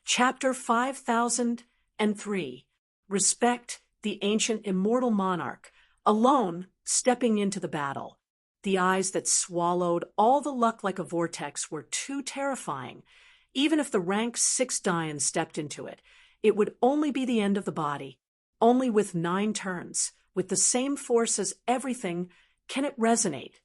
Chapter 5003. Respect the ancient immortal monarch, alone stepping into the battle. The eyes that swallowed all the luck like a vortex were too terrifying. Even if the rank 6 Dayan stepped into it, it would only be the end of the body. Only with 9 turns, with the same force as everything, can it resonate.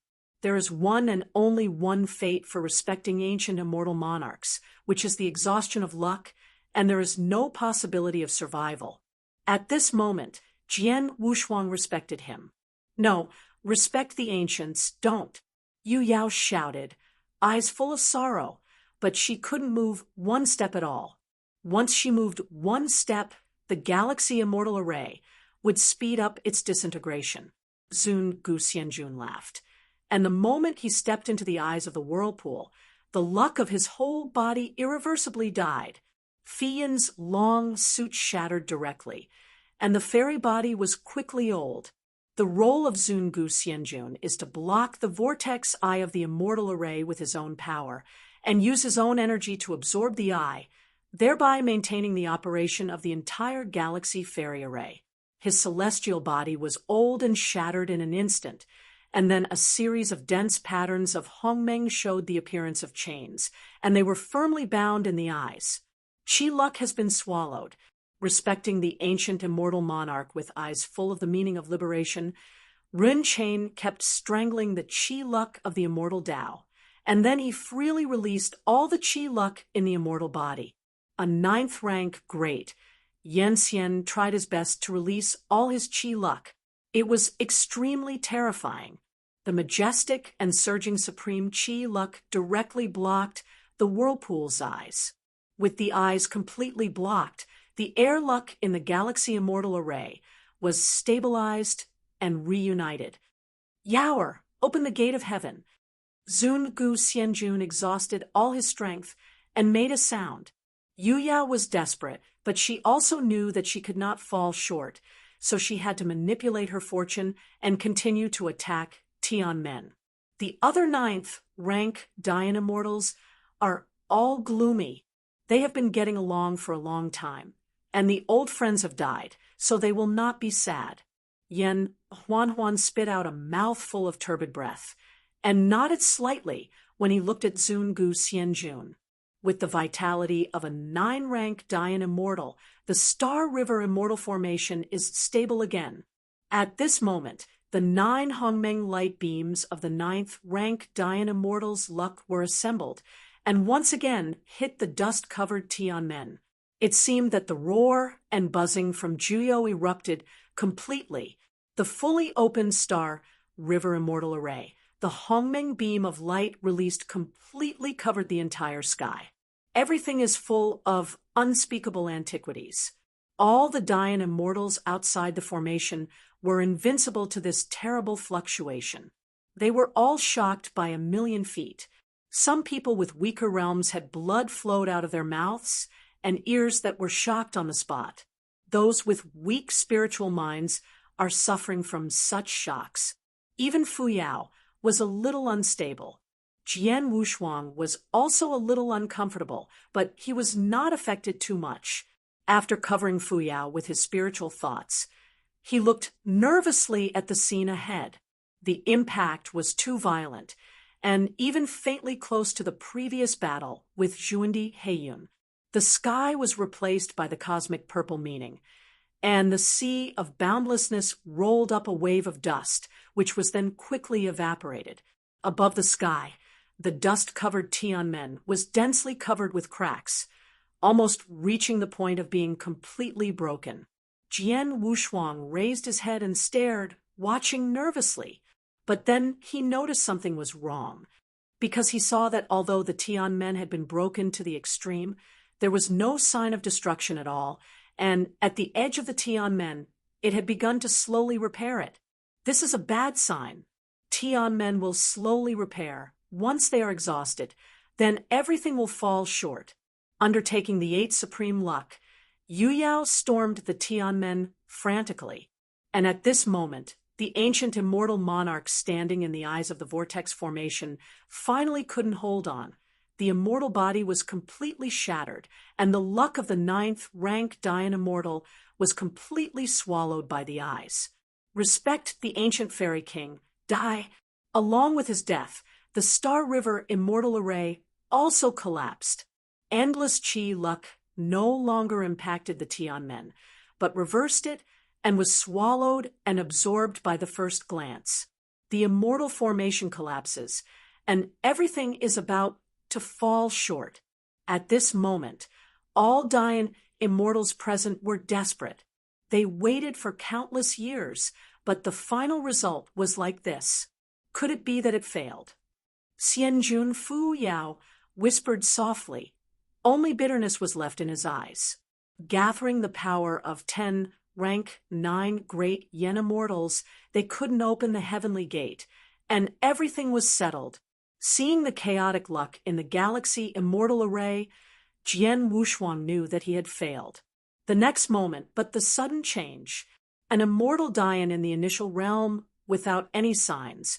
There is one and only one fate for respecting ancient immortal monarchs, which is the exhaustion of luck, and there is no possibility of survival. At this moment, Jian Wushuang respected him. No, respect the ancients, don't. Yu Yao shouted, eyes full of sorrow, but she couldn't move one step at all. Once she moved one step, the Galaxy Immortal Array would speed up its disintegration. Zun Gu Xianjun laughed. And the moment he stepped into the eyes of the whirlpool, the luck of his whole body irreversibly died. Fiyin's long suit shattered directly, and the fairy body was quickly old. The role of Zun Gu Xianjun is to block the vortex eye of the immortal array with his own power, and use his own energy to absorb the eye, thereby maintaining the operation of the entire galaxy fairy array. His celestial body was old and shattered in an instant, and then a series of dense patterns of hongmeng showed the appearance of chains, and they were firmly bound in the eyes. Qi luck has been swallowed. Respecting the ancient immortal monarch with eyes full of the meaning of liberation, Ren Chain kept strangling the qi luck of the immortal Tao, and then he freely released all the qi luck in the immortal body. A 9th rank great, Yan Xian tried his best to release all his qi luck. It was extremely terrifying. The majestic and surging supreme qi luck directly blocked the whirlpool's eyes. With the eyes completely blocked, the air luck in the Galaxy Immortal Array was stabilized and reunited. Yaoer, open the gate of heaven. Zun Gu Xianjun exhausted all his strength and made a sound. Yu Yao was desperate, but she also knew that she could not fall short, so she had to manipulate her fortune and continue to attack Tianmen. The other 9th rank Dayan Immortals are all gloomy. They have been getting along for a long time, and the old friends have died, so they will not be sad. Yen Huan spit out a mouthful of turbid breath, and nodded slightly when he looked at Zun Gu Xianjun. With the vitality of a 9-rank Dayan Immortal, the Star River Immortal Formation is stable again. At this moment, the 9 Hongmeng light beams of the 9th rank Dayan Immortal's luck were assembled, and once again hit the dust-covered Tianmen. It seemed that the roar and buzzing from Juyo erupted completely. The fully opened Star River Immortal Array, the Hongmeng beam of light released, completely covered the entire sky. Everything is full of unspeakable antiquities. All the Dayan Immortals outside the formation were invincible to this terrible fluctuation. They were all shocked by 1,000,000 feet. Some people with weaker realms had blood flowed out of their mouths and ears that were shocked on the spot. Those with weak spiritual minds are suffering from such shocks. Even Fu Yao was a little unstable. Jian Wushuang was also a little uncomfortable, but he was not affected too much. After covering Fu Yao with his spiritual thoughts, he looked nervously at the scene ahead. The impact was too violent, and even faintly close to the previous battle with Zhuandi Heiyun. The sky was replaced by the cosmic purple meaning, and the sea of boundlessness rolled up a wave of dust, which was then quickly evaporated. Above the sky, the dust-covered Tianmen was densely covered with cracks, almost reaching the point of being completely broken. Jian Wushuang raised his head and stared, watching nervously. But then he noticed something was wrong, because he saw that although the Tianmen had been broken to the extreme, there was no sign of destruction at all, and at the edge of the Tianmen, it had begun to slowly repair it. This is a bad sign. Tianmen will slowly repair. Once they are exhausted, then everything will fall short. Undertaking the 8th supreme luck, Yu Yao stormed the Tianmen frantically, and at this moment, the ancient immortal monarch standing in the eyes of the vortex formation finally couldn't hold on. the immortal body was completely shattered, and the luck of the 9th-rank Dayan immortal was completely swallowed by the eyes. Respect the ancient fairy king, Dai. Along with his death, the Star River immortal array also collapsed. Endless chi luck no longer impacted the Tianmen, but reversed it and was swallowed and absorbed by the first glance. The immortal formation collapses, and everything is about to fall short. At this moment, all Dayan immortals present were desperate. They waited for countless years, but the final result was like this. Could it be that it failed? Xianjun Fu Yao whispered softly. Only bitterness was left in his eyes. Gathering the power of 10 rank 9 great Yen immortals, they couldn't open the heavenly gate, and everything was settled. Seeing the chaotic luck in the galaxy immortal array, Jian Wushuang knew that he had failed. The next moment, but the sudden change, an immortal Dayan in the initial realm, without any signs,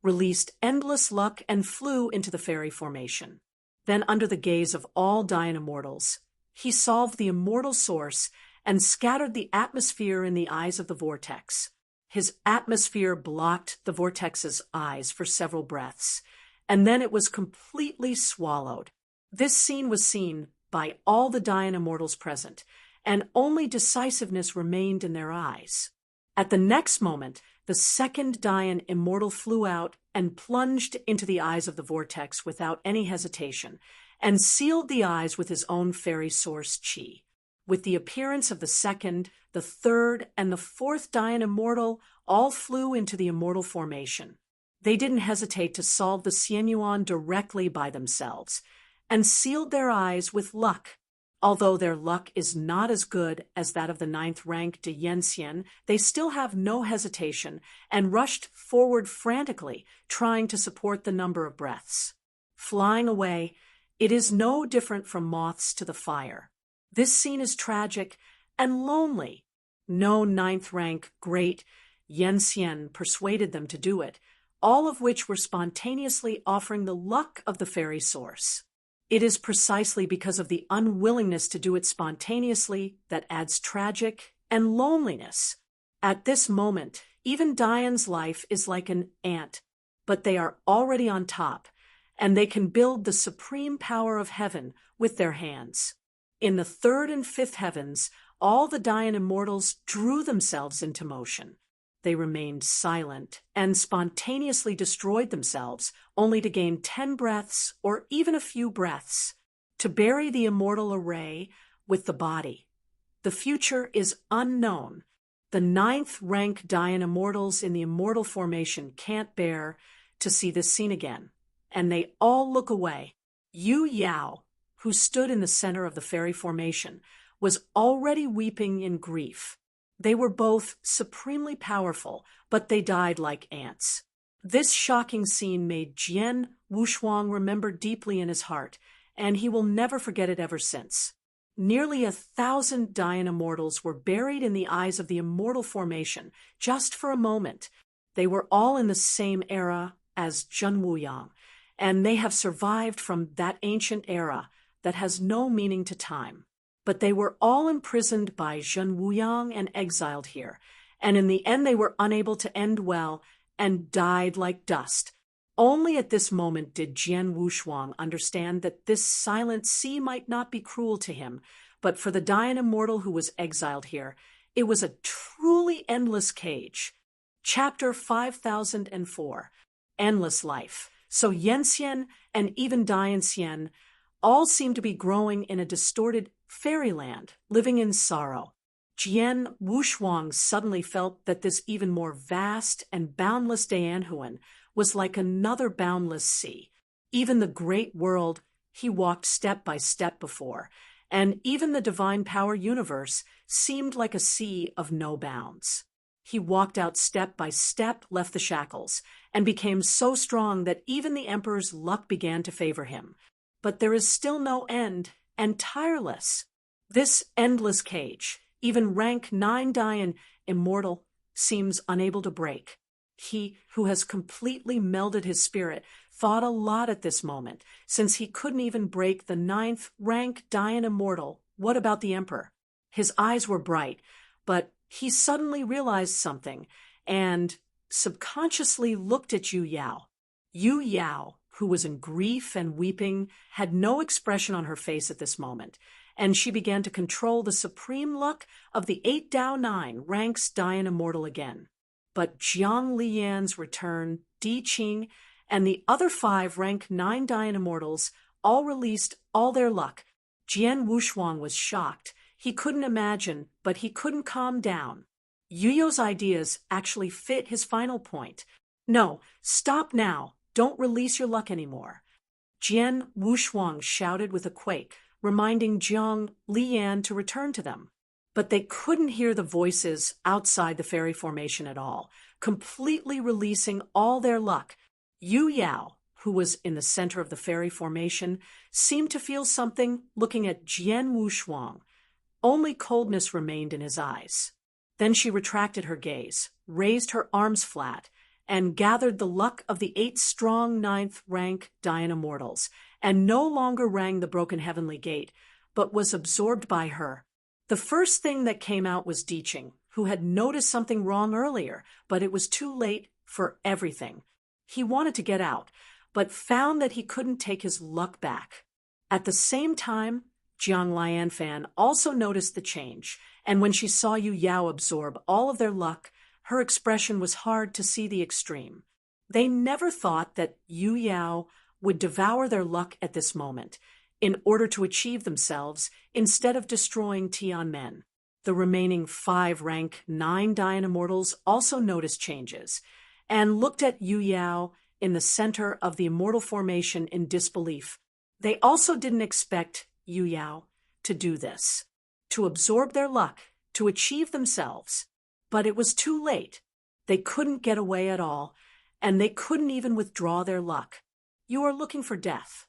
released endless luck and flew into the fairy formation. Then, under the gaze of all Dayan immortals, he solved the immortal source and scattered the atmosphere in the eyes of the vortex. His atmosphere blocked the vortex's eyes for several breaths, and then it was completely swallowed. This scene was seen by all the Dayan immortals present, and only decisiveness remained in their eyes. At the next moment, the second Dayan immortal flew out and plunged into the eyes of the vortex without any hesitation, and sealed the eyes with his own fairy source chi. With the appearance of the second, the third, and the fourth Dayan immortal, all flew into the immortal formation. They didn't hesitate to solve the Xianyuan directly by themselves, and sealed their eyes with luck. Although their luck is not as good as that of the 9th-rank de Yenxian, they still have no hesitation and rushed forward frantically, trying to support the number of breaths. Flying away, it is no different from moths to the fire. This scene is tragic and lonely. No 9th-rank great Yenxian persuaded them to do it, all of which were spontaneously offering the luck of the fairy source. It is precisely because of the unwillingness to do it spontaneously that adds tragic and loneliness. At this moment, even Dayan's life is like an ant, but they are already on top, and they can build the supreme power of heaven with their hands. In the 3rd and 5th heavens, all the Dayan immortals drew themselves into motion. They remained silent and spontaneously destroyed themselves, only to gain 10 breaths or even a few breaths to bury the immortal array with the body. The future is unknown. The 9th-rank Dayan immortals in the immortal formation can't bear to see this scene again, and they all look away. Yu Yao, who stood in the center of the fairy formation, was already weeping in grief. They were both supremely powerful, but they died like ants. This shocking scene made Jian Wushuang remember deeply in his heart, and he will never forget it ever since. Nearly 1,000 Dayan immortals were buried in the eyes of the immortal formation just for a moment. They were all in the same era as Zhen Wuyang, and they have survived from that ancient era that has no meaning to time. But they were all imprisoned by Zhen Wuyang and exiled here, and in the end they were unable to end well and died like dust. Only at this moment did Jian Wushuang understand that this silent sea might not be cruel to him, but for the Dayan immortal who was exiled here, it was a truly endless cage. Chapter 5004, Endless Life. So Yenxian and even Dayan Xian all seem to be growing in a distorted fairyland, living in sorrow. Jian Wushuang suddenly felt that this even more vast and boundless Dayanhuan was like another boundless sea. Even the great world he walked step by step before, and even the divine power universe seemed like a sea of no bounds. He walked out step by step, left the shackles, and became so strong that even the emperor's luck began to favor him. But there is still no end, and tireless. This endless cage, even rank 9 Dayan immortal, seems unable to break. He, who has completely melded his spirit, thought a lot at this moment, since he couldn't even break the 9th rank Dian Immortal. What about the Emperor? His eyes were bright, but he suddenly realized something, and subconsciously looked at Yu Yao. Yu Yao, who was in grief and weeping, had no expression on her face at this moment, and she began to control the supreme luck of the 8 Dao 9 ranks Dian Immortal again. But Jiang Lian's return, Di Qing, and the other 5 rank 9 Dian Immortals all released all their luck. Jian Wushuang was shocked. He couldn't imagine, but he couldn't calm down. Yu Yao's ideas actually fit his final point. No, stop now. Don't release your luck anymore. Jian Wushuang shouted with a quake, reminding Jiang Lian to return to them. But they couldn't hear the voices outside the fairy formation at all, completely releasing all their luck. Yu Yao, who was in the center of the fairy formation, seemed to feel something looking at Jian Wushuang. Only coldness remained in his eyes. Then she retracted her gaze, raised her arms flat, and gathered the luck of the 8 strong 9th rank Dian Immortals, and no longer rang the broken heavenly gate, but was absorbed by her. The first thing that came out was Di Qing, who had noticed something wrong earlier, but it was too late for everything. He wanted to get out, but found that he couldn't take his luck back. At the same time, Jiang Lianfan also noticed the change, and when she saw Yu Yao absorb all of their luck, her expression was hard to see the extreme. They never thought that Yu Yao would devour their luck at this moment, in order to achieve themselves instead of destroying Tianmen. The remaining 5 rank 9 Dian Immortals also noticed changes, and looked at Yu Yao in the center of the immortal formation in disbelief. They also didn't expect Yu Yao to do this, to absorb their luck, to achieve themselves. But it was too late. They couldn't get away at all, and they couldn't even withdraw their luck. You are looking for death.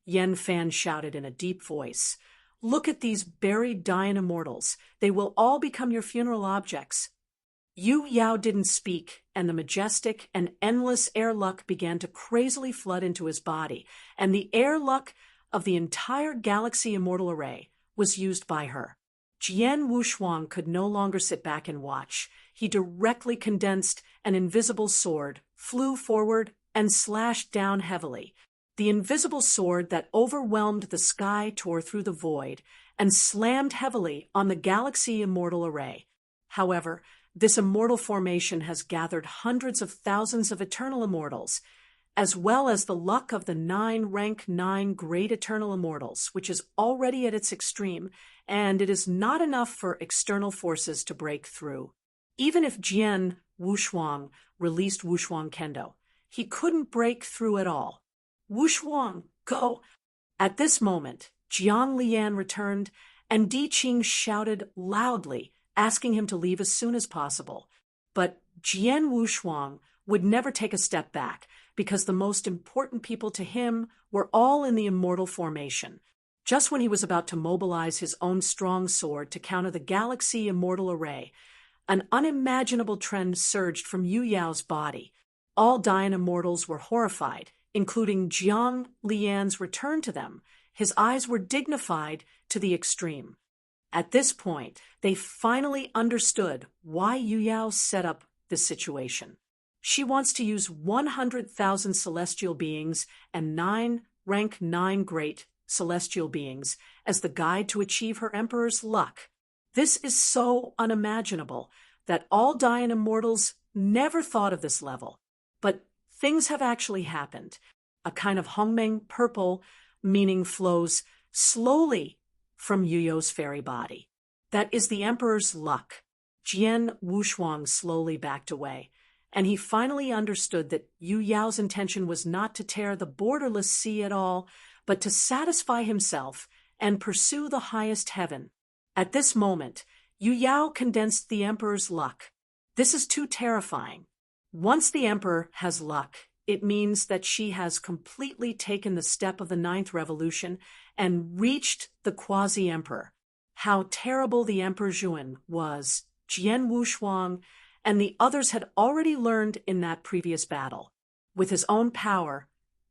Yan Fan shouted in a deep voice. Look at these buried Dian Immortals. They will all become your funeral objects. Yu Yao didn't speak, and the majestic and endless air luck began to crazily flood into his body, and the air luck of the entire Galaxy Immortal Array was used by her. Jian Wushuang could no longer sit back and watch. He directly condensed an invisible sword, flew forward, and slashed down heavily. The invisible sword that overwhelmed the sky tore through the void and slammed heavily on the Galaxy Immortal Array. However, this immortal formation has gathered hundreds of thousands of eternal immortals, as well as the luck of the 9 rank 9 great eternal immortals, which is already at its extreme, and it is not enough for external forces to break through. Even if Jian Wushuang released Wushuang Kendo, he couldn't break through at all. Wushuang, go! At this moment, Jiang Lian returned, and Di Qing shouted loudly, asking him to leave as soon as possible. But Jian Wushuang would never take a step back, because the most important people to him were all in the immortal formation. Just when he was about to mobilize his own strong sword to counter the Galaxy Immortal Array, an unimaginable trend surged from Yu Yao's body. All Dian Immortals were horrified, including Jiang Lian's return to them. His eyes were dignified to the extreme. At this point, they finally understood why Yu Yao set up this situation. She wants to use 100,000 celestial beings and 9 rank 9 great celestial beings as the guide to achieve her emperor's luck. This is so unimaginable that all Dian Immortals never thought of this level. But things have actually happened. A kind of Hongmeng purple meaning flows slowly from Yu Yao's fairy body. That is the emperor's luck. Jian Wushuang slowly backed away, and he finally understood that Yu Yao's intention was not to tear the borderless sea at all, but to satisfy himself and pursue the highest heaven. At this moment, Yu Yao condensed the emperor's luck. This is too terrifying. Once the emperor has luck, it means that she has completely taken the step of the 9th revolution and reached the quasi-emperor. How terrible the Emperor Zhuan was. Jian Wushuang and the others had already learned in that previous battle. With his own power,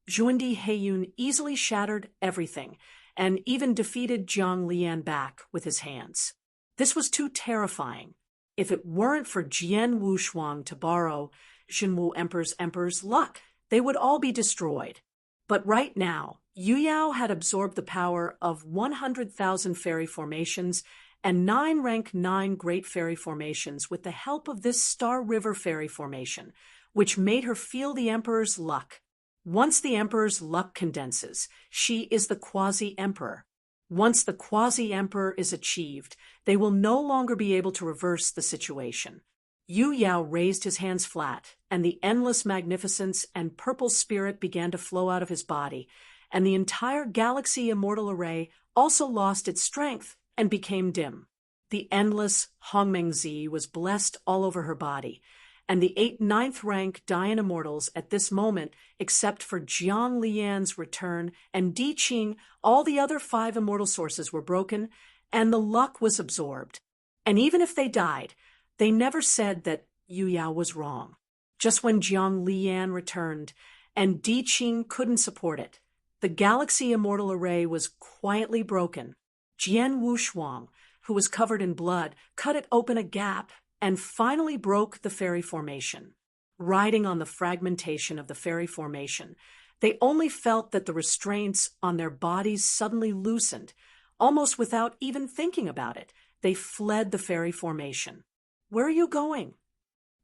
Zhuandi Heiyun easily shattered everything, and even defeated Jiang Lian back with his hands. This was too terrifying. If it weren't for Jian Wushuang to borrow Xinwu Emperor's luck, they would all be destroyed. But right now, Yu Yao had absorbed the power of 100,000 fairy formations and 9 rank 9 great fairy formations with the help of this Star River fairy formation, which made her feel the Emperor's luck. Once the Emperor's luck condenses, she is the quasi-emperor. Once the quasi-emperor is achieved, they will no longer be able to reverse the situation. Yu Yao raised his hands flat, and the endless magnificence and purple spirit began to flow out of his body, and the entire galaxy immortal array also lost its strength and became dim. The endless Hongmengzi was blessed all over her body, and the 8 ninth rank Dian Immortals at this moment, except for Jiang Lian's return and Di Qing, all the other 5 immortal sources were broken, and the luck was absorbed. And even if they died, they never said that Yu Yao was wrong. Just when Jiang Lian returned, and Di Qing couldn't support it, the galaxy immortal array was quietly broken. Jian Wushuang, who was covered in blood, cut it open a gap and finally broke the fairy formation. Riding on the fragmentation of the fairy formation, they only felt that the restraints on their bodies suddenly loosened. Almost without even thinking about it, they fled the fairy formation. "Where are you going?"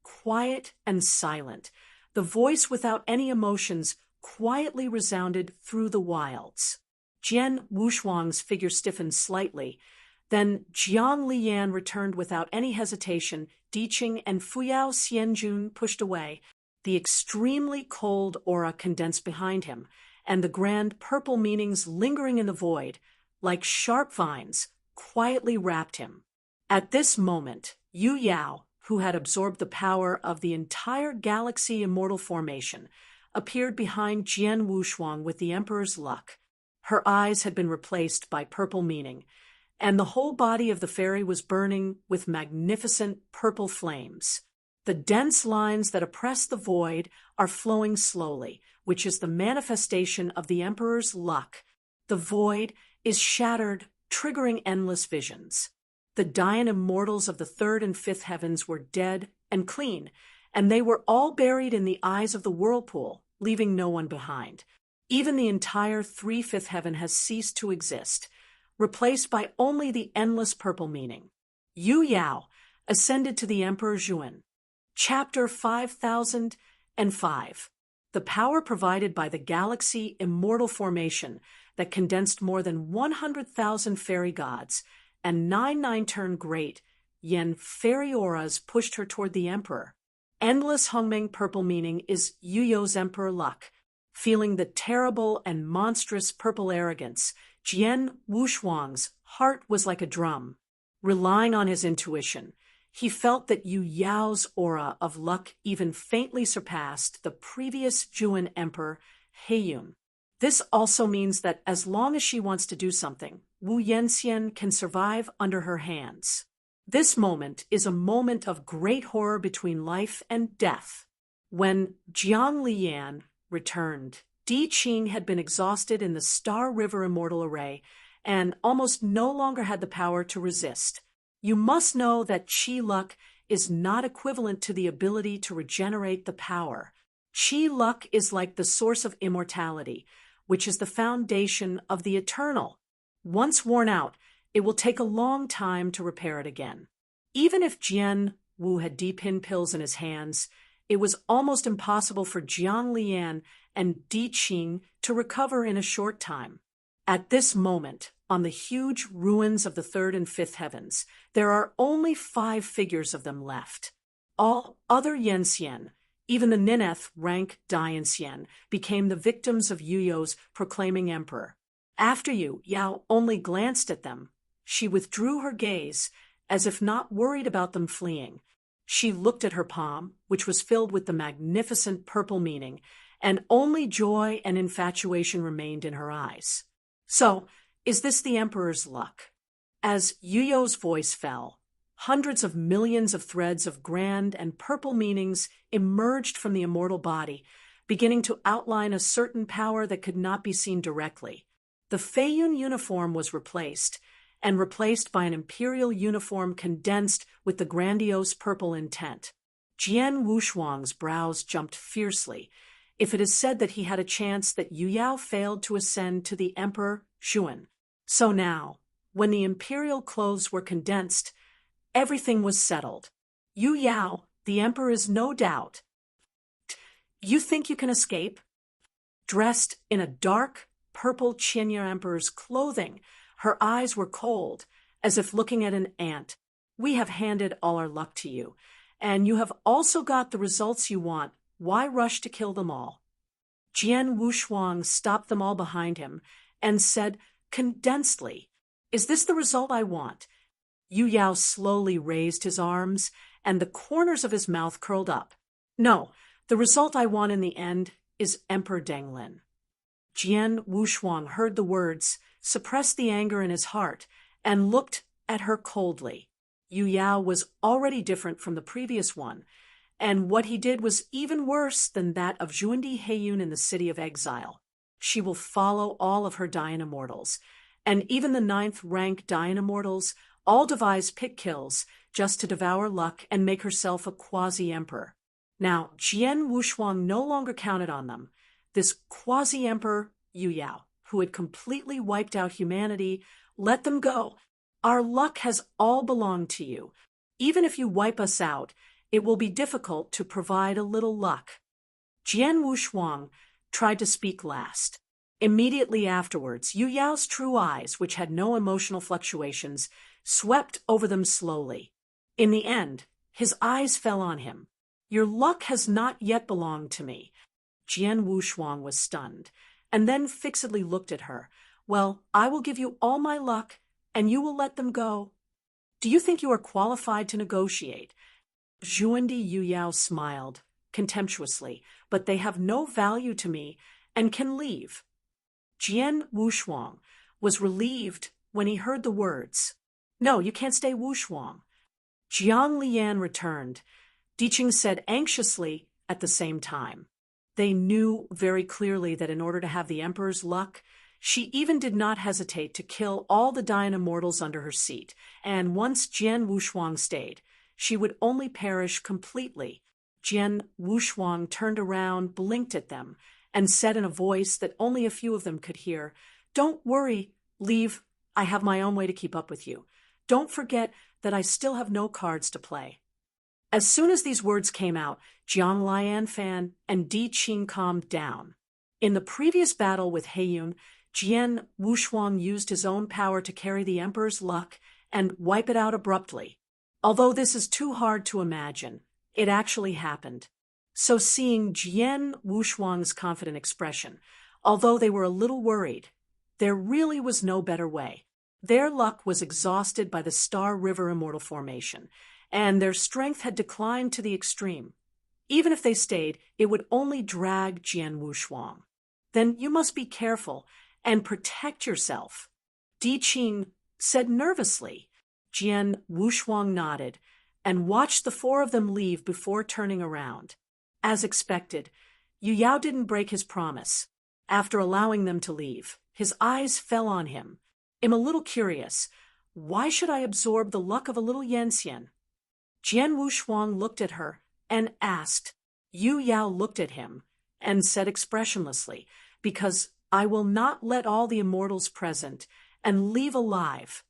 Quiet and silent, the voice without any emotions quietly resounded through the wilds. Jian Wushuang's figure stiffened slightly. Then Jiang Lian returned without any hesitation. Di Qing and Fuyao Xianjun pushed away. The extremely cold aura condensed behind him, and the grand purple meanings lingering in the void, like sharp vines, quietly wrapped him. At this moment, Yu Yao, who had absorbed the power of the entire galaxy immortal formation, appeared behind Jian Wushuang with the Emperor's luck. Her eyes had been replaced by purple meaning, and the whole body of the fairy was burning with magnificent purple flames. The dense lines that oppress the void are flowing slowly, which is the manifestation of the Emperor's luck. The void is shattered, triggering endless visions. The Dian Immortals of the 3rd and 5th heavens were dead and clean, and they were all buried in the eyes of the whirlpool, leaving no one behind. Even the entire 3/5 heaven has ceased to exist, replaced by only the endless purple meaning. Yu Yao ascended to the Emperor Zhuan. Chapter 5005. The power provided by the galaxy immortal formation that condensed more than 100,000 fairy gods and 9 turn great Yen fairy auras pushed her toward the Emperor. Endless Hongmeng purple meaning is Yu Yao's Emperor luck. Feeling the terrible and monstrous purple arrogance, Jian Wushuang's heart was like a drum. Relying on his intuition, he felt that Yu Yao's aura of luck even faintly surpassed the previous Zhuan Emperor, Heiyun. This also means that as long as she wants to do something, Wu Yanxian can survive under her hands. This moment is a moment of great horror between life and death. When Jiang Lian returned, Di Qing had been exhausted in the Star River Immortal Array and almost no longer had the power to resist. You must know that Qi luck is not equivalent to the ability to regenerate the power. Qi luck is like the source of immortality, which is the foundation of the eternal. Once worn out, it will take a long time to repair it again. Even if Jian Wu had D-pin pills in his hands, it was almost impossible for Jiang Lian and Di Qing to recover in a short time. At this moment, on the huge ruins of the 3rd and 5th heavens, there are only 5 figures of them left. All other Yanxian, even the Nineth rank Dianxian, became the victims of Yu Yao's proclaiming emperor. After Yu Yao only glanced at them, she withdrew her gaze, as if not worried about them fleeing. She looked at her palm, which was filled with the magnificent purple meaning, and only joy and infatuation remained in her eyes. "So, is this the Emperor's luck?" As Yu Yao's voice fell, Hundreds of millions of threads of grand and purple meanings emerged from the immortal body, beginning to outline a certain power that could not be seen directly. The Feiyun uniform was replaced by an imperial uniform condensed with the grandiose purple intent. Jian Wushuang's brows jumped fiercely. If it is said that he had a chance that Yu Yao failed to ascend to the Emperor Xuan. So now, when the imperial clothes were condensed, everything was settled. Yu Yao, the emperor is no doubt. You think you can escape? Dressed in a dark, purple Qianya emperor's clothing, her eyes were cold, as if looking at an ant. We have handed all our luck to you, and you have also got the results you want. Why rush to kill them all? Jian Wushuang stopped them all behind him and said condensedly, "Is this the result I want?" Yu Yao slowly raised his arms, and the corners of his mouth curled up. "No, the result I want in the end is Emperor Denglin." Jian Wushuang heard the words, suppressed the anger in his heart, and looked at her coldly. Yu Yao was already different from the previous one, and what he did was even worse than that of Zhuandi Heiyun in the City of Exile. She will follow all of her Dayan Immortals, and even the 9th-rank Dayan Immortals all devise pit kills just to devour luck and make herself a quasi-emperor. Now, Jian Wushuang no longer counted on them. This quasi-emperor, Yu Yao, who had completely wiped out humanity, let them go. Our luck has all belonged to you. Even if you wipe us out, it will be difficult to provide a little luck. Jian Wushuang tried to speak last. Immediately afterwards, Yu Yao's true eyes, which had no emotional fluctuations, swept over them slowly. In the end, his eyes fell on him. "Your luck has not yet belonged to me." Jian Wushuang was stunned, and then fixedly looked at her. "Well, I will give you all my luck, and you will let them go. Do you think you are qualified to negotiate?" Zhuandi Yu Yao smiled contemptuously, "But they have no value to me and can leave." Jian Wushuang was relieved when he heard the words. "No, you can't stay, Wushuang." Jiang Lian returned. Diqing said anxiously at the same time. They knew very clearly that in order to have the emperor's luck, she even did not hesitate to kill all the Dayan Immortals under her seat, and once Jian Wushuang stayed, she would only perish completely. Jian Wushuang turned around, blinked at them, and said in a voice that only a few of them could hear, "Don't worry, leave. I have my own way to keep up with you. Don't forget that I still have no cards to play." As soon as these words came out, Jiang Lianfan and Diqing calmed down. In the previous battle with Heiyun, Jian Wushuang used his own power to carry the emperor's luck and wipe it out abruptly. Although this is too hard to imagine, it actually happened. So seeing Jian Wushuang's confident expression, although they were a little worried, there really was no better way. Their luck was exhausted by the Star River Immortal Formation, and their strength had declined to the extreme. Even if they stayed, it would only drag Jian Wushuang. "Then you must be careful and protect yourself," Diqing said nervously. Jian Wushuang nodded and watched the four of them leave before turning around. As expected, Yu Yao didn't break his promise. After allowing them to leave, his eyes fell on him. "I'm a little curious. Why should I absorb the luck of a little Yanxian?" Jian Wushuang looked at her and asked. Yu Yao looked at him and said expressionlessly, "Because I will not let all the immortals present and leave alive."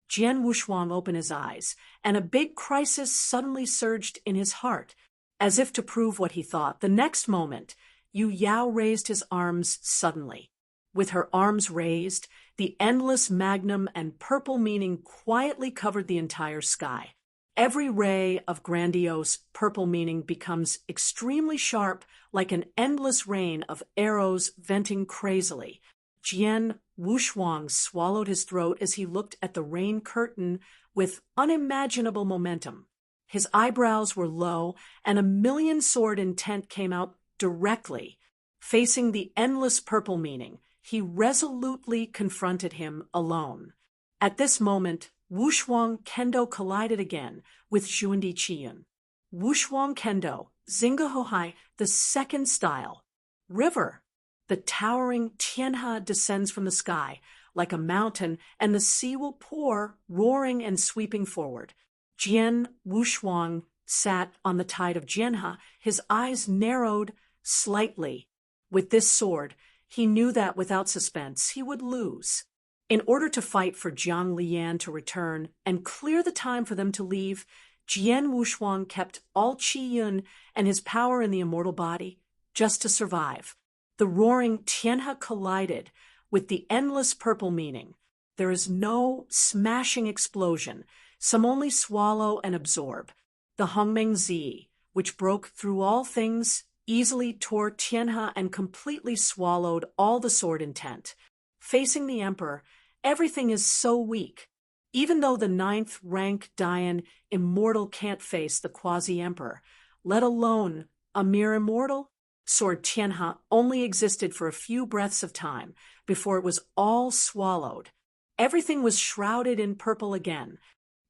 Jian Wushuang opened his eyes, and a big crisis suddenly surged in his heart. As if to prove what he thought, the next moment, Yu Yao raised his arms suddenly. With her arms raised, the endless magnum and purple meaning quietly covered the entire sky. Every ray of grandiose purple meaning becomes extremely sharp, like an endless rain of arrows venting crazily. Jian Wushuang swallowed his throat as he looked at the rain curtain with unimaginable momentum. His eyebrows were low, and a million-sword intent came out directly. Facing the endless purple meaning, he resolutely confronted him alone. At this moment, Wushuang Kendo collided again with Xuandi Qiyun. Wushuang Kendo, Zingahohai, the second style. River. The towering Tianhe descends from the sky like a mountain, and the sea will pour, roaring and sweeping forward. Jian Wushuang sat on the tide of Jianhe, his eyes narrowed slightly. With this sword, he knew that without suspense he would lose. In order to fight for Jiang Lian to return and clear the time for them to leave, Jian Wushuang kept all Qi Yun and his power in the immortal body just to survive. The roaring Tianhe collided with the endless purple meaning. There is no smashing explosion, some only swallow and absorb. The Hongmeng Zi, which broke through all things, easily tore Tianhe and completely swallowed all the sword intent. Facing the emperor, everything is so weak. Even though the 9th rank Dayan immortal can't face the quasi-emperor, let alone a mere immortal, sword Tianhe only existed for a few breaths of time before it was all swallowed. Everything was shrouded in purple again.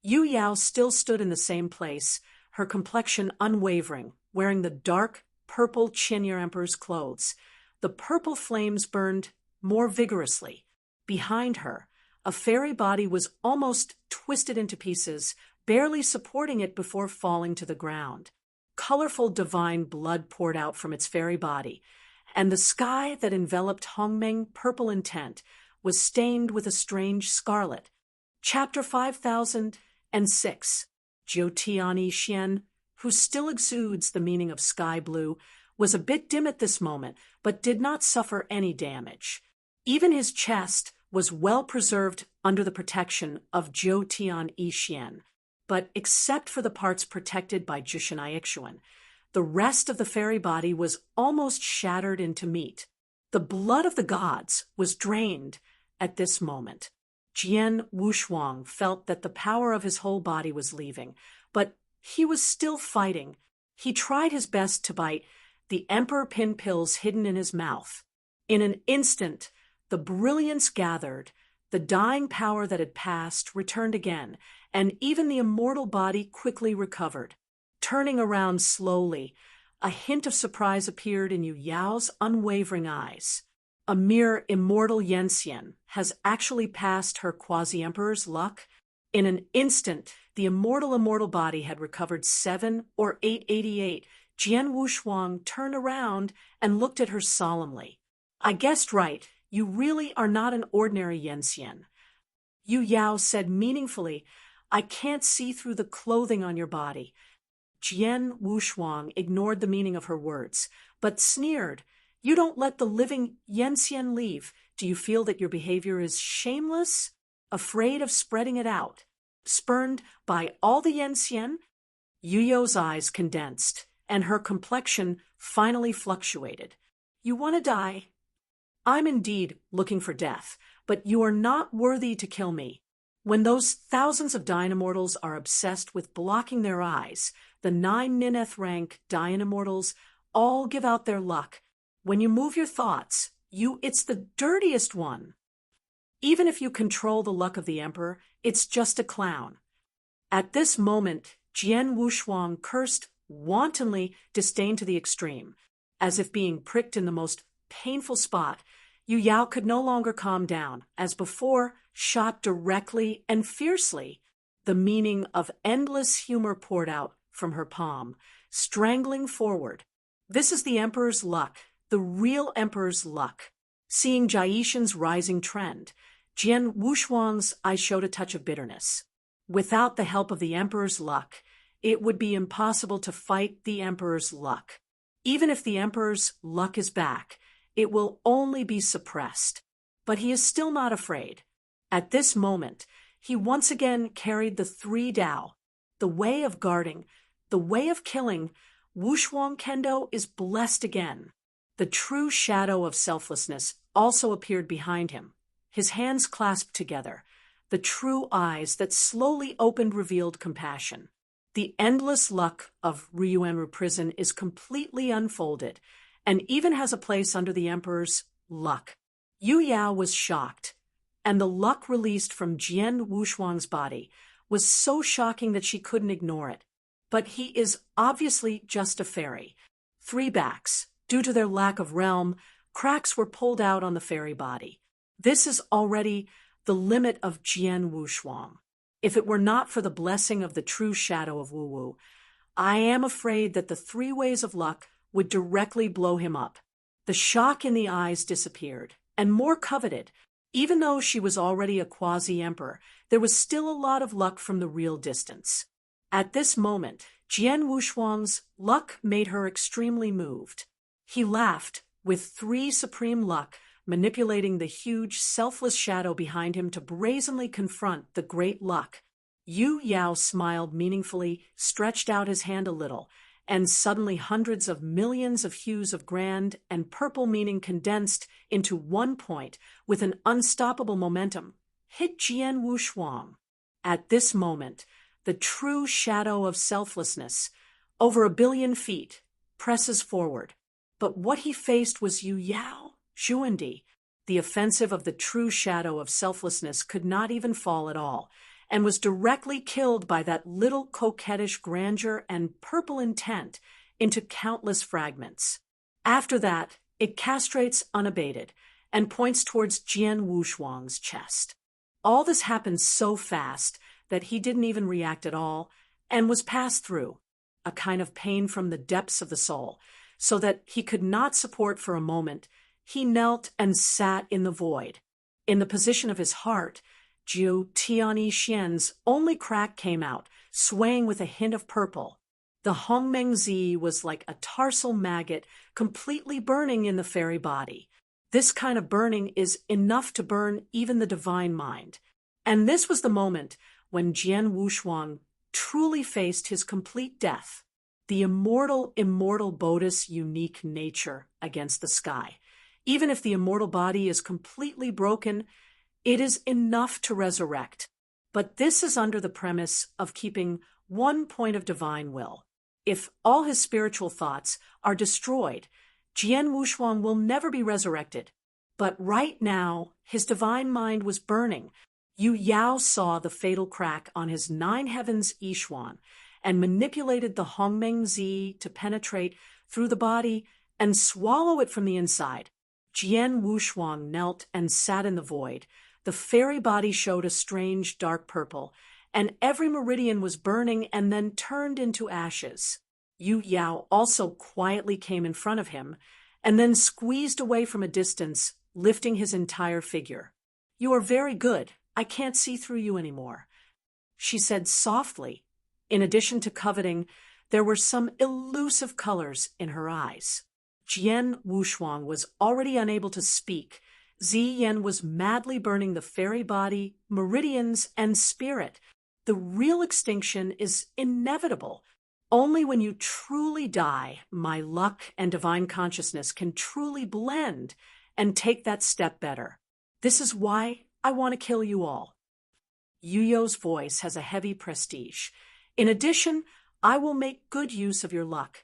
Yu Yao still stood in the same place, her complexion unwavering, wearing the dark purple Qianyer Emperor's clothes. The purple flames burned more vigorously. Behind her, a fairy body was almost twisted into pieces, barely supporting it before falling to the ground. Colorful divine blood poured out from its fairy body, and the sky that enveloped Hongmeng purple intent was stained with a strange scarlet. Chapter 5006. Jiutian Xian, who still exudes the meaning of sky blue, was a bit dim at this moment, but did not suffer any damage. Even his chest was well preserved under the protection of Jiutian Xian, but except for the parts protected by Jushin Ixuan, the rest of the fairy body was almost shattered into meat. The blood of the gods was drained at this moment. Jian Wushuang felt that the power of his whole body was leaving, but he was still fighting. He tried his best to bite the emperor pin pills hidden in his mouth. In an instant, the brilliance gathered, the dying power that had passed returned again, and even the immortal body quickly recovered. Turning around slowly, a hint of surprise appeared in Yu Yao's unwavering eyes. A mere immortal Yanxian has actually passed her quasi-emperor's luck. In an instant, the immortal body had recovered 7 or 888. Jian Wushuang turned around and looked at her solemnly. I guessed right. You really are not an ordinary Yanxian. Yu Yao said meaningfully, I can't see through the clothing on your body. Jian Wushuang ignored the meaning of her words, but sneered. You don't let the living Yanxian leave. Do you feel that your behavior is shameless? Afraid of spreading it out? Spurned by all the Yanxian? Yu Yao's eyes condensed, and her complexion finally fluctuated. You want to die? I'm indeed looking for death, but you are not worthy to kill me. When those thousands of Dayan Immortals are obsessed with blocking their eyes, the 9 Nineth rank Dayan Immortals all give out their luck. When you move your thoughts, it's the dirtiest one. Even if you control the luck of the emperor, it's just a clown. At this moment, Jian Wushuang cursed wantonly, disdain to the extreme. As if being pricked in the most painful spot, Yu Yao could no longer calm down, as before, shot directly and fiercely. The meaning of endless humor poured out from her palm, strangling forward. This is the emperor's luck, the real emperor's luck. Seeing Jiaishan's rising trend, Jian Wushuang's eyes showed a touch of bitterness. Without the help of the emperor's luck, it would be impossible to fight the emperor's luck. Even if the emperor's luck is back, it will only be suppressed. But he is still not afraid. At this moment, he once again carried the 3 Dao, the way of guarding, the way of killing. Wushuang Kendo is blessed again. The true shadow of selflessness also appeared behind him, his hands clasped together. The true eyes that slowly opened revealed compassion. The endless luck of Ryuanru prison is completely unfolded, and even has a place under the emperor's luck. Yu Yao was shocked. and the luck released from Jian Wushuang's body was so shocking that she couldn't ignore it. But he is obviously just a fairy. 3 backs. Due to their lack of realm, cracks were pulled out on the fairy body. This is already the limit of Jian Wushuang. If it were not for the blessing of the true shadow of Wu Wu, I am afraid that the 3 ways of luck would directly blow him up. The shock in the eyes disappeared, and more coveted. Even though she was already a quasi-emperor, there was still a lot of luck from the real distance. At this moment, Jian Wushuang's luck made her extremely moved. He laughed, with 3 supreme luck manipulating the huge, selfless shadow behind him to brazenly confront the great luck. Yu Yao smiled meaningfully, stretched out his hand a little, and suddenly hundreds of millions of hues of grand and purple meaning condensed into one point with an unstoppable momentum, hit Jian Wushuang. At this moment, the true shadow of selflessness, over 1 billion feet, presses forward. But what he faced was Yu Yao, Zhuandi. The offensive of the true shadow of selflessness could not even fall at all, and was directly killed by that little coquettish grandeur and purple intent into countless fragments. After that, it castrates unabated and points towards Jian Wushuang's chest. All this happened so fast that he didn't even react at all and was passed through, a kind of pain from the depths of the soul, so that he could not support for a moment. He knelt and sat in the void. In the position of his heart, Jiu Tianyi Xian's only crack came out, swaying with a hint of purple. The Hongmeng Zi was like a tarsal maggot completely burning in the fairy body. This kind of burning is enough to burn even the divine mind. And this was the moment when Jian Wushuang truly faced his complete death, the immortal Bodhi's unique nature against the sky. Even if the immortal body is completely broken, it is enough to resurrect. But this is under the premise of keeping one point of divine will. If all his spiritual thoughts are destroyed, Jian Wushuang will never be resurrected. But right now, his divine mind was burning. Yu Yao saw the fatal crack on his 9 heavens Yixuan and manipulated the Hongmeng Zi to penetrate through the body and swallow it from the inside. Jian Wushuang knelt and sat in the void. The fairy body showed a strange dark purple, and every meridian was burning and then turned into ashes. Yu Yao also quietly came in front of him, and then squeezed away from a distance, lifting his entire figure. "You are very good. I can't see through you anymore," she said softly. In addition to coveting, there were some elusive colors in her eyes. Jian Wushuang was already unable to speak. Zi Yan was madly burning the fairy body, meridians, and spirit. The real extinction is inevitable. Only when you truly die, my luck and divine consciousness can truly blend and take that step better. This is why I want to kill you all. Yu Yao's voice has a heavy prestige. In addition, I will make good use of your luck.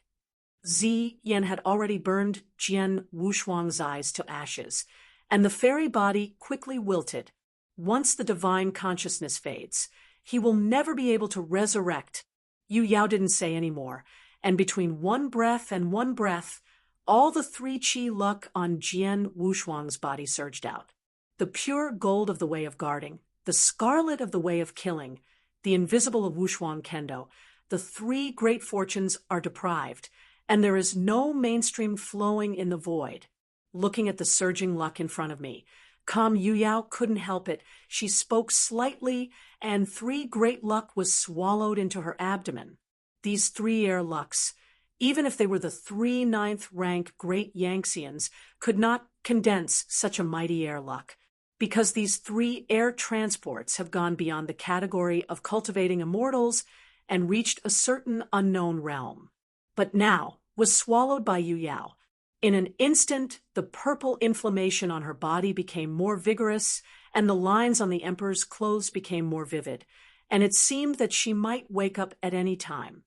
Zi Yan had already burned Jian Wushuang's eyes to ashes, and the fairy body quickly wilted. Once the divine consciousness fades, he will never be able to resurrect. Yu Yao didn't say any more, and between one breath and one breath, all the 3 qi luck on Jian Wushuang's body surged out. The pure gold of the way of guarding, the scarlet of the way of killing, the invisible of Wushuang Kendo, the 3 great fortunes are deprived, and there is no mainstream flowing in the void. Looking at the surging luck in front of me, calm Yu Yao couldn't help it. She spoke slightly, and 3 great luck was swallowed into her abdomen. These 3 air lucks, even if they were the 3 9th-rank great Yangtzeans, could not condense such a mighty air luck, because these 3 air transports have gone beyond the category of cultivating immortals and reached a certain unknown realm. But now was swallowed by Yu Yao. In an instant, the purple inflammation on her body became more vigorous, and the lines on the emperor's clothes became more vivid, and it seemed that she might wake up at any time.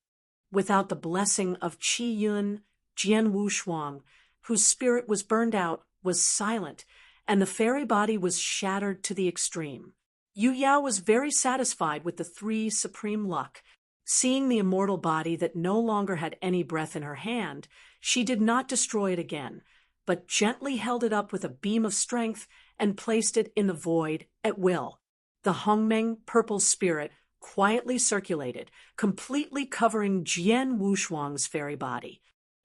Without the blessing of Qi Yun, Jian Wushuang, whose spirit was burned out, was silent, and the fairy body was shattered to the extreme. Yu Yao was very satisfied with the three supreme luck. Seeing the immortal body that no longer had any breath in her hand, she did not destroy it again, but gently held it up with a beam of strength and placed it in the void at will. The Hongmeng purple spirit quietly circulated, completely covering Jian Wushuang's fairy body.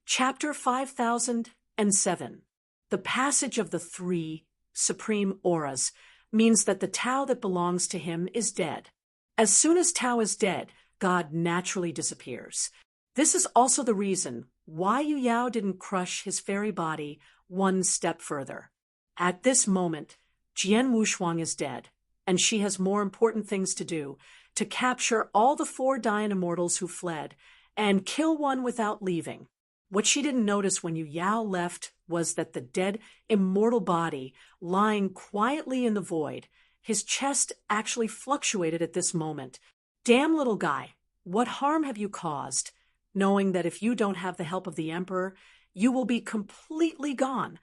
Chapter 5007. The passage of the three supreme auras means that the Tao that belongs to him is dead. As soon as Tao is dead, God naturally disappears. This is also the reason why Yu Yao didn't crush his fairy body one step further. At this moment, Jian Wushuang is dead, and she has more important things to do, to capture all the 4 Dian immortals who fled, and kill one without leaving. What she didn't notice when Yu Yao left was that the dead immortal body, lying quietly in the void, his chest actually fluctuated at this moment. Damn little guy, what harm have you caused, knowing that if you don't have the help of the emperor, you will be completely gone?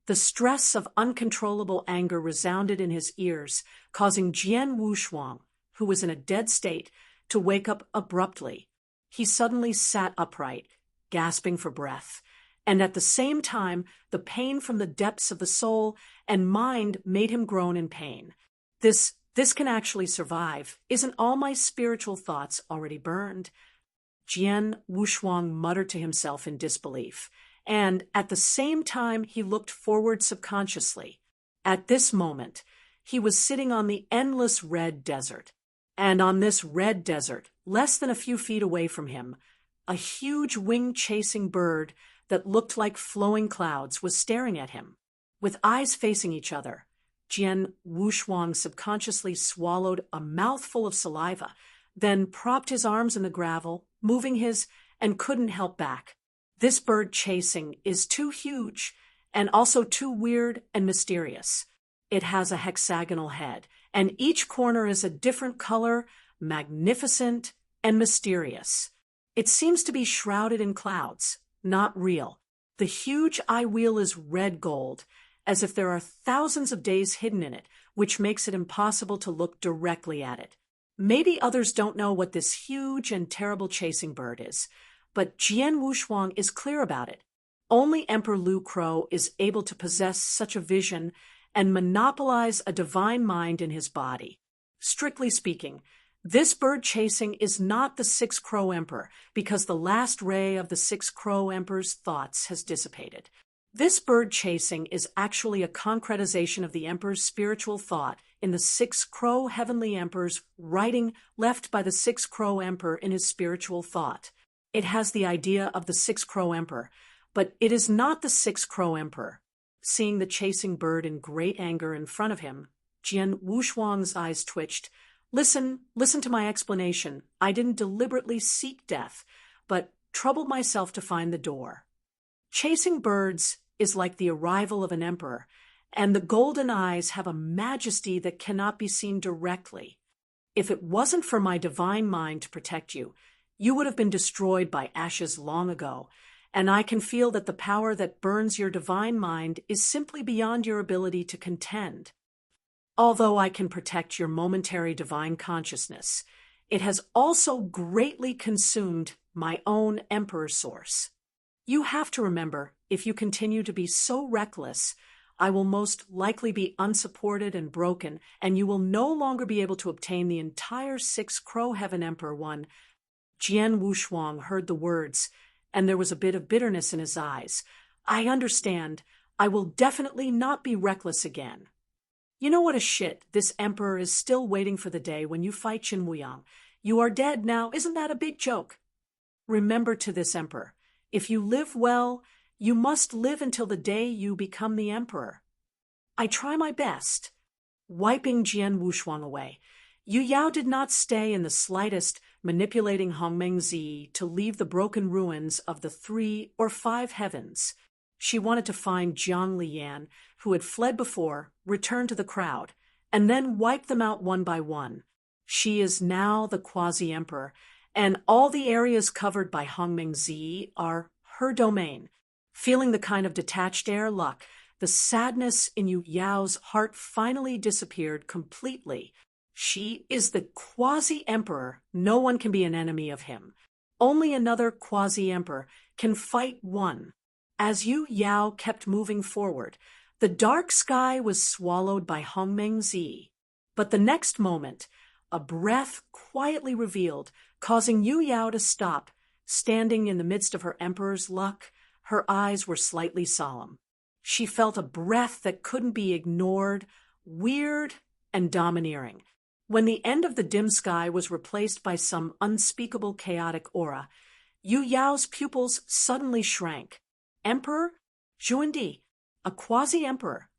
The stress of uncontrollable anger resounded in his ears, causing Jian Wushuang, who was in a dead state, to wake up abruptly. He suddenly sat upright, gasping for breath, and at the same time, the pain from the depths of the soul and mind made him groan in pain. This can actually survive. Isn't all my spiritual thoughts already burned? Jian Wushuang muttered to himself in disbelief, and at the same time he looked forward subconsciously. At this moment, he was sitting on the endless red desert, and on this red desert, less than a few feet away from him, a huge wing-chasing bird that looked like flowing clouds was staring at him. With eyes facing each other, Jian Wushuang subconsciously swallowed a mouthful of saliva, then propped his arms in the gravel, moving his, and couldn't help back. This bird chasing is too huge, and also too weird and mysterious. It has a hexagonal head, and each corner is a different color, magnificent and mysterious. It seems to be shrouded in clouds, not real. The huge eye wheel is red gold, as if there are thousands of days hidden in it, which makes it impossible to look directly at it. Maybe others don't know what this huge and terrible chasing bird is, but Jian Wushuang is clear about it. Only Emperor Lu Crow is able to possess such a vision and monopolize a divine mind in his body. Strictly speaking, this bird chasing is not the 6 Crow Emperor, because the last ray of the 6 Crow Emperor's thoughts has dissipated. This bird chasing is actually a concretization of the Emperor's spiritual thought in the 6 Crow Heavenly Emperor's writing left by the 6 Crow Emperor in his spiritual thought. It has the idea of the 6 Crow Emperor, but it is not the 6 Crow Emperor. Seeing the chasing bird in great anger in front of him, Jian Wushuang's eyes twitched. Listen to my explanation. I didn't deliberately seek death, but troubled myself to find the door. Chasing birds is like the arrival of an emperor, and the golden eyes have a majesty that cannot be seen directly. If it wasn't for my divine mind to protect you, you would have been destroyed by ashes long ago, and I can feel that the power that burns your divine mind is simply beyond your ability to contend. Although I can protect your momentary divine consciousness, it has also greatly consumed my own emperor source. You have to remember, if you continue to be so reckless, I will most likely be unsupported and broken, and you will no longer be able to obtain the entire 6 Crow Heaven Emperor one. Jian Wushuang heard the words, and there was a bit of bitterness in his eyes. I understand. I will definitely not be reckless again. You know what a shit, this emperor is still waiting for the day when you fight Qin Wuyang. You are dead now, isn't that a big joke? Remember to this emperor, if you live well, you must live until the day you become the emperor. I try my best. Wiping Jian Wushuang away, Yu Yao did not stay in the slightest, manipulating Hongmeng Zi to leave the broken ruins of the 3 or 5 heavens. She wanted to find Jiang Liyan, who had fled before, return to the crowd, and then wipe them out one by one. She is now the quasi-emperor, and all the areas covered by Hongmeng Zi are her domain. Feeling the kind of detached air luck The sadness in Yu Yao's heart finally disappeared completely. She is the quasi-emperor. No one can be an enemy of him. Only another quasi-emperor can fight one. As Yu Yao kept moving forward, the dark sky was swallowed by Hongmengzi. But the next moment, a breath quietly revealed, causing Yu Yao to stop. Standing in the midst of her emperor's luck, her eyes were slightly solemn. She felt a breath that couldn't be ignored, weird and domineering. When the end of the dim sky was replaced by some unspeakable chaotic aura, Yu Yao's pupils suddenly shrank. Emperor? Zhuandi, a quasi-emperor.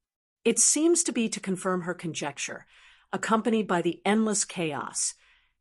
It seems to be to confirm her conjecture, accompanied by the endless chaos,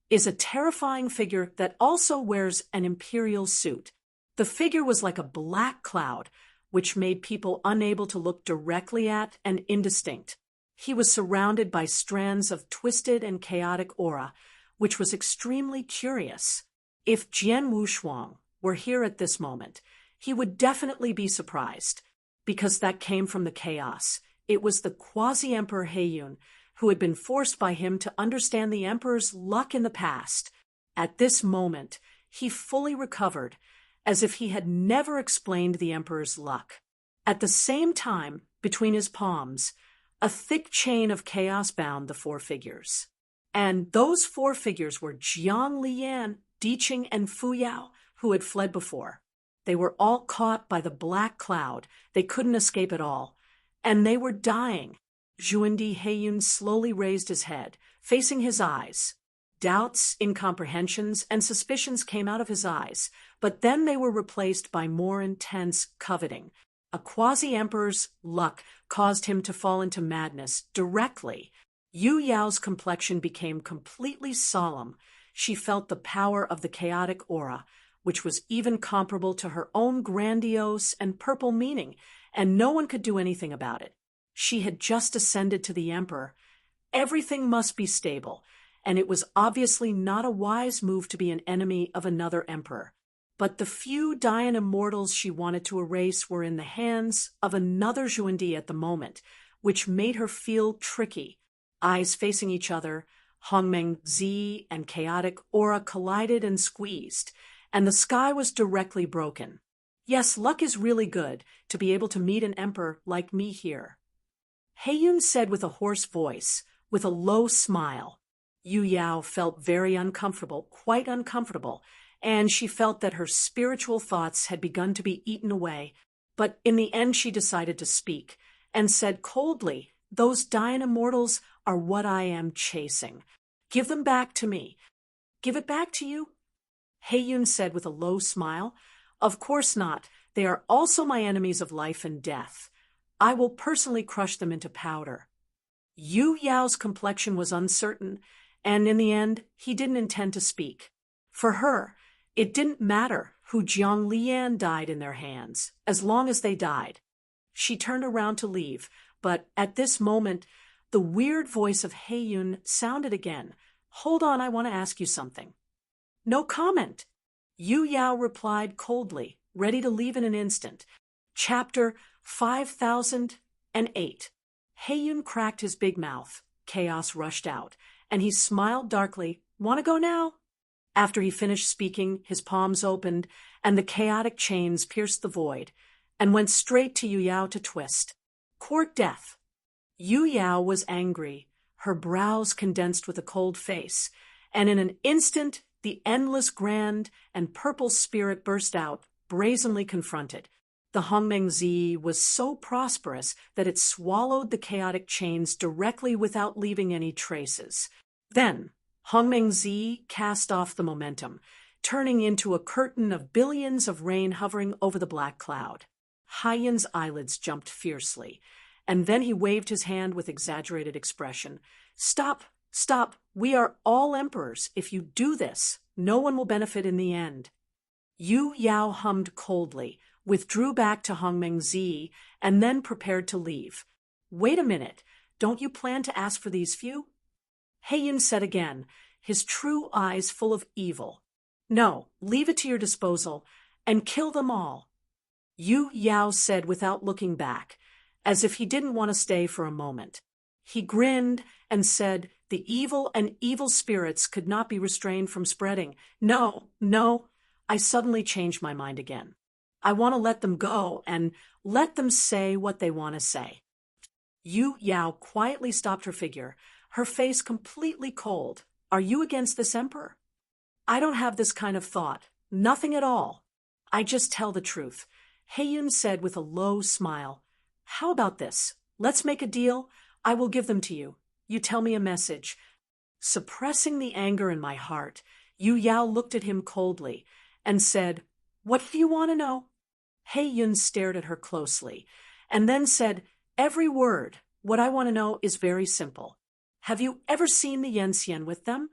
is a terrifying figure that also wears an imperial suit. The figure was like a black cloud, which made people unable to look directly at and indistinct. He was surrounded by strands of twisted and chaotic aura, which was extremely curious. If Jian Wushuang were here at this moment, he would definitely be surprised, because that came from the chaos. It was the quasi-emperor Heiyun, who had been forced by him to understand the emperor's luck in the past. At this moment, he fully recovered, as if he had never explained the emperor's luck. At the same time, between his palms, a thick chain of chaos bound the four figures. And those four figures were Jiang Lian, Diqing, and Fu Yao, who had fled before. They were all caught by the black cloud. They couldn't escape at all. And they were dying. Zhuandi Heiyun slowly raised his head, facing his eyes. Doubts, incomprehensions, and suspicions came out of his eyes, but then they were replaced by more intense coveting. A quasi-emperor's luck caused him to fall into madness directly. Yu Yao's complexion became completely solemn. She felt the power of the chaotic aura, which was even comparable to her own grandiose and purple meaning, and no one could do anything about it. She had just ascended to the emperor. Everything must be stable, and it was obviously not a wise move to be an enemy of another emperor. But the few Dayan immortals she wanted to erase were in the hands of another Zhuandi at the moment, which made her feel tricky. Eyes facing each other, Hongmengzi and chaotic aura collided and squeezed, and the sky was directly broken. Yes, luck is really good to be able to meet an emperor like me here. Heiyun said with a hoarse voice, with a low smile. Yu Yao felt very uncomfortable, quite uncomfortable, and she felt that her spiritual thoughts had begun to be eaten away. But in the end she decided to speak, and said coldly, "Those Dayan immortals are what I am chasing. Give them back to me." "Give it back to you?" Heiyun said with a low smile. "Of course not. They are also my enemies of life and death. I will personally crush them into powder." Yu Yao's complexion was uncertain, and in the end, he didn't intend to speak. For her, it didn't matter who Jiang Lian died in their hands, as long as they died. She turned around to leave, but at this moment, the weird voice of Heiyun sounded again. "Hold on, I want to ask you something." "No comment." Yu Yao replied coldly, ready to leave in an instant. Chapter 5008. Heiyun cracked his big mouth. Chaos rushed out, and he smiled darkly. "Want to go now?" After he finished speaking, his palms opened, and the chaotic chains pierced the void, and went straight to Yu Yao to twist. Court death. Yu Yao was angry. Her brows condensed with a cold face, and in an instant the endless grand and purple spirit burst out, brazenly confronted. The Hongmengzi was so prosperous that it swallowed the chaotic chains directly without leaving any traces. Then, Hongmengzi cast off the momentum, turning into a curtain of billions of rain hovering over the black cloud. Heiyun's eyelids jumped fiercely, and then he waved his hand with exaggerated expression. "Stop, stop, we are all emperors. If you do this, no one will benefit in the end." Yu Yao hummed coldly, withdrew back to Hongmengzi, and then prepared to leave. "Wait a minute, don't you plan to ask for these few?" Heiyun said again, his true eyes full of evil. "No, leave it to your disposal, and kill them all." Yu Yao said without looking back, as if he didn't want to stay for a moment. He grinned and said the evil and evil spirits could not be restrained from spreading. No, no, I suddenly changed my mind again. I want to let them go and let them say what they want to say. Yu Yao quietly stopped her figure, her face completely cold. Are you against this emperor? I don't have this kind of thought. Nothing at all. I just tell the truth. Heiyun said with a low smile. How about this? Let's make a deal. I will give them to you. You tell me a message. Suppressing the anger in my heart, Yu Yao looked at him coldly and said, What do you want to know? Heiyun stared at her closely and then said, Every word. What I want to know is very simple. Have you ever seen the Yenxian with them?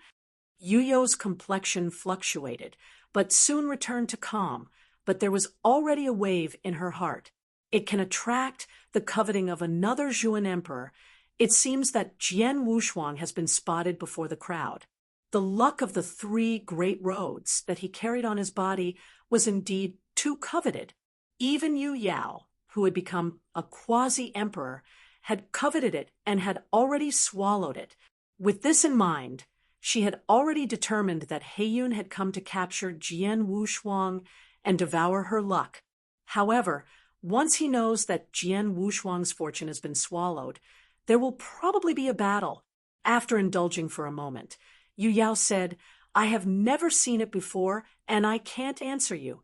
Yu Yao's complexion fluctuated, but soon returned to calm, but there was already a wave in her heart. It can attract the coveting of another Zhuan emperor. It seems that Jian Wushuang has been spotted before the crowd. The luck of the 3 great roads that he carried on his body was indeed too coveted. Even Yu Yao, who had become a quasi-emperor, had coveted it and had already swallowed it. With this in mind, she had already determined that Heiyun had come to capture Jian Wushuang and devour her luck. However, once he knows that Jian Wushuang's fortune has been swallowed, there will probably be a battle. After indulging for a moment, Yu Yao said, I have never seen it before, and I can't answer you.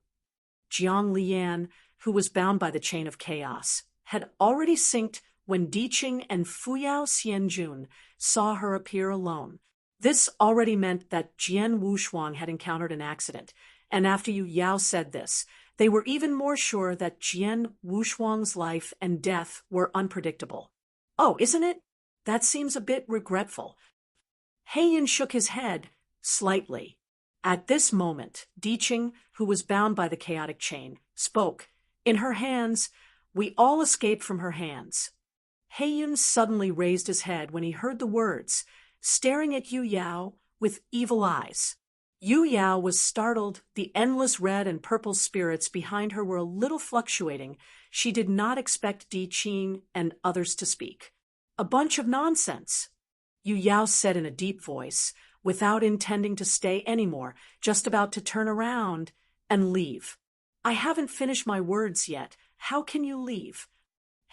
Jiang Lian, who was bound by the chain of chaos, had already synced when Diqing and Fuyao Xianjun saw her appear alone. This already meant that Jian Wushuang had encountered an accident, and after Yu Yao said this, they were even more sure that Jian Wushuang's life and death were unpredictable. Oh, isn't it? That seems a bit regretful. Heiyun shook his head, slightly. At this moment, Diqing, who was bound by the chaotic chain, spoke. In her hands, we all escaped from her hands. Heiyun suddenly raised his head when he heard the words, staring at Yu Yao with evil eyes. Yu Yao was startled. The endless red and purple spirits behind her were a little fluctuating. She did not expect Diqing and others to speak. A bunch of nonsense, Yu Yao said in a deep voice, without intending to stay anymore, just about to turn around and leave. I haven't finished my words yet. How can you leave?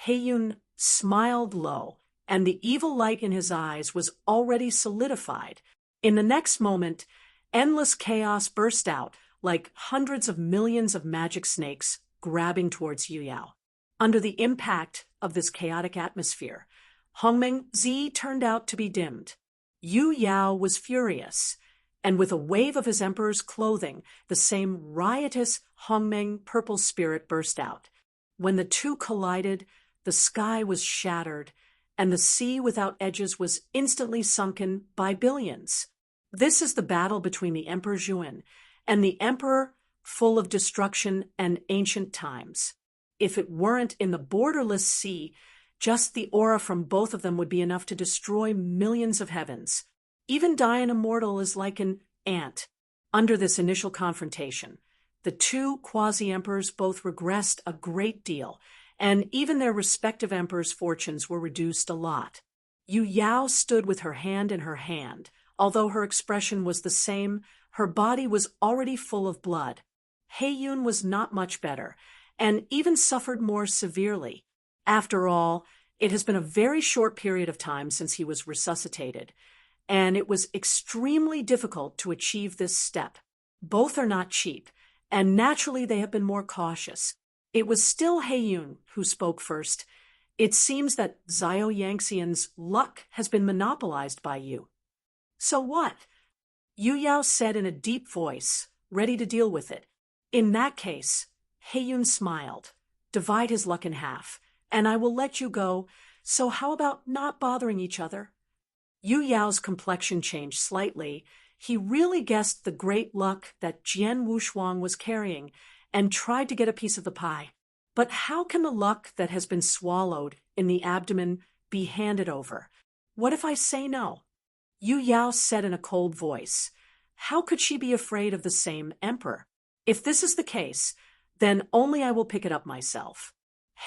Heiyun smiled low, and the evil light in his eyes was already solidified. In the next moment, endless chaos burst out, like hundreds of millions of magic snakes grabbing towards Yu Yao. Under the impact of this chaotic atmosphere, Hongmeng Zi turned out to be dimmed. Yu Yao was furious, and with a wave of his emperor's clothing, the same riotous Hongmeng purple spirit burst out. When the two collided, the sky was shattered, and the sea without edges was instantly sunken by billions. This is the battle between the Emperor Zhuan and the Emperor full of destruction and ancient times. If it weren't in the borderless sea, just the aura from both of them would be enough to destroy millions of heavens. Even dying immortal is like an ant. Under this initial confrontation, the two quasi-emperors both regressed a great deal, and even their respective emperors' fortunes were reduced a lot. Yu Yao stood with her hand in her hand. Although her expression was the same, her body was already full of blood. Heiyun was not much better, and even suffered more severely. After all, it has been a very short period of time since he was resuscitated, and it was extremely difficult to achieve this step. Both are not cheap, and naturally they have been more cautious. It was still Heiyun who spoke first. It seems that Xiao Yangxian's luck has been monopolized by you. So what? Yu Yao said in a deep voice, ready to deal with it. In that case, Heiyun smiled. Divide his luck in half, and I will let you go, so how about not bothering each other? Yu Yao's complexion changed slightly. He really guessed the great luck that Jian Wushuang was carrying and tried to get a piece of the pie. But how can the luck that has been swallowed in the abdomen be handed over? What if I say no? Yu Yao said in a cold voice. How could she be afraid of the same emperor? If this is the case, then only I will pick it up myself.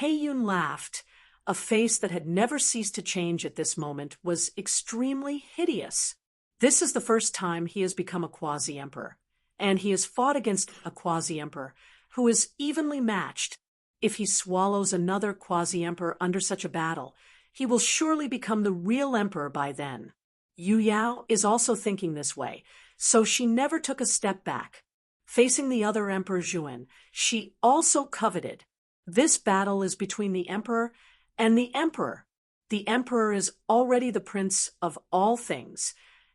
Heiyun laughed. a face that had never ceased to change at this moment, was extremely hideous. This is the first time he has become a quasi-emperor, and he has fought against a quasi-emperor who is evenly matched. If he swallows another quasi-emperor under such a battle, he will surely become the real emperor by then. Yu Yao is also thinking this way, so she never took a step back. Facing the other Emperor Zhuan, she also coveted. This battle is between the emperor and the emperor. The emperor is already the prince of all things,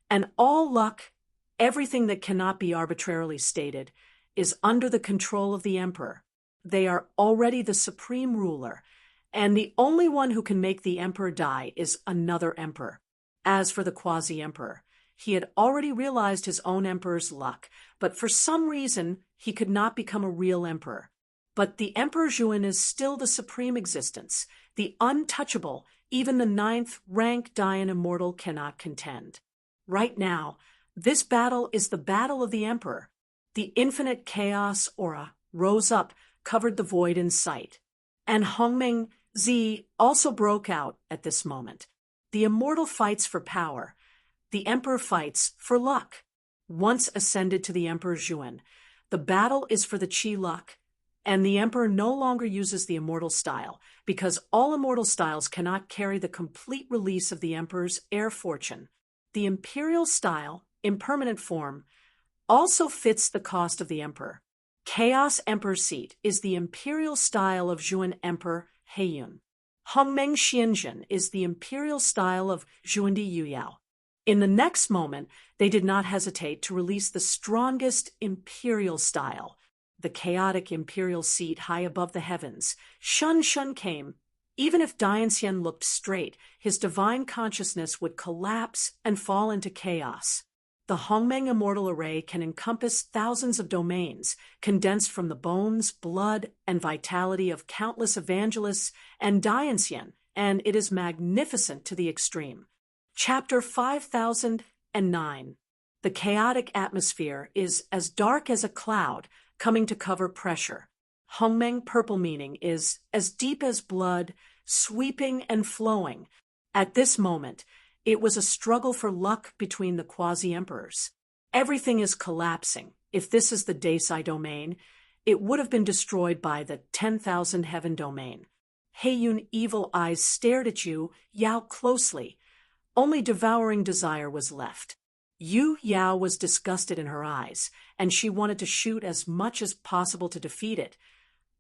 and all luck, everything that cannot be arbitrarily stated, is under the control of the emperor. They are already the supreme ruler, and the only one who can make the emperor die is another emperor. As for the quasi-emperor, he had already realized his own emperor's luck, but for some reason he could not become a real emperor. But the Emperor Zhuan is still the supreme existence, the untouchable. Even the 9th-rank Dayan immortal cannot contend. Right now, this battle is the battle of the emperor. The infinite chaos aura rose up, covered the void in sight. And Hongmeng Zi also broke out at this moment. The immortal fights for power. The emperor fights for luck. Once ascended to the Emperor Zhuan, the battle is for the Qi luck, and the emperor no longer uses the immortal style, because all immortal styles cannot carry the complete release of the emperor's air fortune. The imperial style, impermanent form, also fits the cost of the emperor. Chaos Emperor Seat is the imperial style of Zhuan Emperor Heiyun. Hongmeng Xianzhen is the imperial style of Zhuandi Yuyao. In the next moment, they did not hesitate to release the strongest imperial style, the chaotic imperial seat high above the heavens. Shun Shun came. Even if Dianxian looked straight, his divine consciousness would collapse and fall into chaos. The Hongmeng Immortal Array can encompass thousands of domains, condensed from the bones, blood, and vitality of countless evangelists and Dianxian, and it is magnificent to the extreme. Chapter 5009. The chaotic atmosphere is as dark as a cloud, coming to cover pressure. Hongmeng purple meaning is as deep as blood, sweeping and flowing. At this moment, it was a struggle for luck between the quasi-emperors. Everything is collapsing. If this is the Desai domain, it would have been destroyed by the 10,000 heaven domain. Heiyun evil eyes stared at Yu Yao closely. Only devouring desire was left. Yu Yao was disgusted in her eyes, and she wanted to shoot as much as possible to defeat it.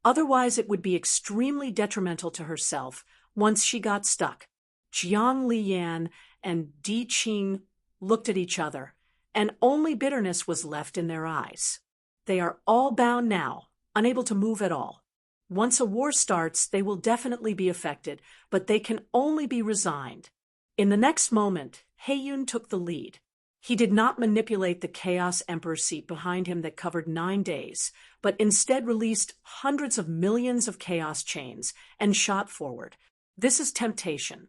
Otherwise, it would be extremely detrimental to herself once she got stuck. Jiang Liyan and Di Qing looked at each other, and only bitterness was left in their eyes. They are all bound now, unable to move at all. Once a war starts, they will definitely be affected, but they can only be resigned. In the next moment, Heiyun took the lead. He did not manipulate the Chaos Emperor seat behind him that covered 9 days, but instead released hundreds of millions of chaos chains and shot forward. This is temptation.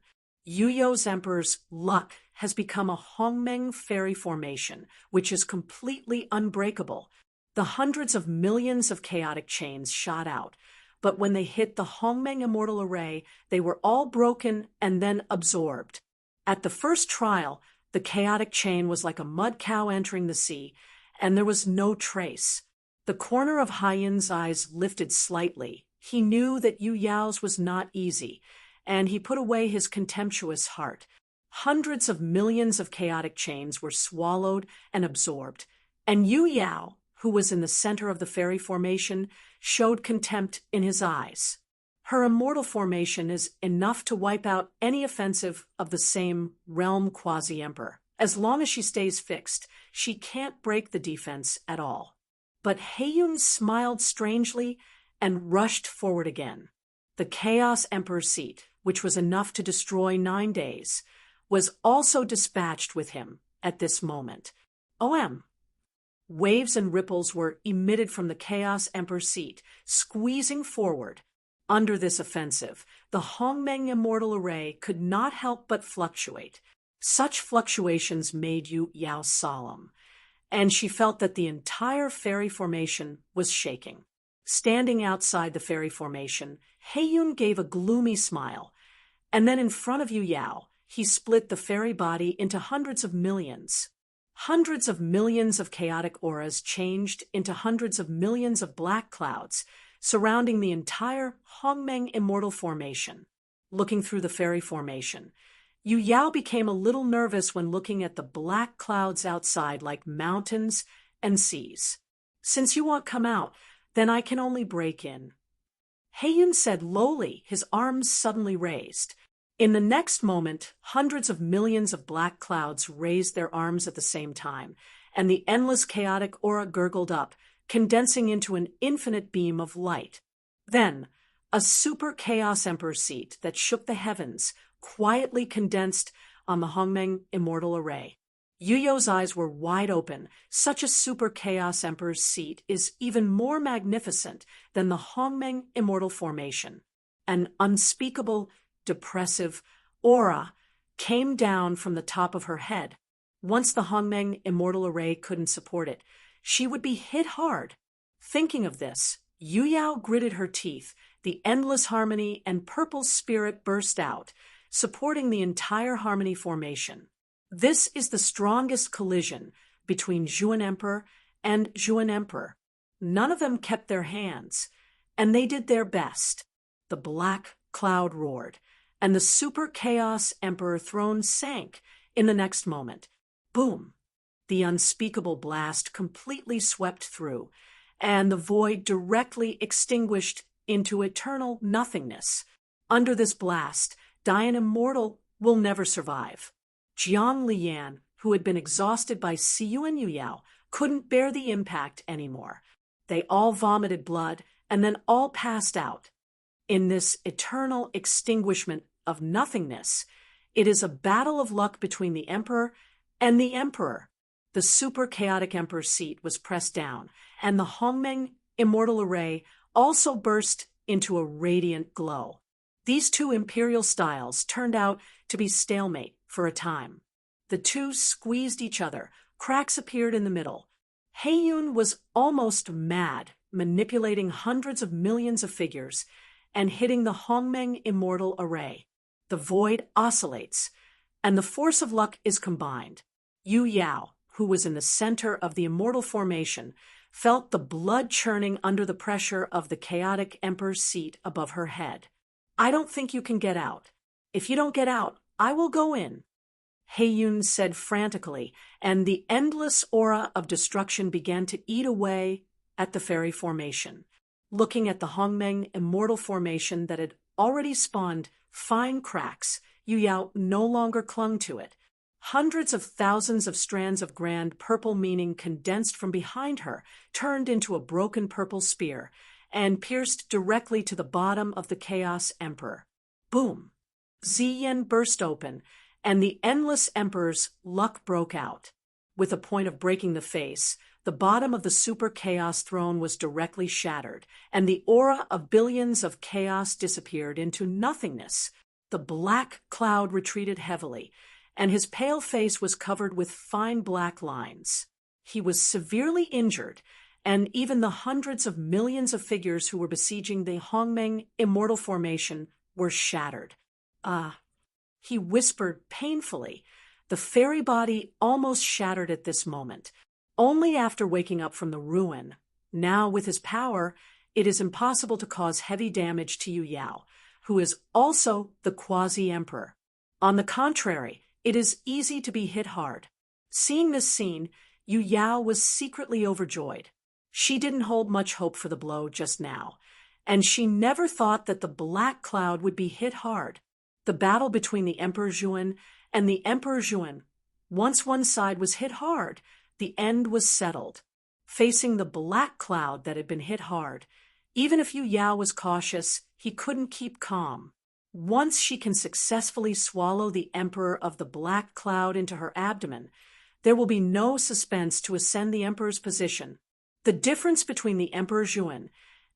Yuyo's Emperor's luck has become a Hongmeng fairy formation, which is completely unbreakable. The hundreds of millions of chaotic chains shot out, but when they hit the Hongmeng Immortal Array, they were all broken and then absorbed. At the first trial, the chaotic chain was like a mud cow entering the sea, and there was no trace. The corner of Haiyun's eyes lifted slightly. He knew that Yu Yao's was not easy, and he put away his contemptuous heart. Hundreds of millions of chaotic chains were swallowed and absorbed, and Yu Yao, who was in the center of the fairy formation, showed contempt in his eyes. Her immortal formation is enough to wipe out any offensive of the same realm quasi-emperor. As long as she stays fixed, she can't break the defense at all. But Heiyun smiled strangely and rushed forward again. The Chaos Emperor seat, which was enough to destroy 9 days, was also dispatched with him at this moment. OM. Waves and ripples were emitted from the Chaos Emperor seat, squeezing forward. Under this offensive, the Hongmeng Immortal Array could not help but fluctuate. Such fluctuations made Yu Yao solemn, and she felt that the entire fairy formation was shaking. Standing outside the fairy formation, Heiyun gave a gloomy smile. And then in front of Yu Yao, he split the fairy body into hundreds of millions. Hundreds of millions of chaotic auras changed into hundreds of millions of black clouds, surrounding the entire Hongmeng immortal formation. Looking through the fairy formation, Yu Yao became a little nervous when looking at the black clouds outside like mountains and seas. Since you won't come out, then I can only break in. Heiyun said lowly, his arms suddenly raised. In the next moment, hundreds of millions of black clouds raised their arms at the same time, and the endless chaotic aura gurgled up, condensing into an infinite beam of light. Then, a super chaos emperor seat that shook the heavens quietly condensed on the Hongmeng immortal array. Yu Yao's eyes were wide open. Such a super chaos emperor's seat is even more magnificent than the Hongmeng immortal formation. An unspeakable, depressive aura came down from the top of her head. Once the Hongmeng immortal array couldn't support it, she would be hit hard. Thinking of this, Yu Yao gritted her teeth. The endless harmony and purple spirit burst out, supporting the entire harmony formation. This is the strongest collision between Zhuan Emperor and Zhuan Emperor. None of them kept their hands, and they did their best. The black cloud roared, and the super chaos emperor throne sank in the next moment. Boom! The unspeakable blast completely swept through, and the void directly extinguished into eternal nothingness. Under this blast, Dian Immortal will never survive. Jiang Liyan, who had been exhausted by Siyu and Yu Yao, couldn't bear the impact anymore. They all vomited blood and then all passed out. In this eternal extinguishment of nothingness, it is a battle of luck between the emperor and the emperor. The super chaotic emperor's seat was pressed down, and the Hongmeng immortal array also burst into a radiant glow. These two imperial styles turned out to be stalemate for a time. The two squeezed each other. Cracks appeared in the middle. Heiyun was almost mad, manipulating hundreds of millions of figures and hitting the Hongmeng immortal array. The void oscillates, and the force of luck is combined. Yu Yao, who was in the center of the immortal formation, felt the blood churning under the pressure of the chaotic emperor's seat above her head. I don't think you can get out. If you don't get out, I will go in, Heiyun said frantically, and the endless aura of destruction began to eat away at the fairy formation. Looking at the Hongmeng immortal formation that had already spawned fine cracks, Yu Yao no longer clung to it. Hundreds of thousands of strands of grand purple meaning condensed from behind her, turned into a broken purple spear, and pierced directly to the bottom of the Chaos Emperor. Boom! Ziyan burst open, and the endless emperor's luck broke out. With a point of breaking the face, the bottom of the super chaos throne was directly shattered, and the aura of billions of chaos disappeared into nothingness. The black cloud retreated heavily, and his pale face was covered with fine black lines. He was severely injured, and even the hundreds of millions of figures who were besieging the Hongmeng immortal formation were shattered. He whispered painfully. The fairy body almost shattered at this moment. Only after waking up from the ruin. Now, with his power, it is impossible to cause heavy damage to Yu Yao, who is also the quasi-emperor. On the contrary, it is easy to be hit hard. Seeing this scene, Yu Yao was secretly overjoyed. She didn't hold much hope for the blow just now, and she never thought that the black cloud would be hit hard. The battle between the Emperor Zhuan and the Emperor Zhuan, once one side was hit hard, the end was settled. Facing the black cloud that had been hit hard, even if Yu Yao was cautious, he couldn't keep calm. Once she can successfully swallow the Emperor of the black cloud into her abdomen, there will be no suspense to ascend the Emperor's position. The difference between the Emperor Zhuan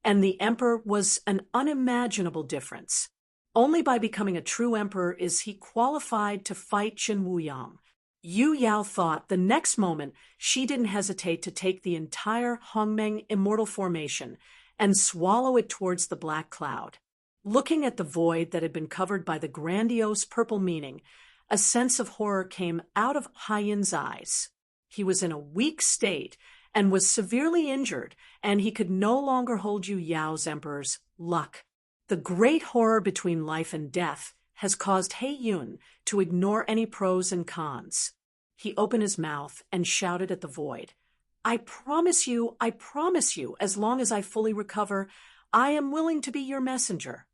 and the Emperor was an unimaginable difference. Only by becoming a true emperor is he qualified to fight Qin Wuyang. Yu Yao thought the next moment she didn't hesitate to take the entire Hongmeng immortal formation and swallow it towards the black cloud. Looking at the void that had been covered by the grandiose purple meaning, a sense of horror came out of Haiyun's eyes. He was in a weak state and was severely injured, and he could no longer hold Yu Yao's emperor's luck. The great horror between life and death has caused Haiyun to ignore any pros and cons. He opened his mouth and shouted at the void, I promise you, as long as I fully recover, I am willing to be your messenger."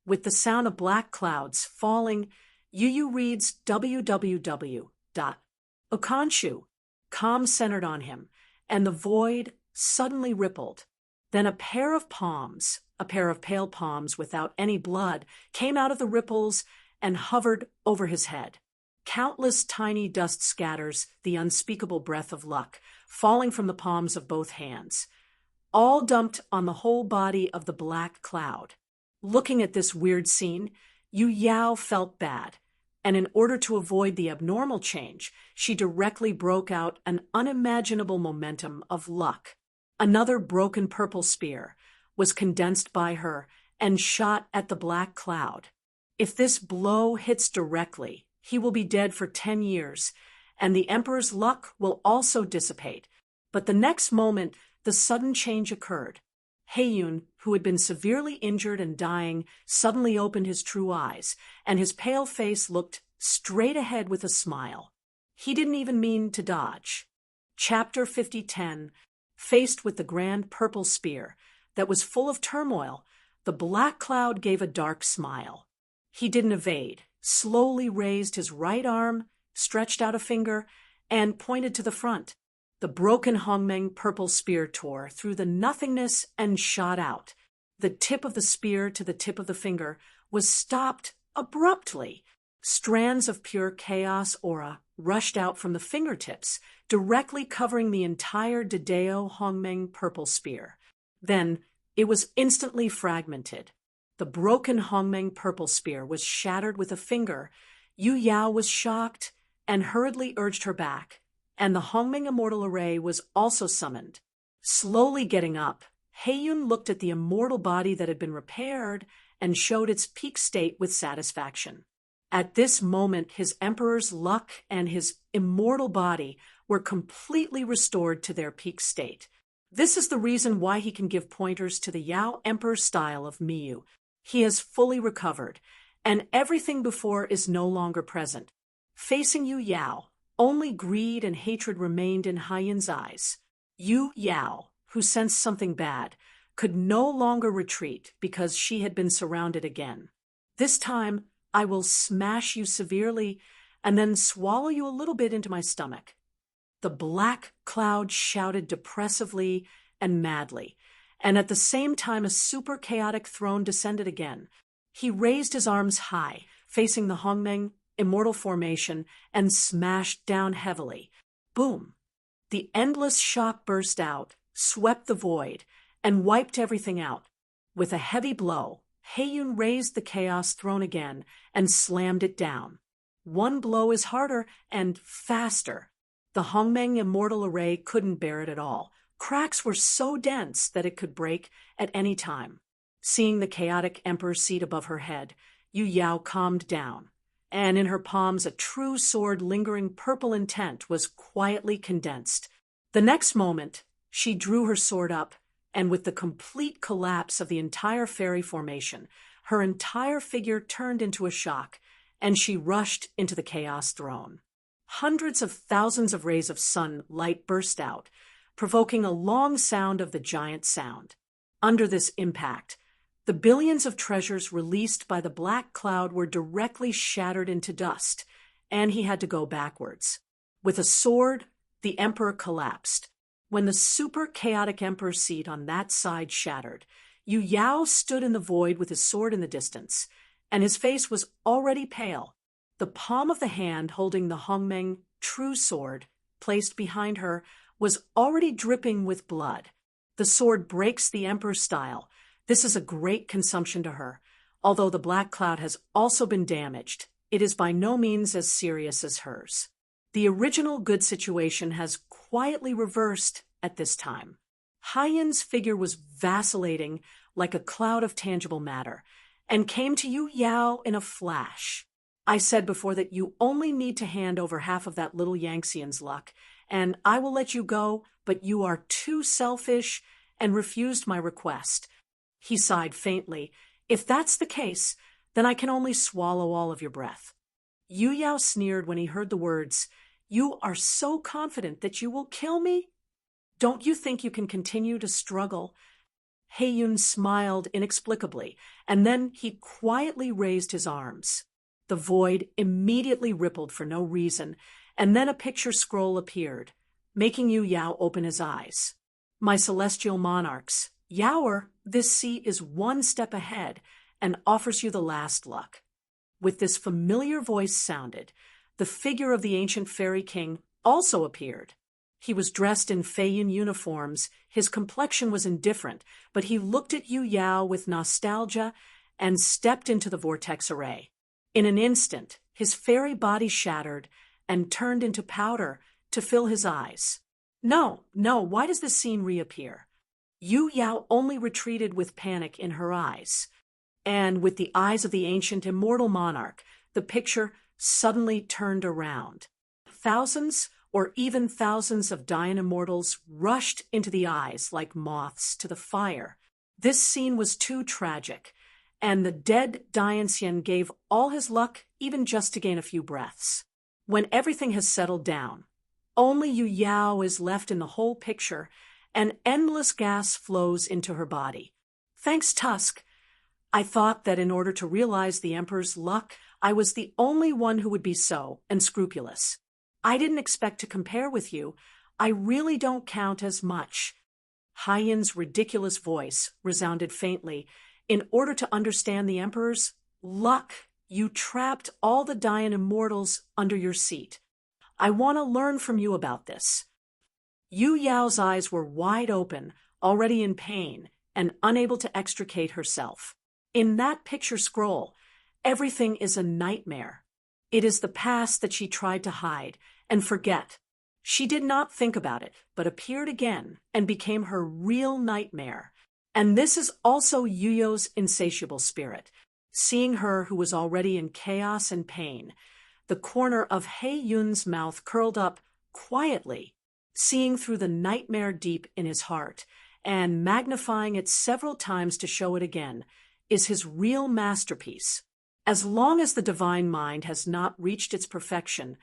With the sound of black clouds falling, Yu reads www.okanshu. Calm centered on him, and the void suddenly rippled. Then a pair of pale palms without any blood, came out of the ripples and hovered over his head. Countless tiny dust scatters, the unspeakable breath of luck, falling from the palms of both hands, all dumped on the whole body of the black cloud. Looking at this weird scene, Yu Yao felt bad, and in order to avoid the abnormal change, she directly broke out an unimaginable momentum of luck. Another broken purple spear was condensed by her and shot at the black cloud. If this blow hits directly, he will be dead for 10 years, and the emperor's luck will also dissipate. But the next moment, the sudden change occurred. Haiyun, who had been severely injured and dying, suddenly opened his true eyes, and his pale face looked straight ahead with a smile. He didn't even mean to dodge. Chapter 50:10. Faced with the grand purple spear that was full of turmoil, the black cloud gave a dark smile. He didn't evade, slowly raised his right arm, stretched out a finger, and pointed to the front. The broken Hongmeng purple spear tore through the nothingness and shot out. The tip of the spear to the tip of the finger was stopped abruptly. Strands of pure chaos aura rushed out from the fingertips, directly covering the entire Dedeo Hongmeng purple spear. Then it was instantly fragmented. The broken Hongmeng purple spear was shattered with a finger. Yu Yao was shocked and hurriedly urged her back, and the Hongmeng Immortal Array was also summoned. Slowly getting up, Haiyun looked at the immortal body that had been repaired and showed its peak state with satisfaction. At this moment, his emperor's luck and his immortal body were completely restored to their peak state. This is the reason why he can give pointers to the Yao Emperor style of Miyu. He has fully recovered, and everything before is no longer present. Facing Yu Yao, only greed and hatred remained in Haiyun's eyes. Yu Yao, who sensed something bad, could no longer retreat because she had been surrounded again. This time, I will smash you severely and then swallow you a little bit into my stomach. The black cloud shouted depressively and madly, and at the same time a super chaotic throne descended again. He raised his arms high, facing the Hongmeng immortal formation, and smashed down heavily. Boom! The endless shock burst out, swept the void, and wiped everything out. With a heavy blow, Haiyun raised the Chaos Throne again and slammed it down. One blow is harder and faster. The Hongmeng Immortal Array couldn't bear it at all. Cracks were so dense that it could break at any time. Seeing the chaotic Emperor's seat above her head, Yu Yao calmed down, and in her palms a true sword lingering purple intent was quietly condensed. The next moment, she drew her sword up, and with the complete collapse of the entire fairy formation, her entire figure turned into a shock, and she rushed into the Chaos Throne. Hundreds of thousands of rays of sunlight burst out, provoking a long sound of the giant sound. Under this impact, the billions of treasures released by the black cloud were directly shattered into dust, and he had to go backwards. With a sword, the emperor collapsed. When the super chaotic emperor's seat on that side shattered, Yu Yao stood in the void with his sword in the distance, and his face was already pale. The palm of the hand holding the Hongmeng true sword, placed behind her, was already dripping with blood. The sword breaks the emperor's style. This is a great consumption to her. Although the black cloud has also been damaged, it is by no means as serious as hers. The original good situation has quietly reversed at this time. Haiyun's figure was vacillating like a cloud of tangible matter, and came to Yu Yao in a flash. I said before that you only need to hand over half of that little Yangtzean's luck, and I will let you go, but you are too selfish and refused my request. He sighed faintly. If that's the case, then I can only swallow all of your breath. Yu Yao sneered when he heard the words, You are so confident that you will kill me? Don't you think you can continue to struggle? Heiyun smiled inexplicably, and then he quietly raised his arms. The void immediately rippled for no reason, and then a picture scroll appeared, making Yu Yao open his eyes. My celestial monarchs, Yaoer, this sea is one step ahead and offers you the last luck. With this familiar voice sounded, the figure of the ancient fairy king also appeared. He was dressed in Feiyun uniforms, his complexion was indifferent, but he looked at Yu Yao with nostalgia and stepped into the vortex array. In an instant, his fairy body shattered and turned into powder to fill his eyes. No, why does this scene reappear? Yu Yao only retreated with panic in her eyes. And with the eyes of the ancient immortal monarch, the picture suddenly turned around. Thousands or even thousands of dying immortals rushed into the eyes like moths to the fire. This scene was too tragic, and the dead Dianxian gave all his luck even just to gain a few breaths. When everything has settled down, only Yu Yao is left in the whole picture, and endless gas flows into her body. Thanks, Tusk. I thought that in order to realize the Emperor's luck, I was the only one who would be so unscrupulous. I didn't expect to compare with you. I really don't count as much. Haiyun's ridiculous voice resounded faintly. In order to understand the Emperor's luck, you trapped all the dying immortals under your seat. I want to learn from you about this. Yu Yao's eyes were wide open, already in pain, and unable to extricate herself. In that picture scroll, everything is a nightmare. It is the past that she tried to hide and forget. She did not think about it, but appeared again and became her real nightmare. And this is also Yu Yao's insatiable spirit. Seeing her who was already in chaos and pain, the corner of Heiyun's mouth curled up quietly, seeing through the nightmare deep in his heart, and magnifying it several times to show it again, is his real masterpiece. As long as the divine mind has not reached its perfection,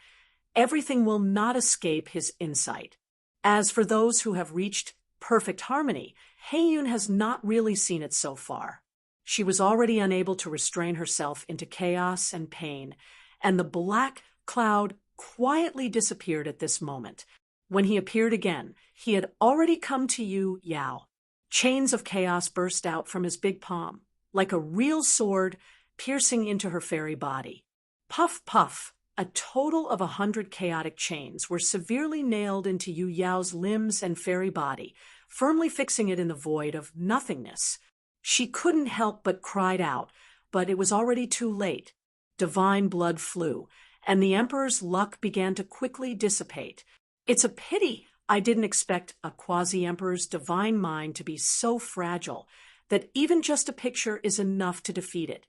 everything will not escape his insight. As for those who have reached perfect harmony, Heiyun has not really seen it so far. She was already unable to restrain herself into chaos and pain, and the black cloud quietly disappeared at this moment. When he appeared again, he had already come to Yu Yao. Chains of chaos burst out from his big palm, like a real sword piercing into her fairy body. Puff, puff, a total of 100 chaotic chains were severely nailed into Yu Yao's limbs and fairy body, firmly fixing it in the void of nothingness. She couldn't help but cried out, but it was already too late. Divine blood flew, and the Emperor's luck began to quickly dissipate. It's a pity I didn't expect a quasi-Emperor's divine mind to be so fragile that even just a picture is enough to defeat it.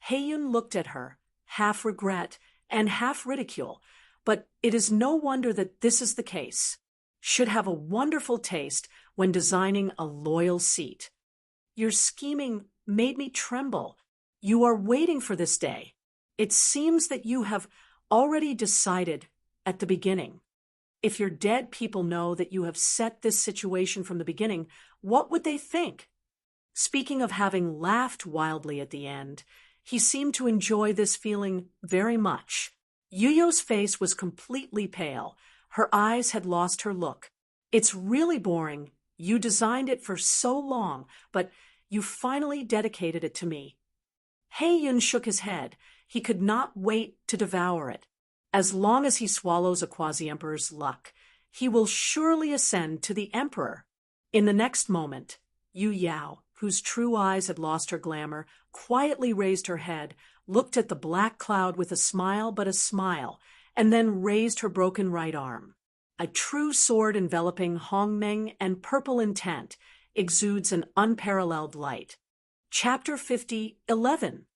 Heiyun looked at her, half regret and half ridicule, but it is no wonder that this is the case. Should have a wonderful taste when designing a loyal seat. Your scheming made me tremble. You are waiting for this day. It seems that you have already decided at the beginning. If your dead people know that you have set this situation from the beginning, what would they think? Speaking of having laughed wildly at the end, he seemed to enjoy this feeling very much. Yu Yao's face was completely pale. Her eyes had lost her look. It's really boring. You designed it for so long, but you finally dedicated it to me. Heiyun shook his head. He could not wait to devour it. As long as he swallows a quasi-emperor's luck, he will surely ascend to the emperor. In the next moment, Yu Yao, whose true eyes had lost her glamour, quietly raised her head, looked at the black cloud with a smile but a smile, and then raised her broken right arm. A true sword enveloping Hongmeng and purple intent exudes an unparalleled light. Chapter 50:11.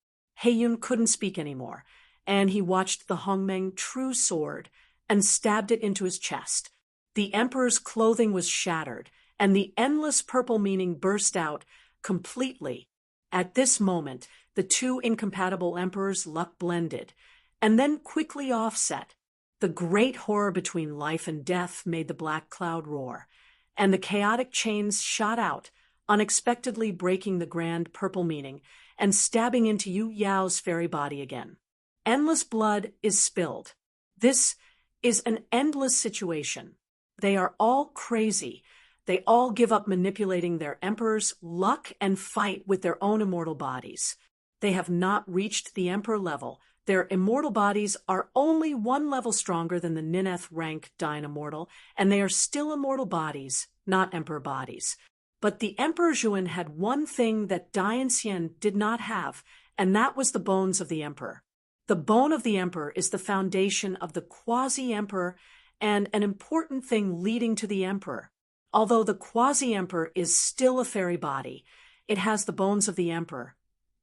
Heiyun couldn't speak anymore, and he watched the Hongmeng true sword and stabbed it into his chest. The emperor's clothing was shattered, and the endless purple meaning burst out completely. At this moment, the two incompatible emperors' luck blended, and then quickly offset. The great horror between life and death made the black cloud roar, and the chaotic chains shot out, unexpectedly breaking the grand purple meaning and stabbing into Yu Yao's fairy body again. Endless blood is spilled. This is an endless situation. They are all crazy. They all give up manipulating their emperor's luck and fight with their own immortal bodies. They have not reached the emperor level. Their immortal bodies are only one level stronger than the Nineth rank Dain immortal, and they are still immortal bodies, not emperor bodies. But the Emperor Zhuan had one thing that Dain Xian did not have, and that was the bones of the emperor. The bone of the emperor is the foundation of the quasi-emperor and an important thing leading to the emperor. Although the quasi-emperor is still a fairy body, it has the bones of the emperor.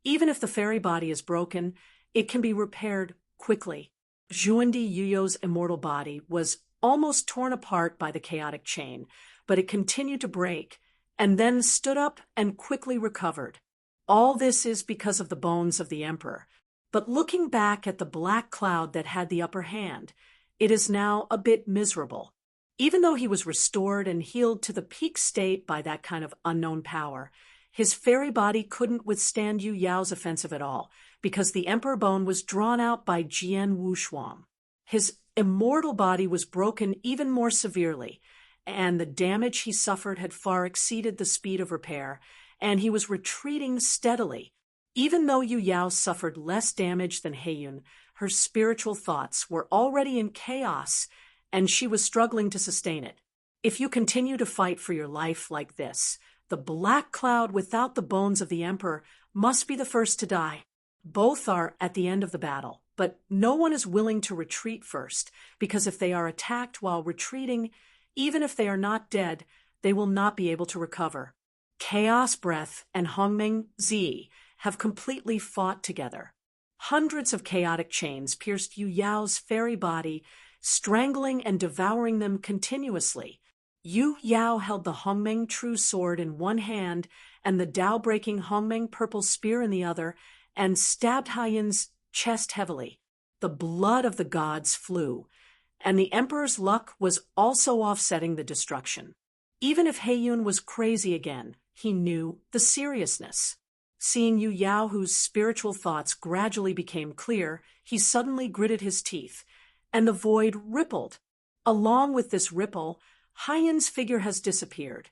Even if the fairy body is broken, it can be repaired quickly. Zhuandi Yuyo's immortal body was almost torn apart by the chaotic chain, but it continued to break, and then stood up and quickly recovered. All this is because of the bones of the emperor. But looking back at the black cloud that had the upper hand, it is now a bit miserable. Even though he was restored and healed to the peak state by that kind of unknown power, his fairy body couldn't withstand Yu Yao's offensive at all, because the emperor bone was drawn out by Jian Wushuang. His immortal body was broken even more severely, and the damage he suffered had far exceeded the speed of repair, and he was retreating steadily. Even though Yu Yao suffered less damage than Heiyun, her spiritual thoughts were already in chaos, and she was struggling to sustain it. If you continue to fight for your life like this, the black cloud without the bones of the emperor must be the first to die. Both are at the end of the battle, but no one is willing to retreat first, because if they are attacked while retreating, even if they are not dead, they will not be able to recover. Chaos Breath and Hongmeng Zi have completely fought together. Hundreds of chaotic chains pierced Yu Yao's fairy body, strangling and devouring them continuously. Yu Yao held the Hongmeng true sword in one hand and the Tao-breaking Hongmeng purple spear in the other, and stabbed Heiyun's chest heavily. The blood of the gods flew, and the emperor's luck was also offsetting the destruction. Even if Heiyun was crazy again, he knew the seriousness. Seeing Yu Yao, whose spiritual thoughts gradually became clear, he suddenly gritted his teeth, and the void rippled. Along with this ripple, Heiyun's figure has disappeared,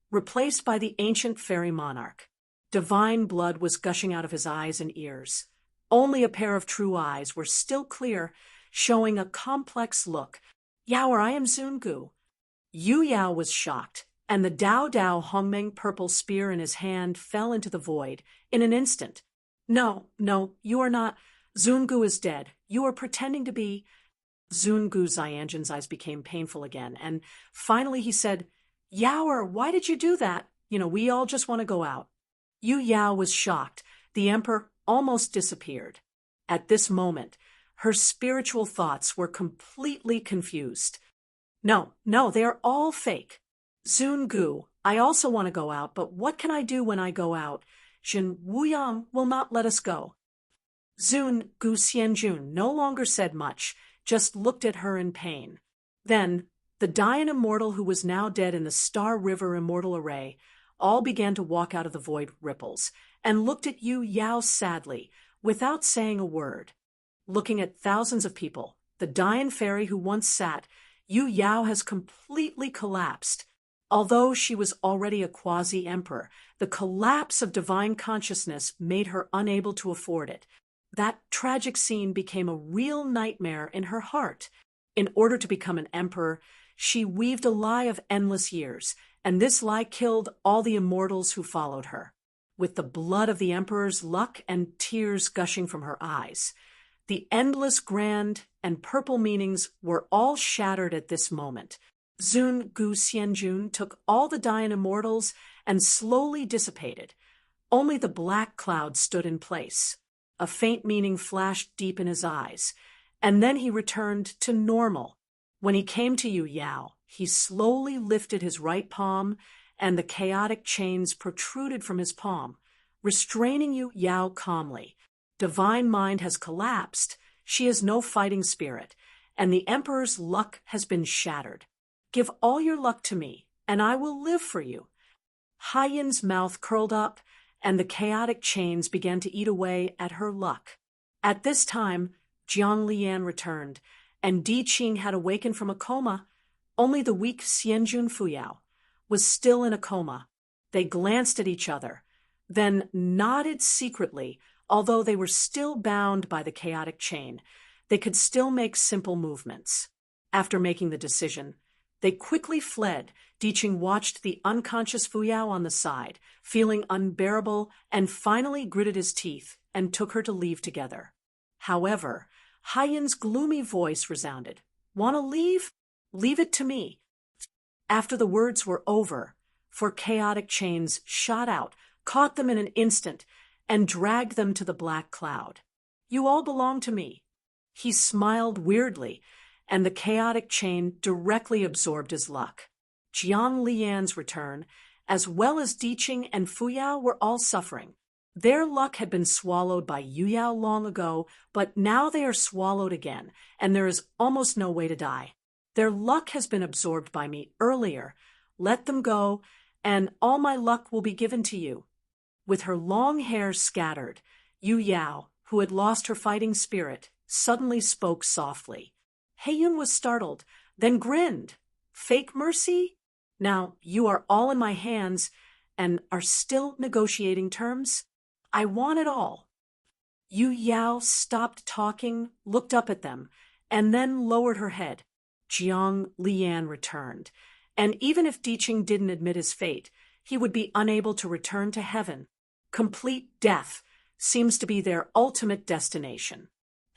replaced by the ancient fairy monarch. Divine blood was gushing out of his eyes and ears. Only a pair of true eyes were still clear, showing a complex look. "Yaoer, I am Zungu." Yu Yao was shocked, and the Dao Dao Hongmeng purple spear in his hand fell into the void in an instant. No, you are not. Zungu is dead. You are pretending to be." Zungu Zianjin's eyes became painful again, and finally he said, "Yaoer, why did you do that? We all just want to go out." Yu Yao was shocked. The emperor almost disappeared. At this moment, her spiritual thoughts were completely confused. No, they are all fake. "Zungu, I also want to go out, but what can I do when I go out? Jin Wuyang will not let us go." Zungu Xianjun no longer said much, just looked at her in pain. Then, the Dain immortal who was now dead in the Star River immortal array all began to walk out of the void ripples, and looked at Yu Yao sadly, without saying a word. Looking at thousands of people, the Dain fairy who once sat, Yu Yao has completely collapsed. Although she was already a quasi-emperor, the collapse of divine consciousness made her unable to afford it. That tragic scene became a real nightmare in her heart. In order to become an emperor, she weaved a lie of endless years, and this lie killed all the immortals who followed her. With the blood of the emperor's luck and tears gushing from her eyes, the endless grand and purple meanings were all shattered at this moment. Zungu Xianjun took all the Dain immortals and slowly dissipated. Only the black cloud stood in place. A faint meaning flashed deep in his eyes, and then he returned to normal. When he came to Yu Yao, he slowly lifted his right palm, and the chaotic chains protruded from his palm, restraining Yu Yao calmly. Divine mind has collapsed. She has no fighting spirit, and the Emperor's luck has been shattered. Give all your luck to me, and I will live for you. Haiyun's mouth curled up, and the chaotic chains began to eat away at her luck. At this time, Jiang Lian returned, and Di Qing had awakened from a coma. Only the weak Xianjun Fuyao was still in a coma. They glanced at each other, then nodded secretly. Although they were still bound by the chaotic chain, they could still make simple movements. After making the decision, they quickly fled. Di Qing watched the unconscious Fuyao on the side, feeling unbearable, and finally gritted his teeth and took her to leave together. However, Haiyun's gloomy voice resounded. "Want to leave? Leave it to me." After the words were over, four chaotic chains shot out, caught them in an instant, and dragged them to the black cloud. "You all belong to me." He smiled weirdly, and the chaotic chain directly absorbed his luck. Jiang Lian's return, as well as Di Qing and Fuyao, were all suffering. Their luck had been swallowed by Yu Yao long ago, but now they are swallowed again, and there is almost no way to die. Their luck has been absorbed by me earlier. Let them go, and all my luck will be given to you. With her long hair scattered, Yu Yao, who had lost her fighting spirit, suddenly spoke softly. Haiyun was startled, then grinned. "Fake mercy? Now you are all in my hands and are still negotiating terms? I want it all." Yu Yao stopped talking, looked up at them, and then lowered her head. Jiang Lian returned, and even if Di Qing didn't admit his fate, he would be unable to return to heaven. Complete death seems to be their ultimate destination.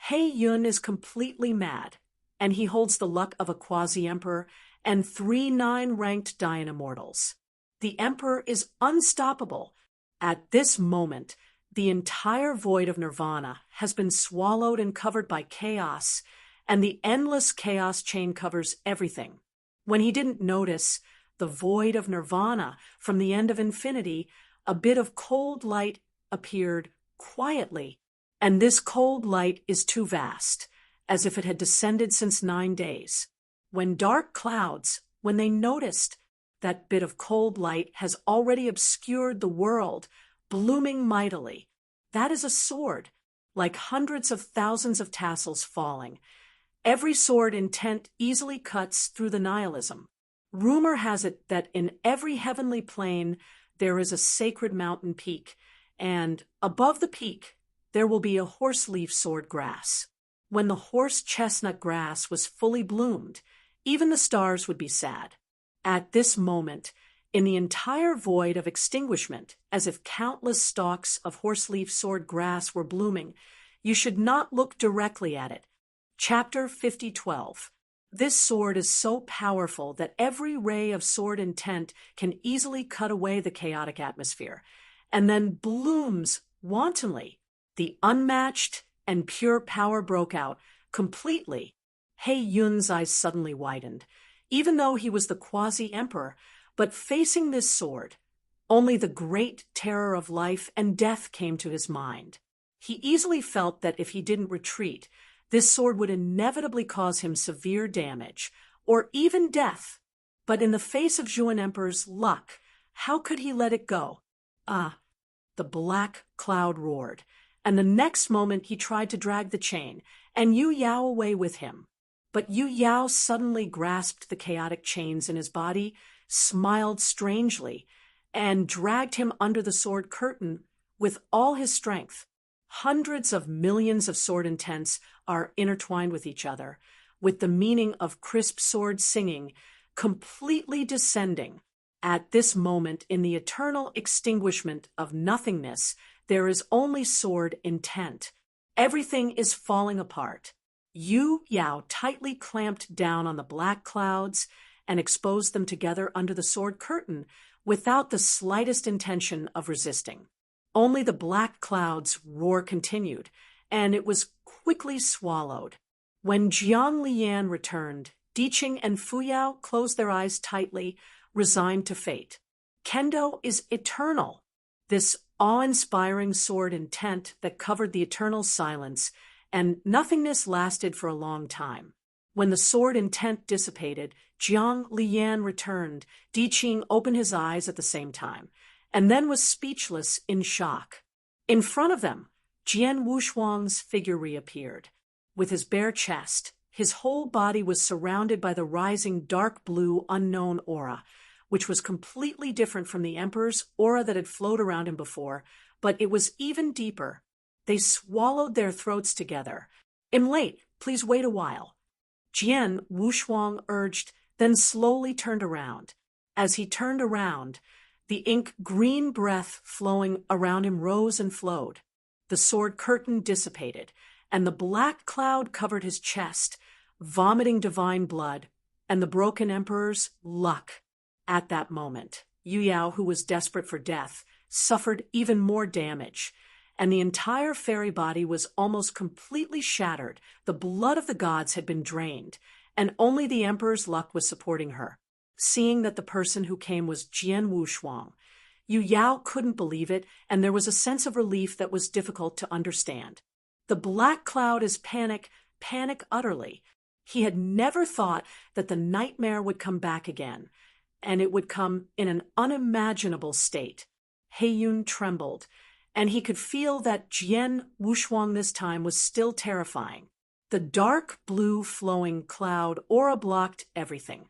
Haiyun is completely mad, and he holds the luck of a quasi-emperor and 3 9-ranked Dayan immortals. The emperor is unstoppable. At this moment, the entire void of nirvana has been swallowed and covered by chaos, and the endless chaos chain covers everything. When he didn't notice the void of nirvana from the end of infinity, a bit of cold light appeared quietly, and this cold light is too vast, as if it had descended since 9 days. When dark clouds, when they noticed that bit of cold light has already obscured the world, blooming mightily, that is a sword, like hundreds of thousands of tassels falling. Every sword intent easily cuts through the nihilism. Rumor has it that in every heavenly plane there is a sacred mountain peak, and above the peak there will be a horse-leaf sword grass. When the horse chestnut grass was fully bloomed, even the stars would be sad. At this moment, in the entire void of extinguishment, as if countless stalks of horse-leaf sword grass were blooming, you should not look directly at it. Chapter 50:12. This sword is so powerful that every ray of sword intent can easily cut away the chaotic atmosphere, and then blooms wantonly. The unmatched and pure power broke out completely. Haiyun's eyes suddenly widened, even though he was the quasi-emperor, but facing this sword, only the great terror of life and death came to his mind. He easily felt that if he didn't retreat, this sword would inevitably cause him severe damage, or even death. But in the face of Zhuan Emperor's luck, how could he let it go? The black cloud roared, and the next moment he tried to drag the chain, and Yu Yao away with him. But Yu Yao suddenly grasped the chaotic chains in his body, smiled strangely, and dragged him under the sword curtain with all his strength. Hundreds of millions of sword intents are intertwined with each other, with the meaning of crisp sword singing completely descending. At this moment, in the eternal extinguishment of nothingness, there is only sword intent. Everything is falling apart. Yu Yao tightly clamped down on the black clouds and exposed them together under the sword curtain without the slightest intention of resisting. Only the black cloud's roar continued, and it was quickly swallowed. When Jiang Lian returned, Diqing and Fuyao closed their eyes tightly, resigned to fate. Kendo is eternal. This awe-inspiring sword intent that covered the eternal silence, and nothingness lasted for a long time. When the sword intent dissipated, Jiang Lian returned. Diqing opened his eyes at the same time, and then was speechless in shock. In front of them, Jian Wushuang's figure reappeared. With his bare chest, his whole body was surrounded by the rising dark blue unknown aura, which was completely different from the Emperor's aura that had flowed around him before, but it was even deeper. They swallowed their throats together. "I'm late. Please wait a while," Jian Wushuang urged, then slowly turned around. As he turned around, the ink-green breath flowing around him rose and flowed. The sword curtain dissipated, and the black cloud covered his chest, vomiting divine blood, and the broken Emperor's luck. At that moment, Yu Yao, who was desperate for death, suffered even more damage, and the entire fairy body was almost completely shattered. The blood of the gods had been drained, and only the Emperor's luck was supporting her. Seeing that the person who came was Jian Wushuang, Yu Yao couldn't believe it, and there was a sense of relief that was difficult to understand. The black cloud is panic utterly. He had never thought that the nightmare would come back again, and it would come in an unimaginable state. Heiyun trembled, and he could feel that Jian Wushuang this time was still terrifying. The dark blue flowing cloud aura blocked everything,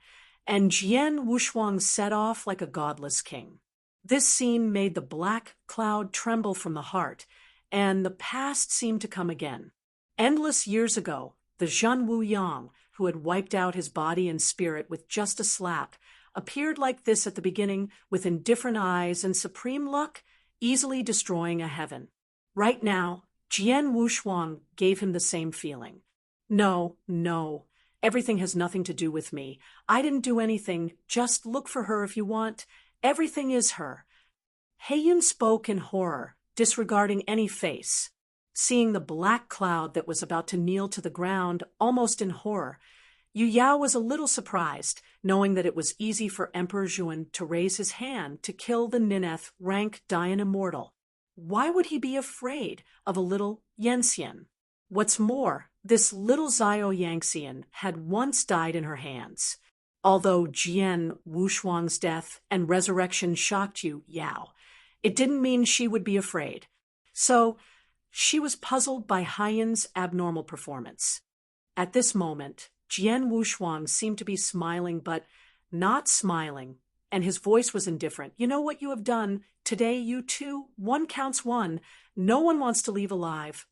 and Jian Wushuang set off like a godless king. This scene made the black cloud tremble from the heart, and the past seemed to come again. Endless years ago, the Zhen Wu Yang, who had wiped out his body and spirit with just a slap, appeared like this at the beginning with indifferent eyes and supreme luck, easily destroying a heaven. Right now, Jian Wushuang gave him the same feeling. No, everything has nothing to do with me. I didn't do anything. Just look for her if you want. Everything is her. Heiyun spoke in horror, disregarding any face. Seeing the black cloud that was about to kneel to the ground, almost in horror, Yu Yao was a little surprised, knowing that it was easy for Emperor Zhuan to raise his hand to kill the Nineth rank Dayan immortal. Why would he be afraid of a little Yanxian? What's more, this little Zhao Yangxian had once died in her hands. Although Jian Wushuang's death and resurrection shocked Yu Yao, it didn't mean she would be afraid. So, she was puzzled by Heiyun's abnormal performance. At this moment, Jian Wushuang seemed to be smiling, but not smiling, and his voice was indifferent. "You know what you have done? Today, you two, one counts one. No one wants to leave alive."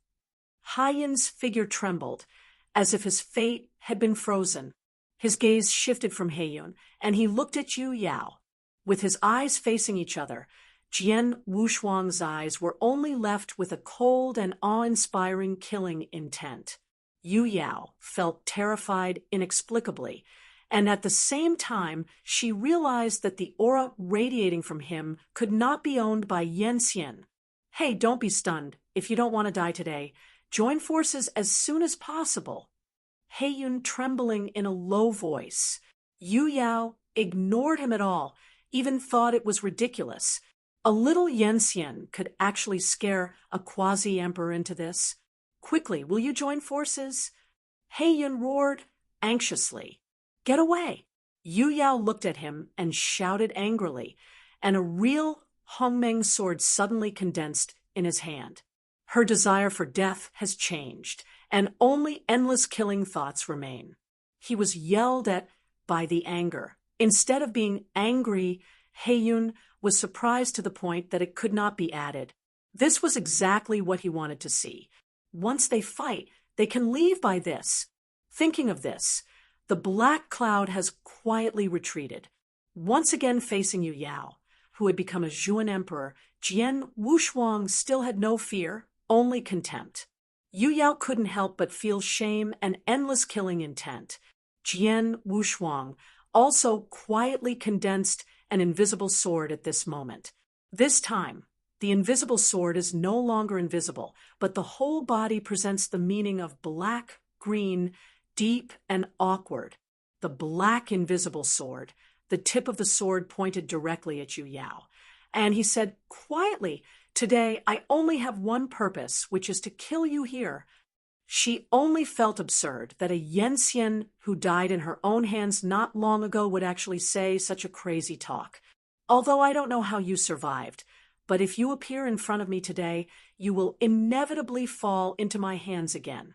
Heiyun's figure trembled, as if his fate had been frozen. His gaze shifted from Heiyun, and he looked at Yu Yao. With his eyes facing each other, Jian Wushuang's eyes were only left with a cold and awe-inspiring killing intent. Yu Yao felt terrified inexplicably, and at the same time she realized that the aura radiating from him could not be owned by Yanxian. "Hey, don't be stunned. If you don't want to die today, join forces as soon as possible." Heiyun trembling in a low voice. Yu Yao ignored him at all, even thought it was ridiculous. A little Yanxian could actually scare a quasi-emperor into this. "Quickly, will you join forces?" Heiyun roared anxiously. "Get away!" Yu Yao looked at him and shouted angrily, and a real Hongmeng sword suddenly condensed in his hand. Her desire for death has changed, and only endless killing thoughts remain. He was yelled at by the anger. Instead of being angry, Heiyun was surprised to the point that it could not be added. This was exactly what he wanted to see. Once they fight, they can leave by this. Thinking of this, the black cloud has quietly retreated. Once again facing Yu Yao, who had become a Zhuan emperor, Jian Wushuang still had no fear, only contempt. Yu Yao couldn't help but feel shame and endless killing intent. Jian Wushuang also quietly condensed an invisible sword at this moment. This time, The invisible sword is no longer invisible, but the whole body presents the meaning of black, green, deep, and awkward. The black invisible sword, the tip of the sword pointed directly at Yu Yao. And he said quietly, "Today I only have one purpose, which is to kill you here." She only felt absurd that a Yenxian who died in her own hands not long ago would actually say such a crazy talk. "Although I don't know how you survived, but if you appear in front of me today, you will inevitably fall into my hands again."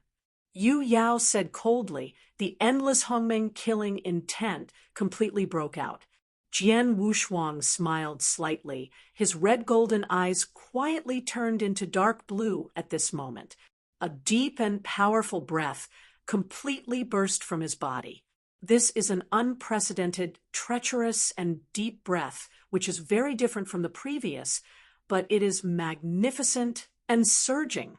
Yu Yao said coldly. The endless Hongming killing intent completely broke out. Jian Wushuang smiled slightly. His red-golden eyes quietly turned into dark blue at this moment. A deep and powerful breath completely burst from his body. This is an unprecedented, treacherous, and deep breath, which is very different from the previous, but it is magnificent and surging.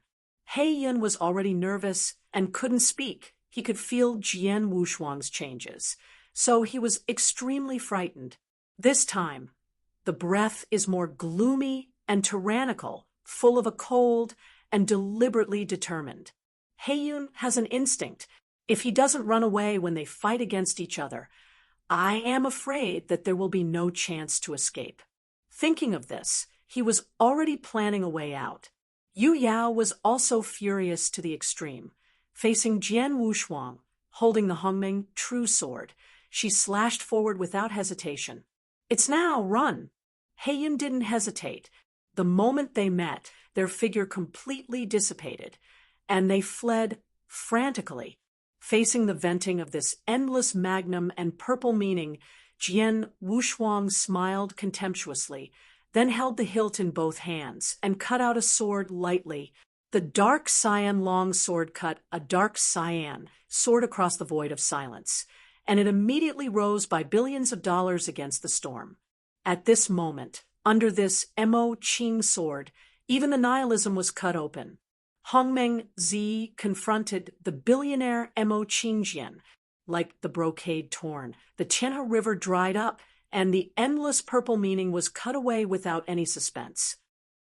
He Yun was already nervous and couldn't speak. He could feel Jian Wushuang's changes, so he was extremely frightened. This time, the breath is more gloomy and tyrannical, full of a cold and deliberately determined. He Yun has an instinct. If he doesn't run away when they fight against each other, I am afraid that there will be no chance to escape. Thinking of this, he was already planning a way out. Yu Yao was also furious to the extreme. Facing Jian Wushuang, holding the Hongming true sword, she slashed forward without hesitation. "It's now, run!" He Yun didn't hesitate. The moment they met, their figure completely dissipated, and they fled frantically. Facing the venting of this endless magnum and purple meaning, Jian Wushuang smiled contemptuously, then held the hilt in both hands and cut out a sword lightly. The dark cyan long sword cut a dark cyan sword across the void of silence, and it immediately rose by billions of dollars against the storm. At this moment, under this Mo Qing sword, even the nihilism was cut open. Hongmeng Zi confronted the billionaire Mo Qingjian like the brocade torn. The Tianhe River dried up, and the endless purple meaning was cut away without any suspense.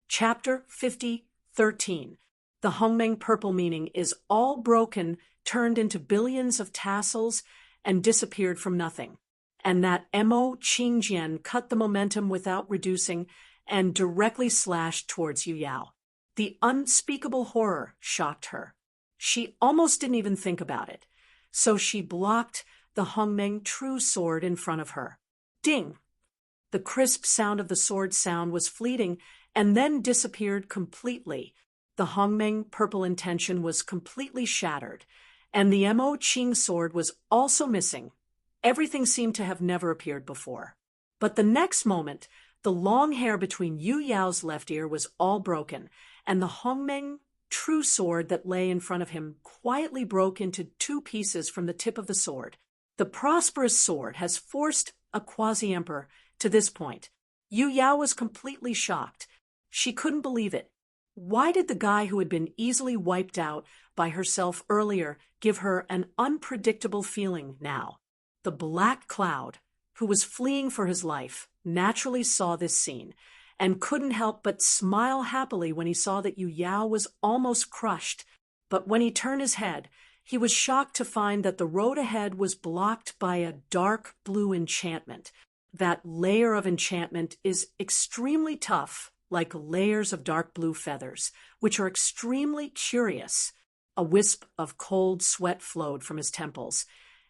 Chapter 50:13. The Hongmeng purple meaning is all broken, turned into billions of tassels, and disappeared from nothing. And that Mo Qingjian cut the momentum without reducing and directly slashed towards Yu Yao. The unspeakable horror shocked her. She almost didn't even think about it. So she blocked the Hongmeng true sword in front of her. Ding! The crisp sound of the sword sound was fleeting and then disappeared completely. The Hongmeng purple intention was completely shattered, and the Mo Qing sword was also missing. Everything seemed to have never appeared before. But the next moment, the long hair between Yu Yao's left ear was all broken, and the Hongmeng true sword that lay in front of him quietly broke into two pieces from the tip of the sword. The prosperous sword has forced a quasi-emperor to this point. Yu Yao was completely shocked. She couldn't believe it. Why did the guy who had been easily wiped out by herself earlier give her an unpredictable feeling now? The Black Cloud, who was fleeing for his life, naturally saw this scene and couldn't help but smile happily when he saw that Yu Yao was almost crushed. But when he turned his head, he was shocked to find that the road ahead was blocked by a dark blue enchantment. That layer of enchantment is extremely tough, like layers of dark blue feathers, which are extremely curious. A wisp of cold sweat flowed from his temples,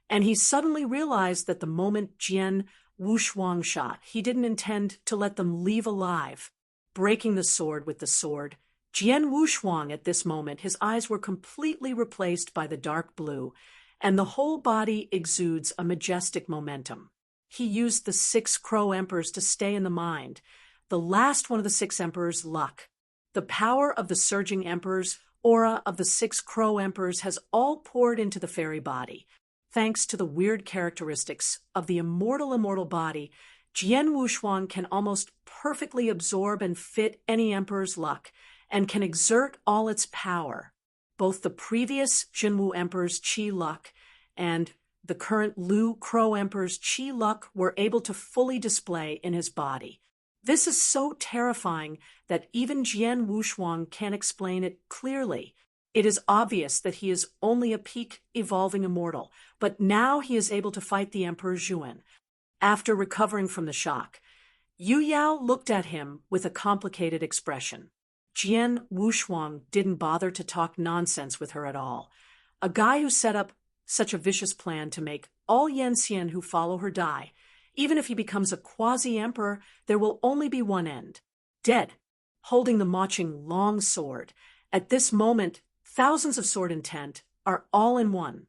and he suddenly realized that the moment Jian Wushuang shot, he didn't intend to let them leave alive. Breaking the sword with the sword, Jian Wushuang at this moment, his eyes were completely replaced by the dark blue, and the whole body exudes a majestic momentum. He used the 6 crow emperors to stay in the mind, the last one of the 6 emperors, luck. The power of the surging emperors, aura of the 6 crow emperors has all poured into the fairy body. Thanks to the weird characteristics of the immortal body, Jian Wushuang can almost perfectly absorb and fit any emperor's luck, and can exert all its power. Both the previous Jinwu emperor's qi luck and the current Lu Crow emperor's qi luck were able to fully display in his body. This is so terrifying that even Jian Wushuang can't explain it clearly. It is obvious that he is only a peak evolving immortal, but now he is able to fight the Emperor Zhuan. After recovering from the shock, Yu Yao looked at him with a complicated expression. Jian Wushuang didn't bother to talk nonsense with her at all. A guy who set up such a vicious plan to make all Yanxian who follow her die. Even if he becomes a quasi-emperor, there will only be one end. Dead, holding the Maching long sword. At this moment, thousands of sword intent are all in one.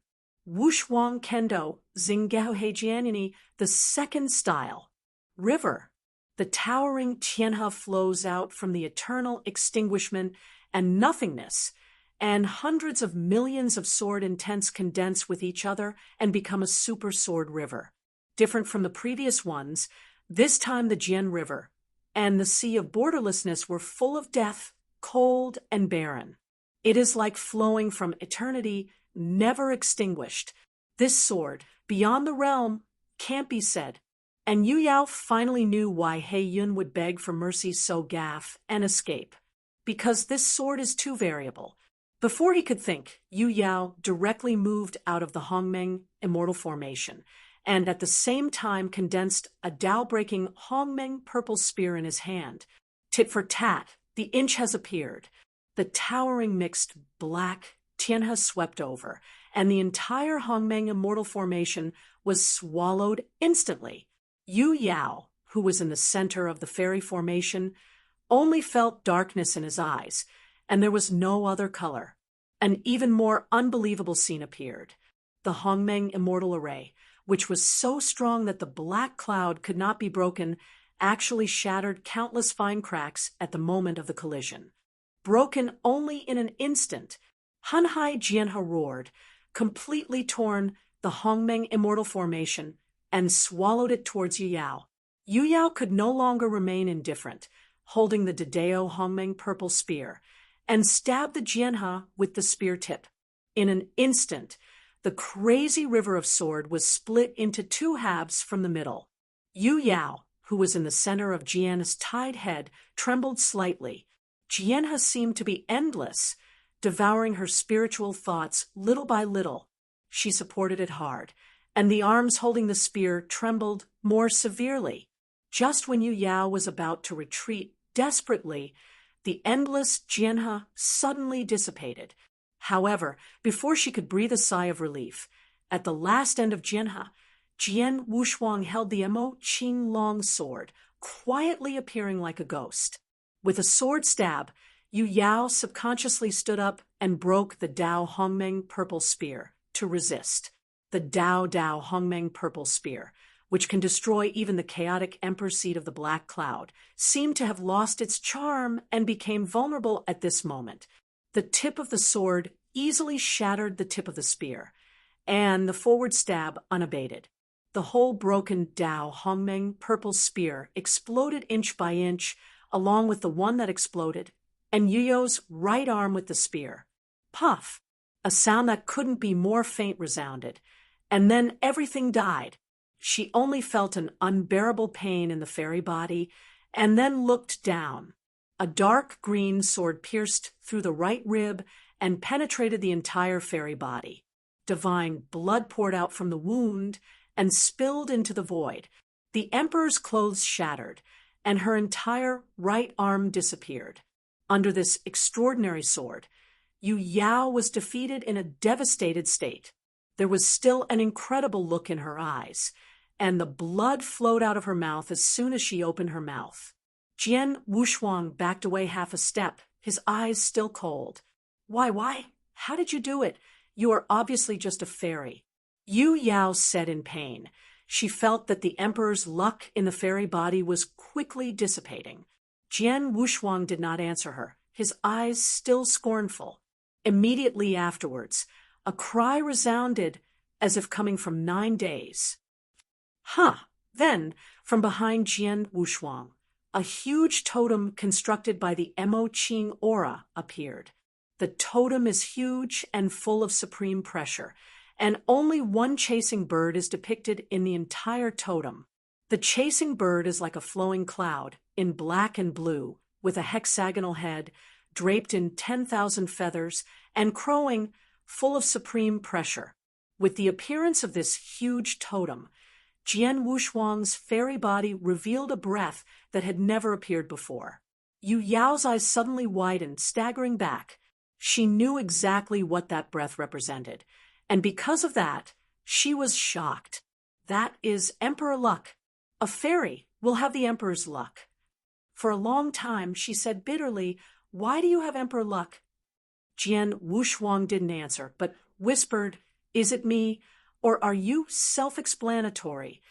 Wushuang Kendo, Xinggao Heijianini, the second style. River. The towering Tianhe flows out from the eternal extinguishment and nothingness, and hundreds of millions of sword intents condense with each other and become a super sword river. Different from the previous ones, this time the Jian River and the Sea of Borderlessness were full of death, cold, and barren. It is like flowing from eternity, never extinguished. This sword, beyond the realm, can't be said. And Yu Yao finally knew why He Yun would beg for mercy so gaff and escape. Because this sword is too variable. Before he could think, Yu Yao directly moved out of the Hongmeng immortal formation, and at the same time condensed a Tao-breaking Hongmeng purple spear in his hand. Tit for tat, the inch has appeared. The towering mixed black Tianhe swept over, and the entire Hongmeng immortal formation was swallowed instantly. Yu Yao, who was in the center of the fairy formation, only felt darkness in his eyes, and there was no other color. An even more unbelievable scene appeared. The Hongmeng immortal array, which was so strong that the black cloud could not be broken, actually shattered countless fine cracks at the moment of the collision. Broken only in an instant, Hunhai Jianhe roared, completely torn the Hongmeng immortal formation, and swallowed it towards Yu Yao. Yu Yao could no longer remain indifferent, holding the Dedeo Hongmeng purple spear, and stabbed the Jianhe with the spear tip. In an instant, the crazy river of sword was split into two halves from the middle. Yu Yao, who was in the center of Jianhe's tied head, trembled slightly. Jianhe seemed to be endless, devouring her spiritual thoughts little by little. She supported it hard, and the arms holding the spear trembled more severely. Just when Yu Yao was about to retreat desperately, the endless Jianhe suddenly dissipated. However, before she could breathe a sigh of relief, at the last end of Jianhe, Jian Wushuang held the Mo Qing long sword, quietly appearing like a ghost. With a sword stab, Yu Yao subconsciously stood up and broke the Dao Hongmeng purple spear to resist. The Dao Hongmeng purple spear, which can destroy even the chaotic emperor seed of the black cloud, seemed to have lost its charm and became vulnerable at this moment. The tip of the sword easily shattered the tip of the spear, and the forward stab unabated. The whole broken Dao Hongmeng purple spear exploded inch by inch, along with the one that exploded, and Yu Yao's right arm with the spear. Puff! A sound that couldn't be more faint resounded, and then everything died. She only felt an unbearable pain in the fairy body, and then looked down. A dark green sword pierced through the right rib and penetrated the entire fairy body. Divine blood poured out from the wound and spilled into the void. The emperor's clothes shattered, and her entire right arm disappeared. Under this extraordinary sword, Yu Yao was defeated in a devastated state. There was still an incredible look in her eyes, and the blood flowed out of her mouth as soon as she opened her mouth. Jian Wushuang backed away half a step, his eyes still cold. Why? How did you do it? You are obviously just a fairy. Yu Yao said in pain. She felt that the emperor's luck in the fairy body was quickly dissipating. Jian Wushuang did not answer her, his eyes still scornful. Immediately afterwards, a cry resounded as if coming from 9 days. Then, from behind Jian Wushuang, a huge totem constructed by the Mo Qing aura appeared. The totem is huge and full of supreme pressure, and only one chasing bird is depicted in the entire totem. The chasing bird is like a flowing cloud, in black and blue, with a hexagonal head, draped in 10,000 feathers, and crowing, full of supreme pressure. With the appearance of this huge totem, Jian Wushuang's fairy body revealed a breath that had never appeared before. Yu Yao's eyes suddenly widened, staggering back. She knew exactly what that breath represented, and because of that, she was shocked. That is Emperor Luck. A fairy will have the Emperor's luck. For a long time, she said bitterly, "Why do you have Emperor Luck?" Jian Wushuang didn't answer, but whispered, "Is it me, or are you self-explanatory?"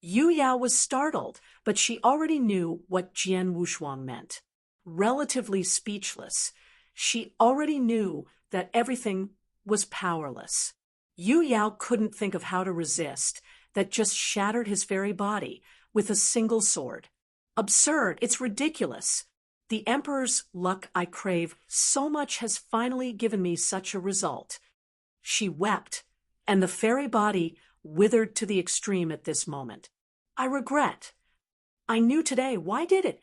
Yu Yao was startled, but she already knew what Jian Wushuang meant. Relatively speechless, she already knew that everything was powerless. Yu Yao couldn't think of how to resist, that just shattered his fairy body with a single sword. Absurd, it's ridiculous. The Emperor's luck I crave so much has finally given me such a result. She wept, and the fairy body withered to the extreme at this moment. I regret. I knew today. Why did it?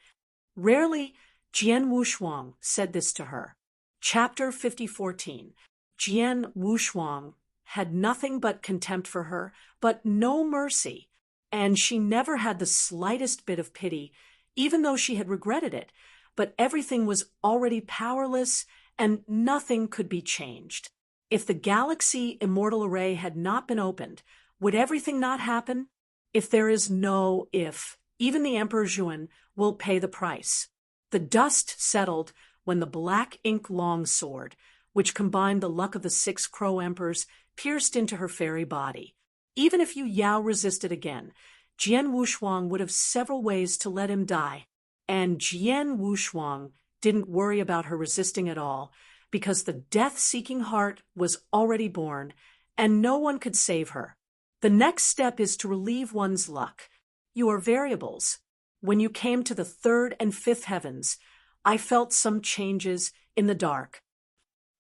Rarely, Jian Wushuang said this to her. Chapter 5014. Jian Wushuang had nothing but contempt for her, but no mercy, and she never had the slightest bit of pity, even though she had regretted it. But everything was already powerless, and nothing could be changed. If the galaxy immortal array had not been opened, would everything not happen? If there is no if, even the Emperor Zhuan will pay the price. The dust settled when the black ink longsword, which combined the luck of the 6 crow emperors, pierced into her fairy body. Even if Yu Yao resisted again, Jian Wushuang would have several ways to let him die. And Jian Wushuang didn't worry about her resisting at all, because the death-seeking heart was already born, and no one could save her. The next step is to relieve one's luck. You are variables. When you came to the 3rd and 5th heavens, I felt some changes in the dark.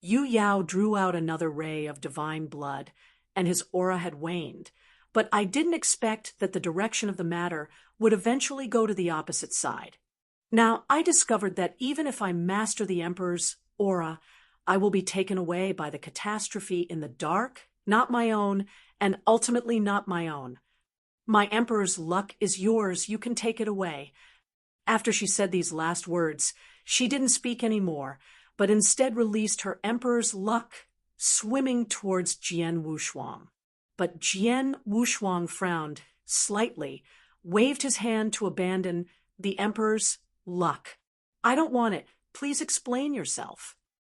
Yu Yao drew out another ray of divine blood, and his aura had waned, but I didn't expect that the direction of the matter would eventually go to the opposite side. Now, I discovered that even if I master the Emperor's aura, I will be taken away by the catastrophe in the dark, not my own, and ultimately not my own. My Emperor's luck is yours, you can take it away. After she said these last words, she didn't speak any more, but instead released her Emperor's luck, swimming towards Jian Wushuang. But Jian Wushuang frowned slightly, waved his hand to abandon the Emperor's luck. I don't want it. Please explain yourself.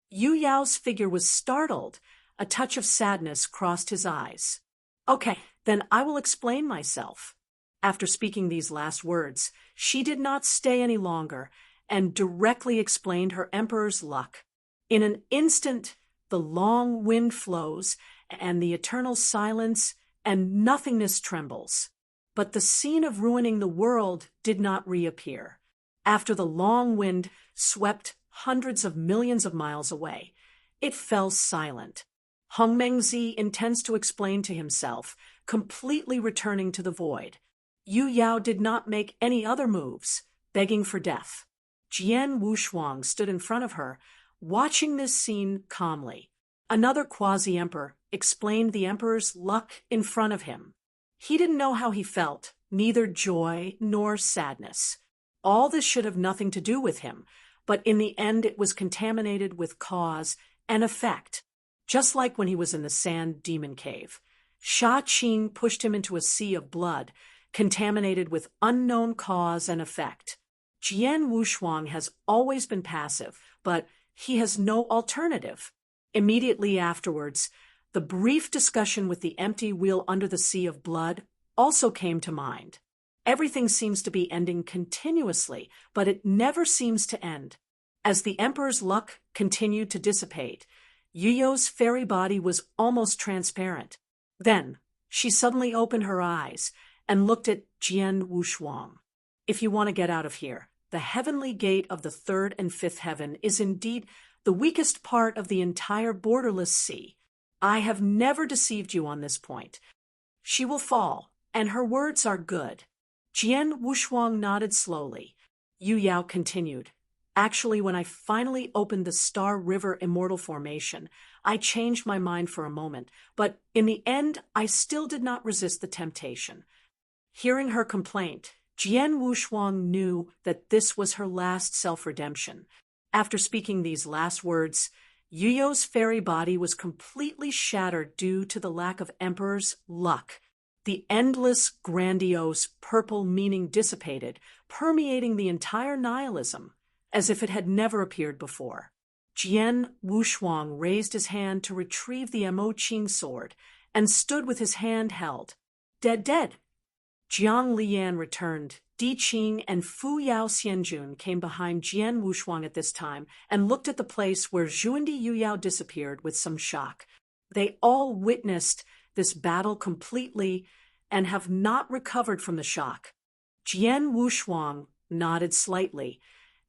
Yu Yao's figure was startled. A touch of sadness crossed his eyes. Okay, then I will explain myself. After speaking these last words, she did not stay any longer and directly explained her Emperor's luck. In an instant, the long wind flows and the eternal silence and nothingness trembles. But the scene of ruining the world did not reappear. After the long wind swept hundreds of millions of miles away, it fell silent. Hong Mengzi intends to explain to himself, completely returning to the void. Yu Yao did not make any other moves, begging for death. Jian Wushuang stood in front of her, watching this scene calmly. Another quasi-emperor explained the Emperor's luck in front of him. He didn't know how he felt, neither joy nor sadness. All this should have nothing to do with him, but in the end it was contaminated with cause and effect. Just like when he was in the sand demon cave. Sha Qing pushed him into a sea of blood, contaminated with unknown cause and effect. Jian Wushuang has always been passive, but he has no alternative. Immediately afterwards, the brief discussion with the empty wheel under the sea of blood also came to mind. Everything seems to be ending continuously, but it never seems to end. As the Emperor's luck continued to dissipate, Yu Yao's fairy body was almost transparent. Then, she suddenly opened her eyes and looked at Jian Wushuang. If you want to get out of here, the heavenly gate of the 3rd and 5th heaven is indeed the weakest part of the entire borderless sea. I have never deceived you on this point. She will fall, and her words are good. Jian Wushuang nodded slowly. Yu Yao continued. Actually, when I finally opened the Star River Immortal Formation, I changed my mind for a moment, but in the end, I still did not resist the temptation. Hearing her complaint, Jian Wushuang knew that this was her last self-redemption. After speaking these last words, Yu Yao's fairy body was completely shattered due to the lack of Emperor's luck. The endless, grandiose, purple meaning dissipated, permeating the entire nihilism, as if it had never appeared before. Jian Wushuang raised his hand to retrieve the Mo Qing sword and stood with his hand held. Dead. Jiang Lian returned. Di Qing and Fu Yao Xianjun came behind Jian Wushuang at this time and looked at the place where Zhuandi Yu Yao disappeared with some shock. They all witnessed this battle completely and have not recovered from the shock. Jian Wushuang nodded slightly,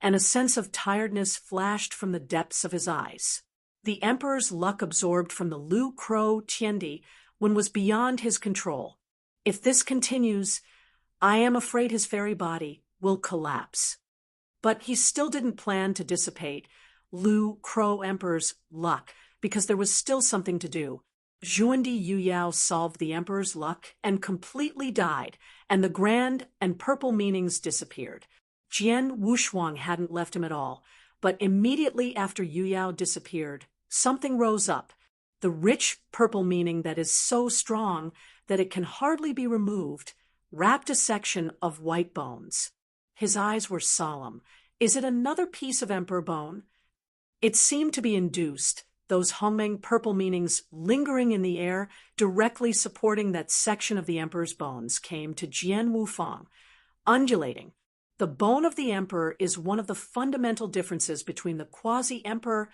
and a sense of tiredness flashed from the depths of his eyes. The Emperor's luck absorbed from the Lu Crow Tiendi was beyond his control. If this continues, I am afraid his fairy body will collapse. But he still didn't plan to dissipate Lu Crow Emperor's luck, because there was still something to do. Zhuandi Yu Yao solved the Emperor's luck and completely died, and the grand and purple meanings disappeared. Jian Wushuang hadn't left him at all, but immediately after Yu Yao disappeared, something rose up, the rich purple meaning that is so strong that it can hardly be removed, wrapped a section of white bones. His eyes were solemn. Is it another piece of Emperor bone? It seemed to be induced, those Hongmeng purple meanings lingering in the air, directly supporting that section of the Emperor's bones, came to Jian Wufang, undulating. The bone of the Emperor is one of the fundamental differences between the quasi-Emperor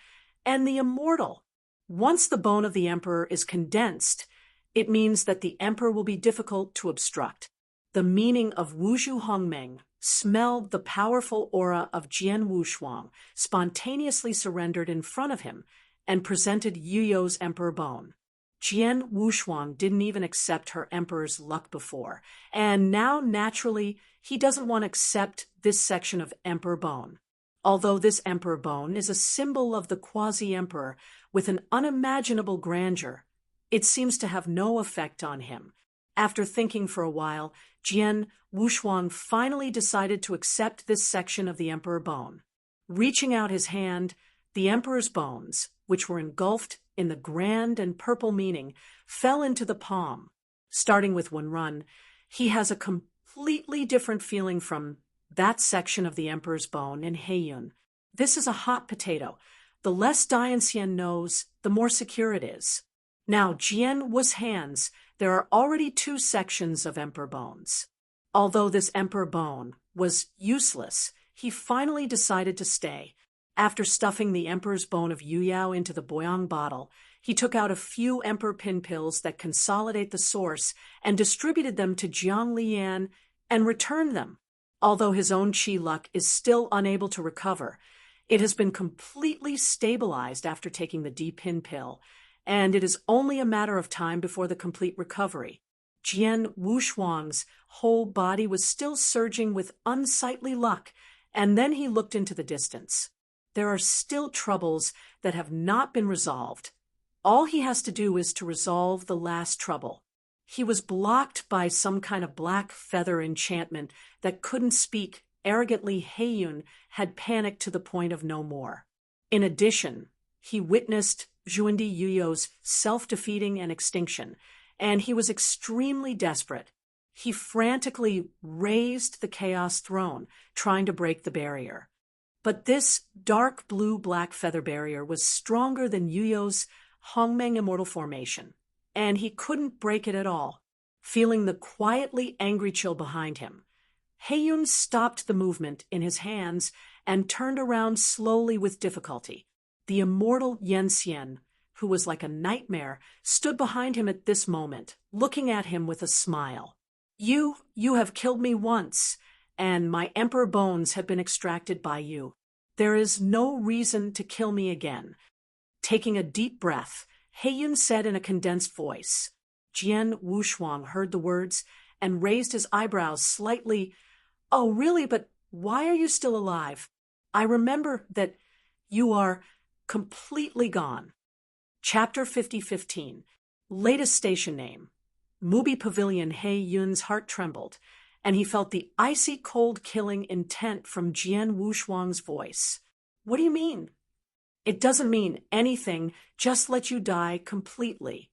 and the immortal. Once the bone of the Emperor is condensed, it means that the Emperor will be difficult to obstruct. The meaning of Wuzhu Hongmeng smelled the powerful aura of Jian Wushuang, spontaneously surrendered in front of him, and presented Yu Yao's Emperor bone. Jian Wushuang didn't even accept her Emperor's luck before, and now, naturally, he doesn't want to accept this section of Emperor bone. Although this Emperor bone is a symbol of the quasi-Emperor with an unimaginable grandeur, it seems to have no effect on him. After thinking for a while, Jian Wushuang finally decided to accept this section of the Emperor bone. Reaching out his hand, the Emperor's bones, which were engulfed in the grand and purple meaning, fell into the palm. Starting with Wenrun, he has a completely different feeling from that section of the Emperor's bone in Heiyun. This is a hot potato. The less Dianxian knows, the more secure it is. Now, Jian Wu's hands, there are already 2 sections of Emperor bones. Although this Emperor bone was useless, he finally decided to stay. After stuffing the Emperor's bone of Yu Yao into the Boyang bottle, he took out a few Emperor pin pills that consolidate the source and distributed them to Jiang Lian and returned them. Although his own qi luck is still unable to recover, it has been completely stabilized after taking the D-pin pill, and it is only a matter of time before the complete recovery. Jian Wushuang's whole body was still surging with unsightly luck, and then he looked into the distance. There are still troubles that have not been resolved. All he has to do is to resolve the last trouble. He was blocked by some kind of black feather enchantment that couldn't speak. Arrogantly, Heiyun had panicked to the point of no more. In addition, he witnessed Zhuandi Yu Yao's self-defeating and extinction, and he was extremely desperate. He frantically raised the Chaos Throne, trying to break the barrier. But this dark blue-black feather barrier was stronger than Yu Yao's Hongmeng Immortal Formation, and he couldn't break it at all. Feeling the quietly angry chill behind him, Heiyun stopped the movement in his hands and turned around slowly with difficulty. The immortal Yanxian, who was like a nightmare, stood behind him at this moment, looking at him with a smile. You have killed me once, and my Emperor bones have been extracted by you. There is no reason to kill me again. Taking a deep breath, Heiyun said in a condensed voice. Jian Wushuang heard the words, and raised his eyebrows slightly. "Oh, really? But why are you still alive? I remember that you are completely gone." Chapter 50:15. Latest station name. Mubi Pavilion. He-yun's heart trembled, and he felt the icy cold killing intent from Jian Wushuang's voice. "What do you mean?" "It doesn't mean anything, just let you die completely,"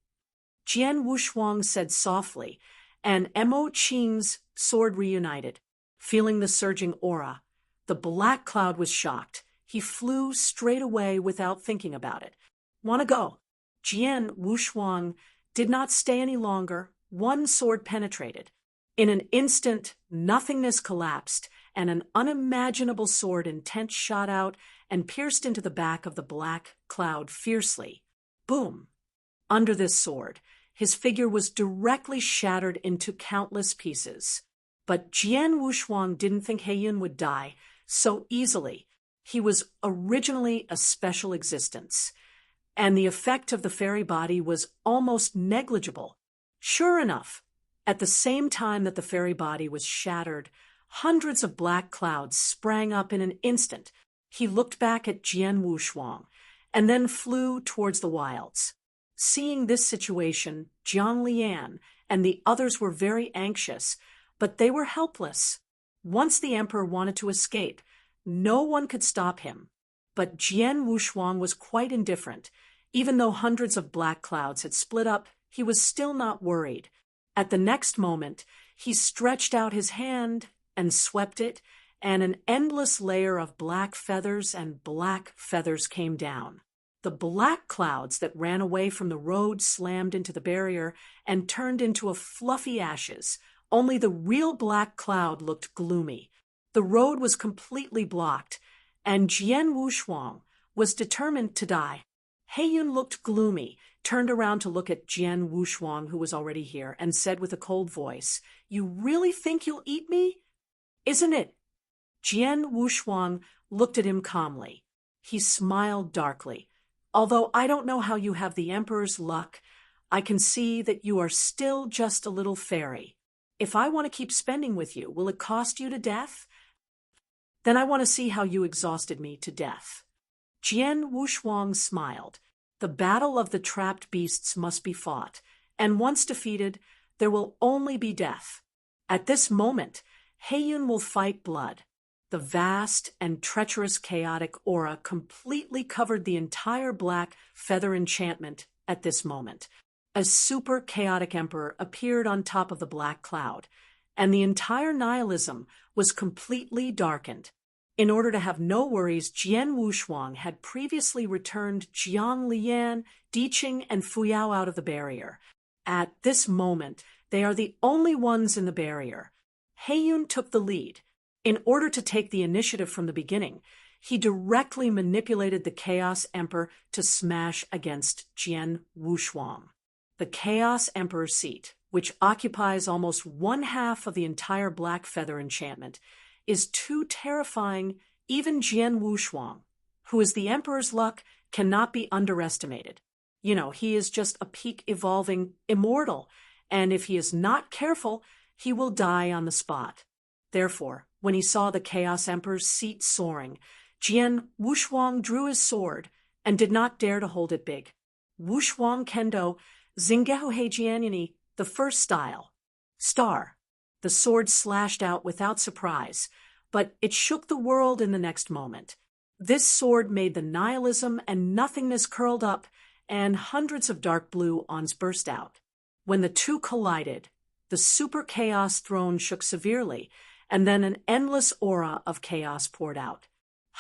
Jian Wushuang said softly, and Mo Qing's sword reunited. Feeling the surging aura, the black cloud was shocked. He flew straight away without thinking about it. "Wanna go?" Jian Wushuang did not stay any longer. One sword penetrated. In an instant, nothingness collapsed, and an unimaginable sword intent shot out and pierced into the back of the black cloud fiercely. Boom! Under this sword, his figure was directly shattered into countless pieces. But Jian Wushuang didn't think He-yun would die so easily. He was originally a special existence, and the effect of the fairy body was almost negligible. Sure enough, at the same time that the fairy body was shattered, hundreds of black clouds sprang up in an instant. He looked back at Jian Wushuang and then flew towards the wilds. Seeing this situation, Jiang Lian and the others were very anxious, but they were helpless. Once the emperor wanted to escape, no one could stop him. But Jian Wushuang was quite indifferent. Even though hundreds of black clouds had split up, he was still not worried. At the next moment, he stretched out his hand and swept it, and an endless layer of black feathers and black feathers came down. The black clouds that ran away from the road slammed into the barrier and turned into a fluffy ashes. Only the real black cloud looked gloomy. The road was completely blocked, and Jian Wushuang was determined to die. He-yun looked gloomy, turned around to look at Jian Wushuang, who was already here, and said with a cold voice, "You really think you'll eat me? Isn't it?" Jian Wushuang looked at him calmly. He smiled darkly. "Although I don't know how you have the emperor's luck, I can see that you are still just a little fairy. If I want to keep spending with you, will it cost you to death? Then I want to see how you exhausted me to death." Jian Wushuang smiled. The battle of the trapped beasts must be fought, and once defeated, there will only be death. At this moment, He-yun will fight blood. The vast and treacherous chaotic aura completely covered the entire black feather enchantment at this moment. A super chaotic emperor appeared on top of the black cloud, and the entire nihilism was completely darkened. In order to have no worries, Jian Wushuang had previously returned Jiang Lian, Diqing, and Fuyao out of the barrier. At this moment, they are the only ones in the barrier. He-yun took the lead. In order to take the initiative from the beginning, he directly manipulated the Chaos Emperor to smash against Jian Wushuang. The Chaos Emperor's seat, which occupies almost one half of the entire black feather enchantment, is too terrifying. Even Jian Wushuang, who is the emperor's luck, cannot be underestimated. He is just a peak evolving immortal, and if he is not careful, he will die on the spot. Therefore, when he saw the Chaos Emperor's seat soaring, Jian Wushuang drew his sword and did not dare to hold it big. Wushuang Kendo, Zingehu Heijianini, the first style. Star. The sword slashed out without surprise, but it shook the world in the next moment. This sword made the nihilism and nothingness curled up, and hundreds of dark blue ons burst out. When the two collided, the super chaos throne shook severely, and then an endless aura of chaos poured out.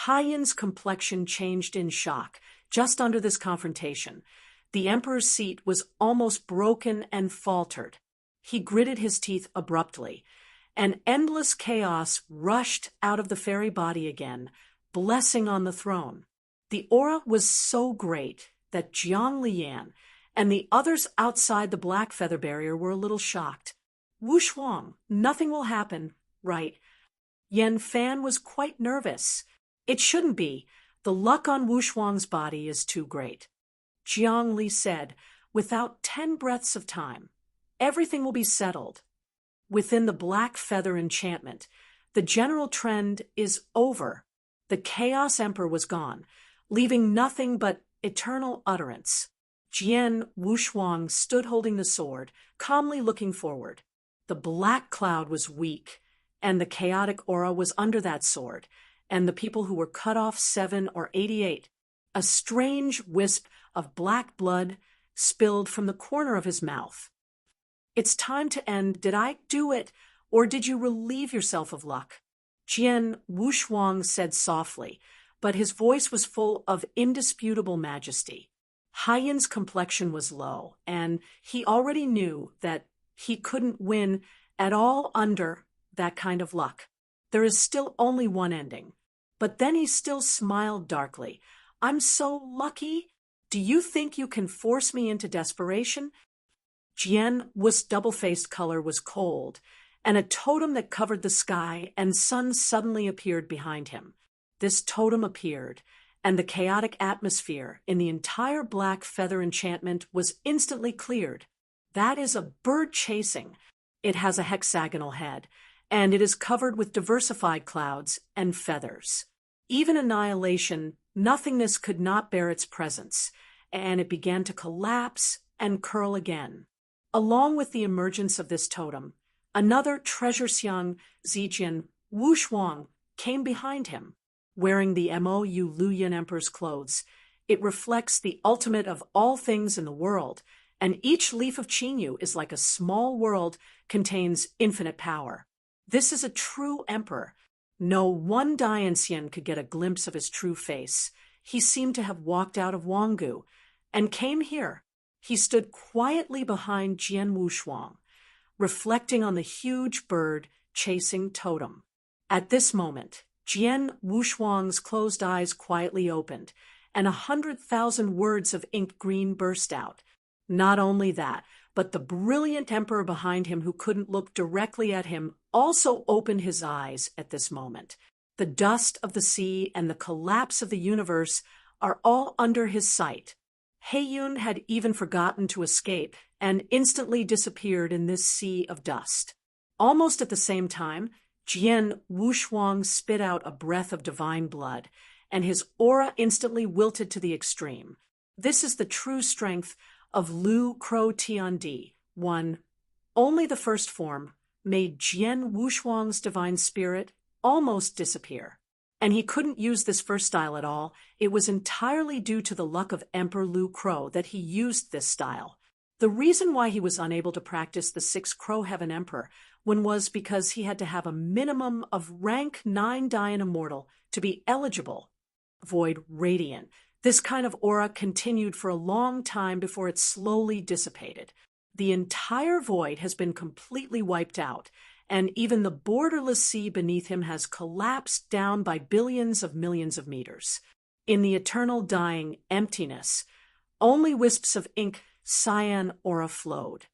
He-yun's complexion changed in shock just under this confrontation. The emperor's seat was almost broken and faltered. He gritted his teeth abruptly, and endless chaos rushed out of the fairy body again, blessing on the throne. The aura was so great that Jiang Lian and the others outside the black feather barrier were a little shocked. "Wushuang, nothing will happen, right?" Yan Fan was quite nervous. "It shouldn't be. The luck on Wushuang's body is too great." Jiang Li said, without 10 breaths of time, "Everything will be settled." within the black feather enchantment, the general trend is over. The Chaos Emperor was gone, leaving nothing but eternal utterance. Jian Wushuang stood holding the sword, calmly looking forward. The black cloud was weak, and the chaotic aura was under that sword, and the people who were cut off 7 or 88. A strange wisp of black blood spilled from the corner of his mouth. It's time to end. Did I do it, or did you relieve yourself of luck? Jian Wushuang said softly, but his voice was full of indisputable majesty. Haiyin's complexion was low, and he already knew that he couldn't win at all under that kind of luck. There is still only one ending. But then he still smiled darkly. I'm so lucky. Do you think you can force me into desperation? Jian Wu's double-faced color was cold, and a totem that covered the sky and sun suddenly appeared behind him. This totem appeared, and the chaotic atmosphere in the entire black feather enchantment was instantly cleared. That is a bird chasing. It has a hexagonal head, and it is covered with diversified clouds and feathers. Even annihilation, nothingness could not bear its presence, and it began to collapse and curl again. Along with the emergence of this totem, another treasure xiang Zijian Wushuang came behind him, wearing the Mou Luyan Emperor's clothes. It reflects the ultimate of all things in the world, and each leaf of Qinyu is like a small world, contains infinite power. This is a true emperor. No one Dianxian could get a glimpse of his true face. He seemed to have walked out of Wanggu and came here. He stood quietly behind Jian Wushuang, reflecting on the huge bird chasing totem. At this moment, Jian Wushuang's closed eyes quietly opened, and 100,000 words of inked green burst out. Not only that, but the brilliant emperor behind him, who couldn't look directly at him, also opened his eyes at this moment. The dust of the sea and the collapse of the universe are all under his sight. Heiyun had even forgotten to escape and instantly disappeared in this sea of dust. Almost at the same time, Jian Wushuang spit out a breath of divine blood, and his aura instantly wilted to the extreme. This is the true strength of Lu Crow Tiandi. 1. Only the first form made Jian Wushuang's divine spirit almost disappear. And he couldn't use this first style at all. It was entirely due to the luck of Emperor Lu Crow that he used this style. The reason why he was unable to practice the 6 Crow Heaven Emperor was because he had to have a minimum of rank 9 Dian Immortal to be eligible. Void Radiant. This kind of aura continued for a long time before it slowly dissipated. The entire void has been completely wiped out, and even the borderless sea beneath him has collapsed down by billions of millions of meters. In the eternal dying emptiness, only wisps of ink cyan aura flowed.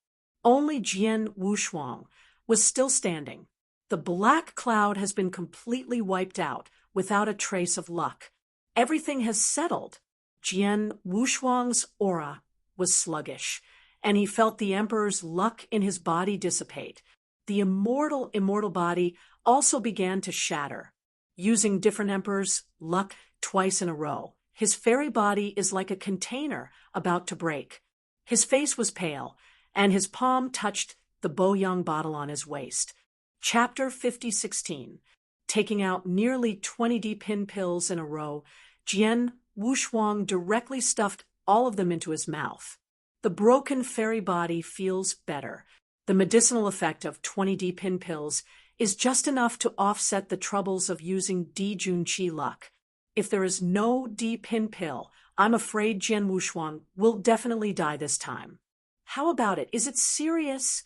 Only Jian Wushuang was still standing. The black cloud has been completely wiped out, without a trace of luck. Everything has settled. Jian Wushuang's aura was sluggish, and he felt the emperor's luck in his body dissipate. The immortal body also began to shatter. Using different emperors' luck twice in a row, his fairy body is like a container about to break. His face was pale, and his palm touched the Boyang bottle on his waist. Chapter 5016. Taking out nearly 20 D-pin pills in a row, Jian Wushuang directly stuffed all of them into his mouth. The broken fairy body feels better. The medicinal effect of 20 D-pin pills is just enough to offset the troubles of using D-Jun Qi luck. If there is no D-pin pill, I'm afraid Jian Wushuang will definitely die this time. How about it? Is it serious?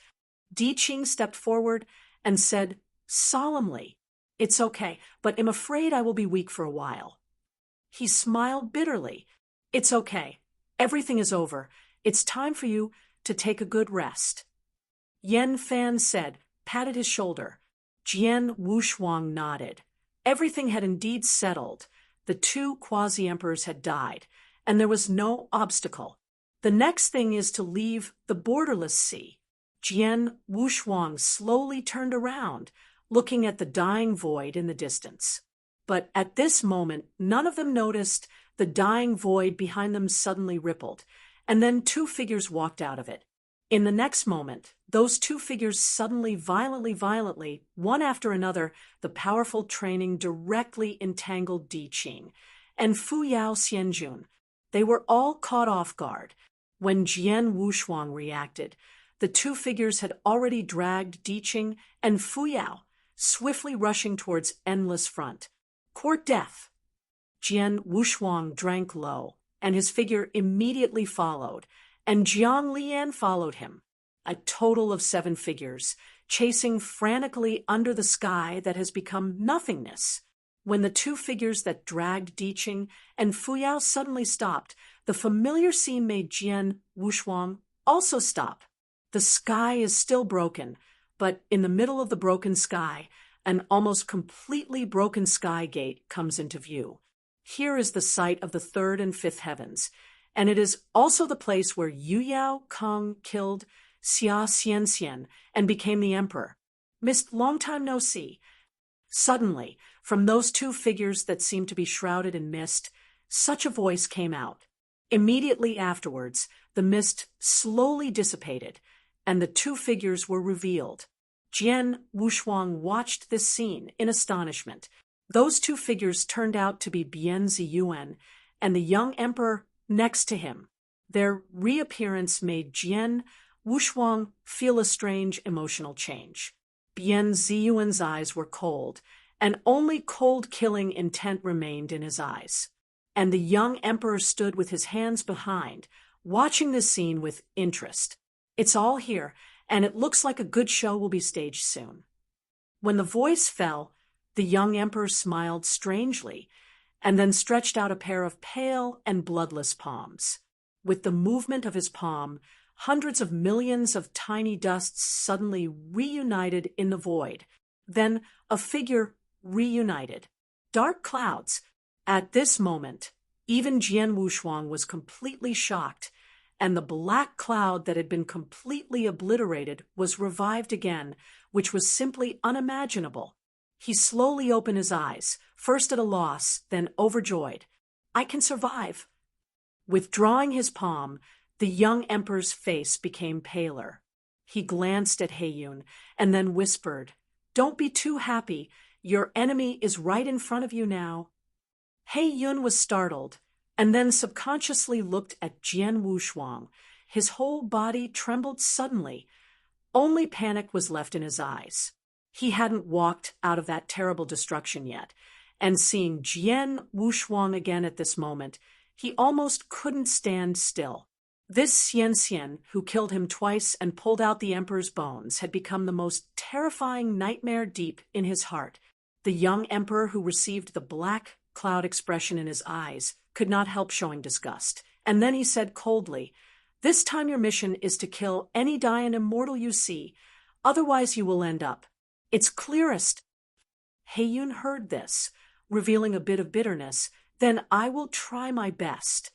Di Qing stepped forward and said solemnly, "It's okay, but I'm afraid I will be weak for a while." He smiled bitterly. "It's okay. Everything is over. It's time for you to take a good rest." Yan Fan said, patted his shoulder. Jian Wushuang nodded. Everything had indeed settled. The 2 quasi-emperors had died, and there was no obstacle. The next thing is to leave the borderless sea. Jian Wushuang slowly turned around, looking at the dying void in the distance. But at this moment, none of them noticed the dying void behind them suddenly rippled, and then two figures walked out of it. In the next moment, those two figures suddenly, violently, one after another, the powerful training directly entangled Di Qing and Fu Yao Xianjun. They were all caught off guard. When Jian Wushuang reacted, the two figures had already dragged Di Qing and Fu Yao, swiftly rushing towards Endless Front. Court death! Jian Wushuang drank low, and his figure immediately followed, and Jiang Lian followed him. A total of 7 figures, chasing frantically under the sky that has become nothingness. When the two figures that dragged Di Qing and Fu Yao suddenly stopped, the familiar scene made Jian Wushuang also stop. The sky is still broken, but in the middle of the broken sky, an almost completely broken sky gate comes into view. Here is the site of the 3rd and 5th heavens, and it is also the place where Yu Yao Kong killed Xia Xianxian and became the emperor. Missed long time no see. Suddenly, from those two figures that seemed to be shrouded in mist, such a voice came out. Immediately afterwards, the mist slowly dissipated, and the two figures were revealed. Jian Wushuang watched this scene in astonishment. Those two figures turned out to be Bian Ziyuan and the young emperor next to him. Their reappearance made Jian Wushuang feel a strange emotional change. Bian Ziyuan's eyes were cold, and only cold-killing intent remained in his eyes. And the young emperor stood with his hands behind, watching this scene with interest. It's all here, and it looks like a good show will be staged soon. When the voice fell, the young emperor smiled strangely, and then stretched out a pair of pale and bloodless palms. With the movement of his palm, hundreds of millions of tiny dusts suddenly reunited in the void. Then a figure reunited. Dark clouds. At this moment, even Jian Wushuang was completely shocked, and the black cloud that had been completely obliterated was revived again, which was simply unimaginable. He slowly opened his eyes, first at a loss, then overjoyed. I can survive. Withdrawing his palm, the young emperor's face became paler. He glanced at Heiyun and then whispered, Don't be too happy. Your enemy is right in front of you now. Heiyun was startled, and then subconsciously looked at Jian Wushuang. His whole body trembled suddenly. Only panic was left in his eyes. He hadn't walked out of that terrible destruction yet, and seeing Jian Wushuang again at this moment, he almost couldn't stand still. This Xianxian, who killed him twice and pulled out the emperor's bones, had become the most terrifying nightmare deep in his heart. The young emperor, who received the black cloud expression in his eyes, could not help showing disgust. And then he said coldly, This time your mission is to kill any Dayan immortal you see, otherwise you will end up. It's clearest. Heiyun heard this, revealing a bit of bitterness. Then I will try my best.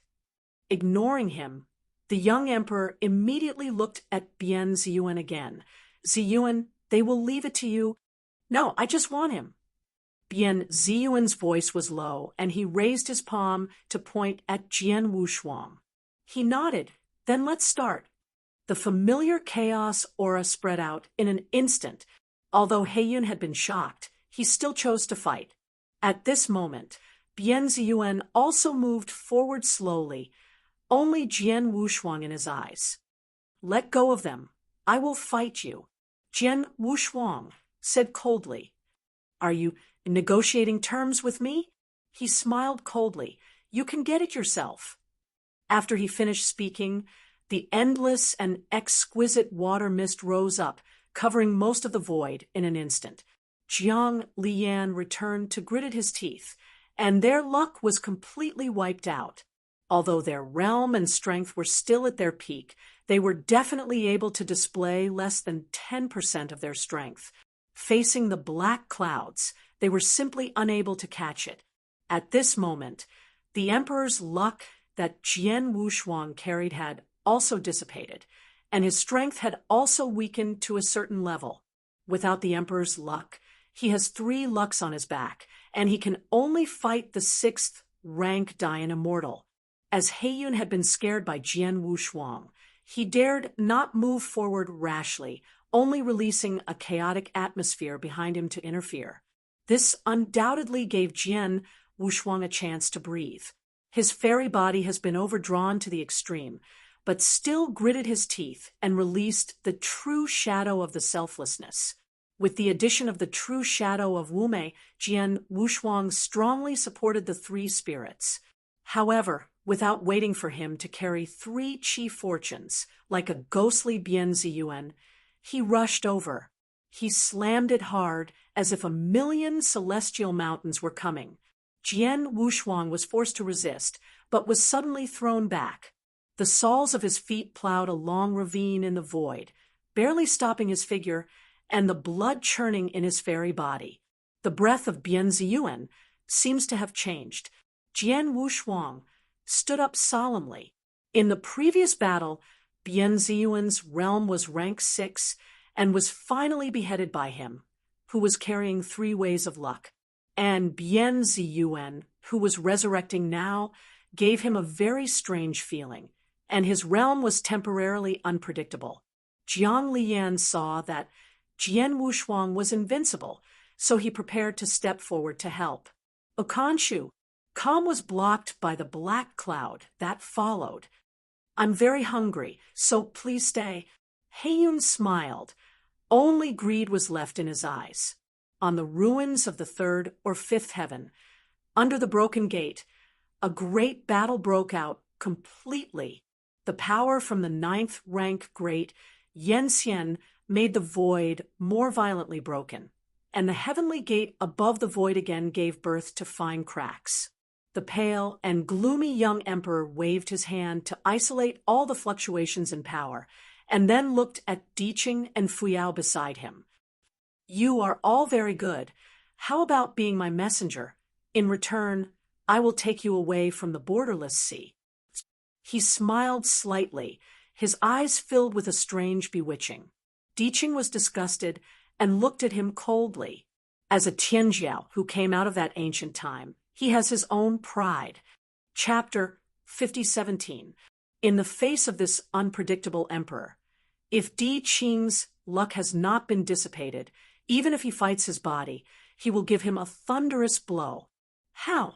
Ignoring him, the young emperor immediately looked at Bian Ziyuan again. Ziyuan, they will leave it to you. No, I just want him. Bian Ziyuan's voice was low, and he raised his palm to point at Jian Wushuang. He nodded. Then let's start. The familiar chaos aura spread out in an instant. Although Heiyun had been shocked, he still chose to fight. At this moment, Bian Ziyuan also moved forward slowly, only Jian Wushuang in his eyes. Let go of them. I will fight you. Jian Wushuang said coldly. Are you negotiating terms with me? He smiled coldly. You can get it yourself. After he finished speaking, the endless and exquisite water mist rose up, covering most of the void in an instant. Jiang Lian returned to gritted his teeth, and their luck was completely wiped out. Although their realm and strength were still at their peak, they were definitely able to display less than 10% of their strength. Facing the black clouds, they were simply unable to catch it. At this moment, the emperor's luck that Jian Wushuang carried had also dissipated, and his strength had also weakened to a certain level. Without the emperor's luck, he has 3 lucks on his back, and he can only fight the 6th rank Dayan immortal. As Heiyun had been scared by Jian Wushuang, he dared not move forward rashly, only releasing a chaotic atmosphere behind him to interfere. This undoubtedly gave Jian Wushuang a chance to breathe. His fairy body has been overdrawn to the extreme, but still gritted his teeth and released the true shadow of the selflessness. With the addition of the true shadow of Wume, Jian Wushuang strongly supported the 3 spirits. However, without waiting for him to carry 3 chi fortunes, like a ghostly Bian Ziyuan, he rushed over. He slammed it hard, as if a million celestial mountains were coming. Jian Wushuang was forced to resist, but was suddenly thrown back. The soles of his feet plowed a long ravine in the void, barely stopping his figure and the blood churning in his fairy body. The breath of Bian Ziyuan seems to have changed. Jian Wushuang stood up solemnly. In the previous battle, Bian Ziyuan's realm was rank 6 and was finally beheaded by him, who was carrying 3 ways of luck. And Bian Ziyuan, who was resurrecting now, gave him a very strange feeling, and his realm was temporarily unpredictable. Jiang Liyan saw that Jian Wushuang was invincible, so he prepared to step forward to help. Okanshu, calm was blocked by the black cloud that followed. I'm very hungry, so please stay. Heiyun smiled. Only greed was left in his eyes. On the ruins of the 3rd or 5th heaven, under the broken gate, a great battle broke out completely. The power from the 9th rank great Yenxian made the void more violently broken, and the heavenly gate above the void again gave birth to fine cracks. The pale and gloomy young emperor waved his hand to isolate all the fluctuations in power, and then looked at Diqing and Fuyao beside him. You are all very good. How about being my messenger? In return, I will take you away from the borderless sea. He smiled slightly, his eyes filled with a strange bewitching. Diqing was disgusted and looked at him coldly. As a Tianjiao who came out of that ancient time, he has his own pride. Chapter 5017. In the face of this unpredictable emperor, if Diqing's luck has not been dissipated, even if he fights his body, he will give him a thunderous blow. How?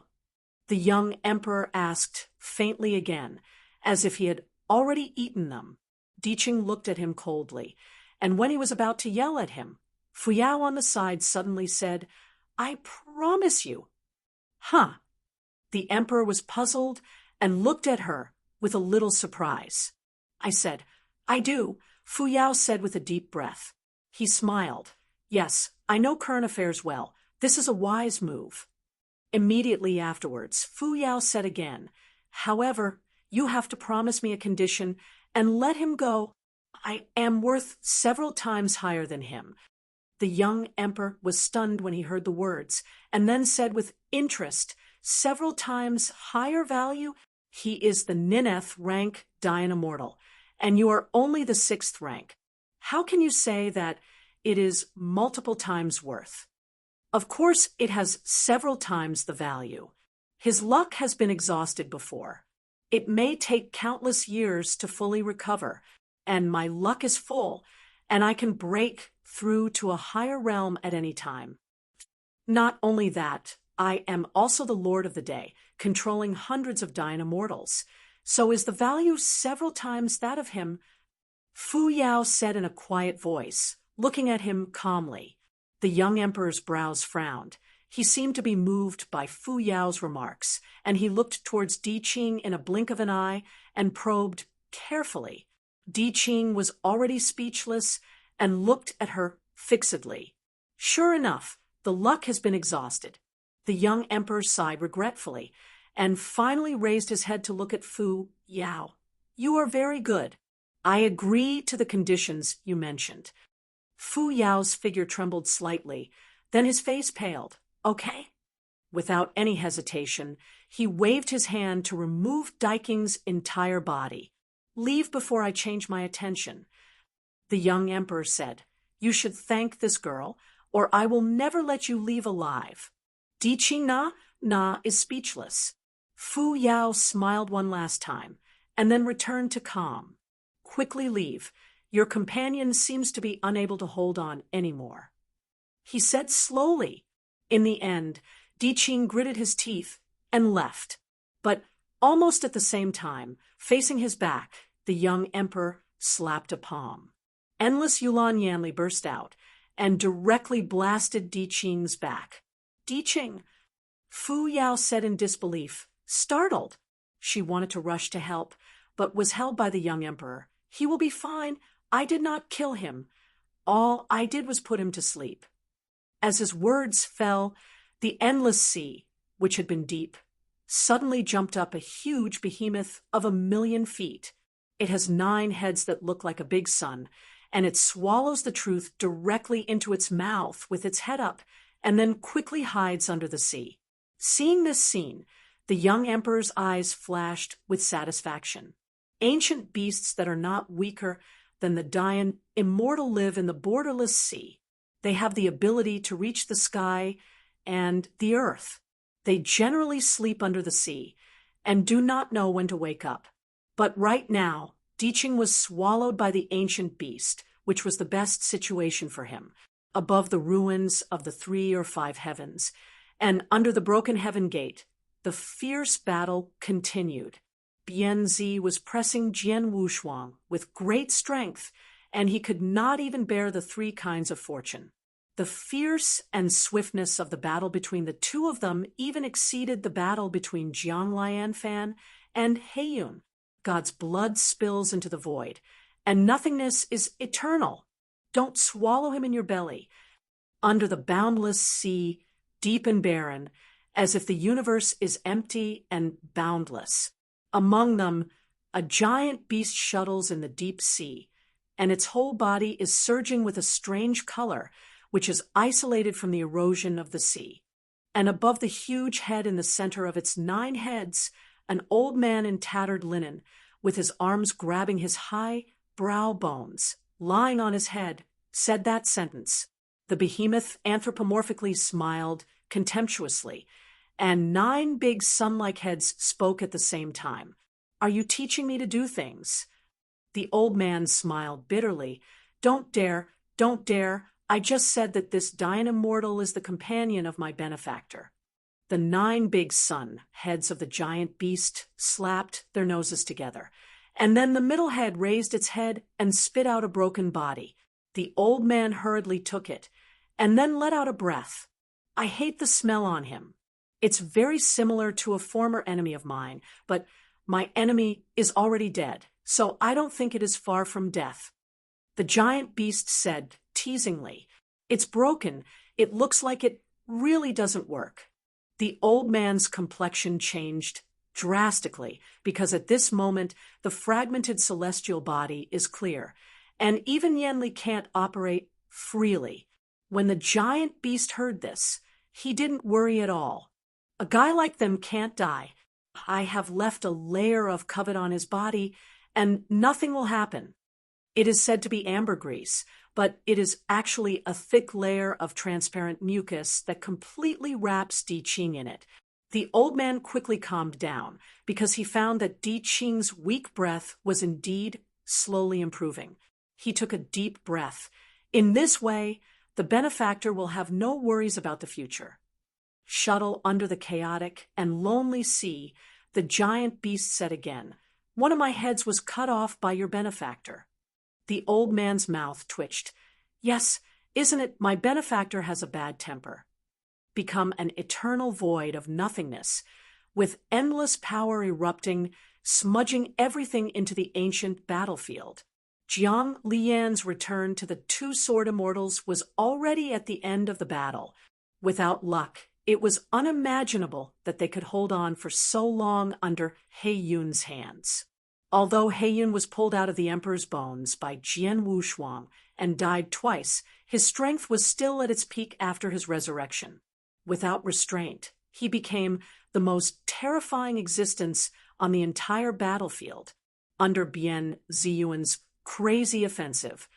The young emperor asked faintly again, as if he had already eaten them. Diqing looked at him coldly, and when he was about to yell at him, Fuyao on the side suddenly said, I promise you. Huh. The emperor was puzzled and looked at her with a little surprise. I said, I do, Fuyao said with a deep breath. He smiled. Yes, I know current affairs well. This is a wise move. Immediately afterwards, Fuyao said again, however, you have to promise me a condition and let him go. I am worth several times higher than him. The young emperor was stunned when he heard the words, and then said with interest, several times higher value? He is the nineth rank Dayan immortal, and you are only the 6th rank. How can you say that it is multiple times worth? Of course, it has several times the value. His luck has been exhausted before. It may take countless years to fully recover, and my luck is full, and I can break through to a higher realm at any time. Not only that, I am also the Lord of the Day, controlling hundreds of Dayan immortals. So is the value several times that of him? Fuyao said in a quiet voice, looking at him calmly. The young emperor's brows frowned. He seemed to be moved by Fuyao's remarks, and he looked towards Diqing in a blink of an eye and probed carefully. Diqing was already speechless and looked at her fixedly. Sure enough, the luck has been exhausted. The young emperor sighed regretfully and finally raised his head to look at Fu Yao. You are very good. I agree to the conditions you mentioned. Fu Yao's figure trembled slightly, then his face paled. Okay? Without any hesitation, he waved his hand to remove Diqing's entire body. Leave before I change my attention." The young emperor said, "You should thank this girl, or I will never let you leave alive." Di Na is speechless. Fu Yao smiled one last time, and then returned to calm. "Quickly leave. Your companion seems to be unable to hold on anymore." He said slowly. In the end, Di Qing gritted his teeth and left. But almost at the same time, facing his back, the young emperor slapped a palm. Endless Yulan Yanli burst out and directly blasted Di Qing's back. "Di Qing," Fu Yao said in disbelief, startled. She wanted to rush to help, but was held by the young emperor. "He will be fine. I did not kill him. All I did was put him to sleep." As his words fell, the endless sea, which had been deep, suddenly jumped up a huge behemoth of 1,000,000 feet. It has 9 heads that look like a big sun, and it swallows the truth directly into its mouth with its head up, and then quickly hides under the sea. Seeing this scene, the young emperor's eyes flashed with satisfaction. Ancient beasts that are not weaker than the Dayan immortal live in the borderless sea. They have the ability to reach the sky and the earth. They generally sleep under the sea and do not know when to wake up. But right now, Di Qing was swallowed by the ancient beast, which was the best situation for him, above the ruins of the 3 or 5 heavens, and under the broken heaven gate. The fierce battle continued. Bianzi was pressing Jian Wushuang with great strength, and he could not even bear the 3 kinds of fortune. The fierce and swiftness of the battle between the 2 of them even exceeded the battle between Jiang Lianfan and Heiyun. God's blood spills into the void, and nothingness is eternal. Don't swallow him in your belly. Under the boundless sea, deep and barren, as if the universe is empty and boundless. Among them, a giant beast shuttles in the deep sea, and its whole body is surging with a strange color, which is isolated from the erosion of the sea. And above the huge head in the center of its 9 heads, an old man in tattered linen, with his arms grabbing his high brow bones, lying on his head, said that sentence. The behemoth anthropomorphically smiled contemptuously, and 9 big sun-like heads spoke at the same time. "Are you teaching me to do things?" The old man smiled bitterly. Don't dare. I just said that this Dayan immortal is the companion of my benefactor." The 9 big sun heads of the giant beast slapped their noses together, and then the middle head raised its head and spit out a broken body. The old man hurriedly took it, and then let out a breath. "I hate the smell on him. It's very similar to a former enemy of mine, but my enemy is already dead, so I don't think it is far from death." The giant beast said, teasingly, "It's broken. It looks like it really doesn't work." The old man's complexion changed drastically, because at this moment the fragmented celestial body is clear, and even Yanli can't operate freely. When the giant beast heard this, he didn't worry at all. "A guy like them can't die. I have left a layer of covet on his body, and nothing will happen." It is said to be ambergris, but it is actually a thick layer of transparent mucus that completely wraps Di Qing in it. The old man quickly calmed down, because he found that Di Qing's weak breath was indeed slowly improving. He took a deep breath. In this way, the benefactor will have no worries about the future. Shuttle under the chaotic and lonely sea, the giant beast said again, "One of my heads was cut off by your benefactor." The old man's mouth twitched. "Yes, isn't it? My benefactor has a bad temper." Become an eternal void of nothingness, with endless power erupting, smudging everything into the ancient battlefield. Jiang Lian's return to the 2 sword immortals was already at the end of the battle. Without luck, it was unimaginable that they could hold on for so long under Heiyun's hands. Although Heiyun was pulled out of the emperor's bones by Jian Wushuang and died twice, his strength was still at its peak after his resurrection. Without restraint, he became the most terrifying existence on the entire battlefield. under Bian Ziyuan's crazy offensive.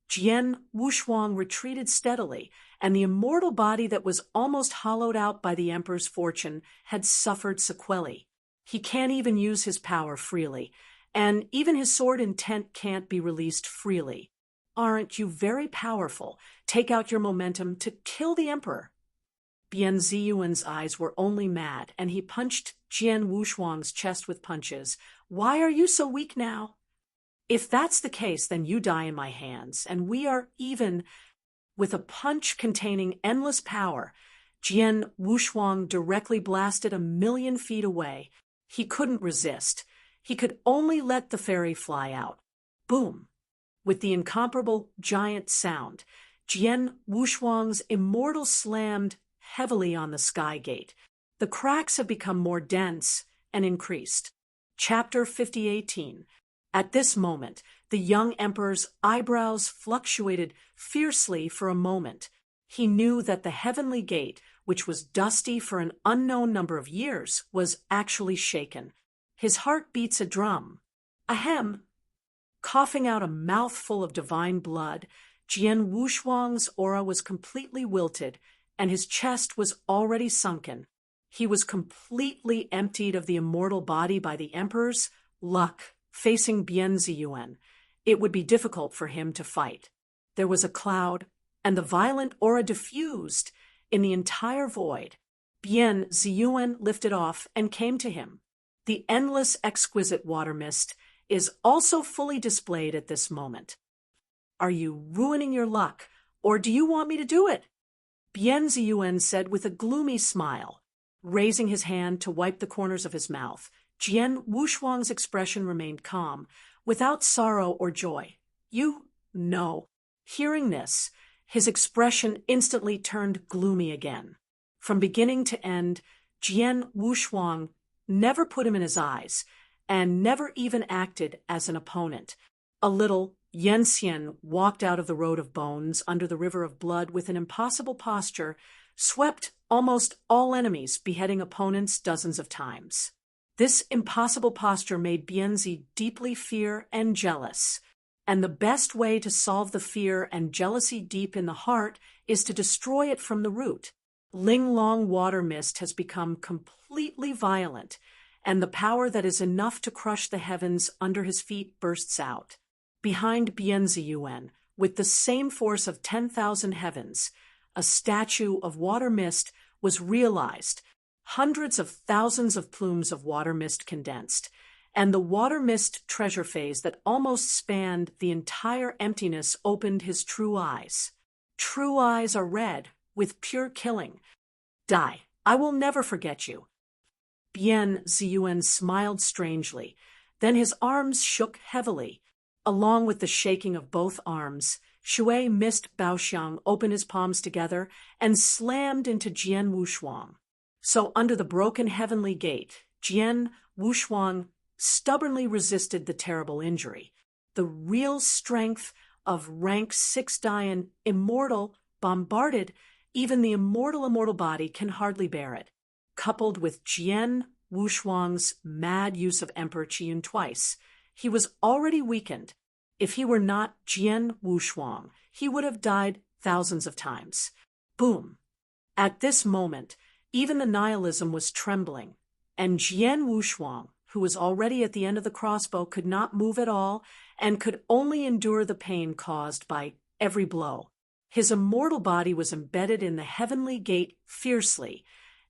Jian Wushuang retreated steadily, and the immortal body that was almost hollowed out by the emperor's fortune had suffered sequelae. He can't even use his power freely, and even his sword intent can't be released freely. Aren't you very powerful? Take out your momentum to kill the emperor. Bian Ziyuan's eyes were only mad, and he punched Jian Wushuang's chest with punches. Why are you so weak now? If that's the case, then you die in my hands, and we are even. With a punch containing endless power, Jian Wushuang directly blasted 1,000,000 feet away. He couldn't resist. He could only let the fairy fly out. Boom! With the incomparable giant sound, Jian Wushuang's immortal slammed heavily on the sky gate. The cracks have become more dense and increased. Chapter 5018. At this moment, the young emperor's eyebrows fluctuated fiercely for a moment. He knew that the heavenly gate, which was dusty for an unknown number of years, was actually shaken. His heart beats a drum. Ahem! Coughing out a mouthful of divine blood, Jian Wushuang's aura was completely wilted, and his chest was already sunken. He was completely emptied of the immortal body by the emperor's luck. Facing Bian Ziyuan, it would be difficult for him to fight. There was a cloud, and the violent aura diffused in the entire void. Bian Ziyuan lifted off and came to him. The endless, exquisite water mist is also fully displayed at this moment. Are you ruining your luck, or do you want me to do it? Bian Ziyuan said with a gloomy smile, raising his hand to wipe the corners of his mouth. Jian Wushuang's expression remained calm, without sorrow or joy. You know. Hearing this, his expression instantly turned gloomy again. From beginning to end, Jian Wushuang never put him in his eyes, and never even acted as an opponent. A little Yenxian walked out of the road of bones under the river of blood with an impossible posture, swept almost all enemies, beheading opponents dozens of times. This impossible posture made Bianzi deeply fear and jealous, and the best way to solve the fear and jealousy deep in the heart is to destroy it from the root. Linglong water mist has become completely violent, and the power that is enough to crush the heavens under his feet bursts out. Behind Bianzi Yuan, with the same force of 10,000 heavens, a statue of water mist was realized. Hundreds of thousands of plumes of water mist condensed, and the water mist treasure phase that almost spanned the entire emptiness opened his true eyes. True eyes are red, with pure killing. Die, I will never forget you. Bian Ziyuan smiled strangely, then his arms shook heavily. Along with the shaking of both arms, Shui missed Baoxiang open his palms together and slammed into Jian Wushuang. So under the broken heavenly gate, Jian Wushuang stubbornly resisted the terrible injury. The real strength of rank 6 Dian immortal bombarded, even the immortal body can hardly bear it. Coupled with Jian Wushuang's mad use of Emperor Qiyun twice, he was already weakened. If he were not Jian Wushuang, he would have died thousands of times. Boom! At this moment, even the nihilism was trembling, and Jian Wushuang, who was already at the end of the crossbow, could not move at all and could only endure the pain caused by every blow. His immortal body was embedded in the heavenly gate fiercely,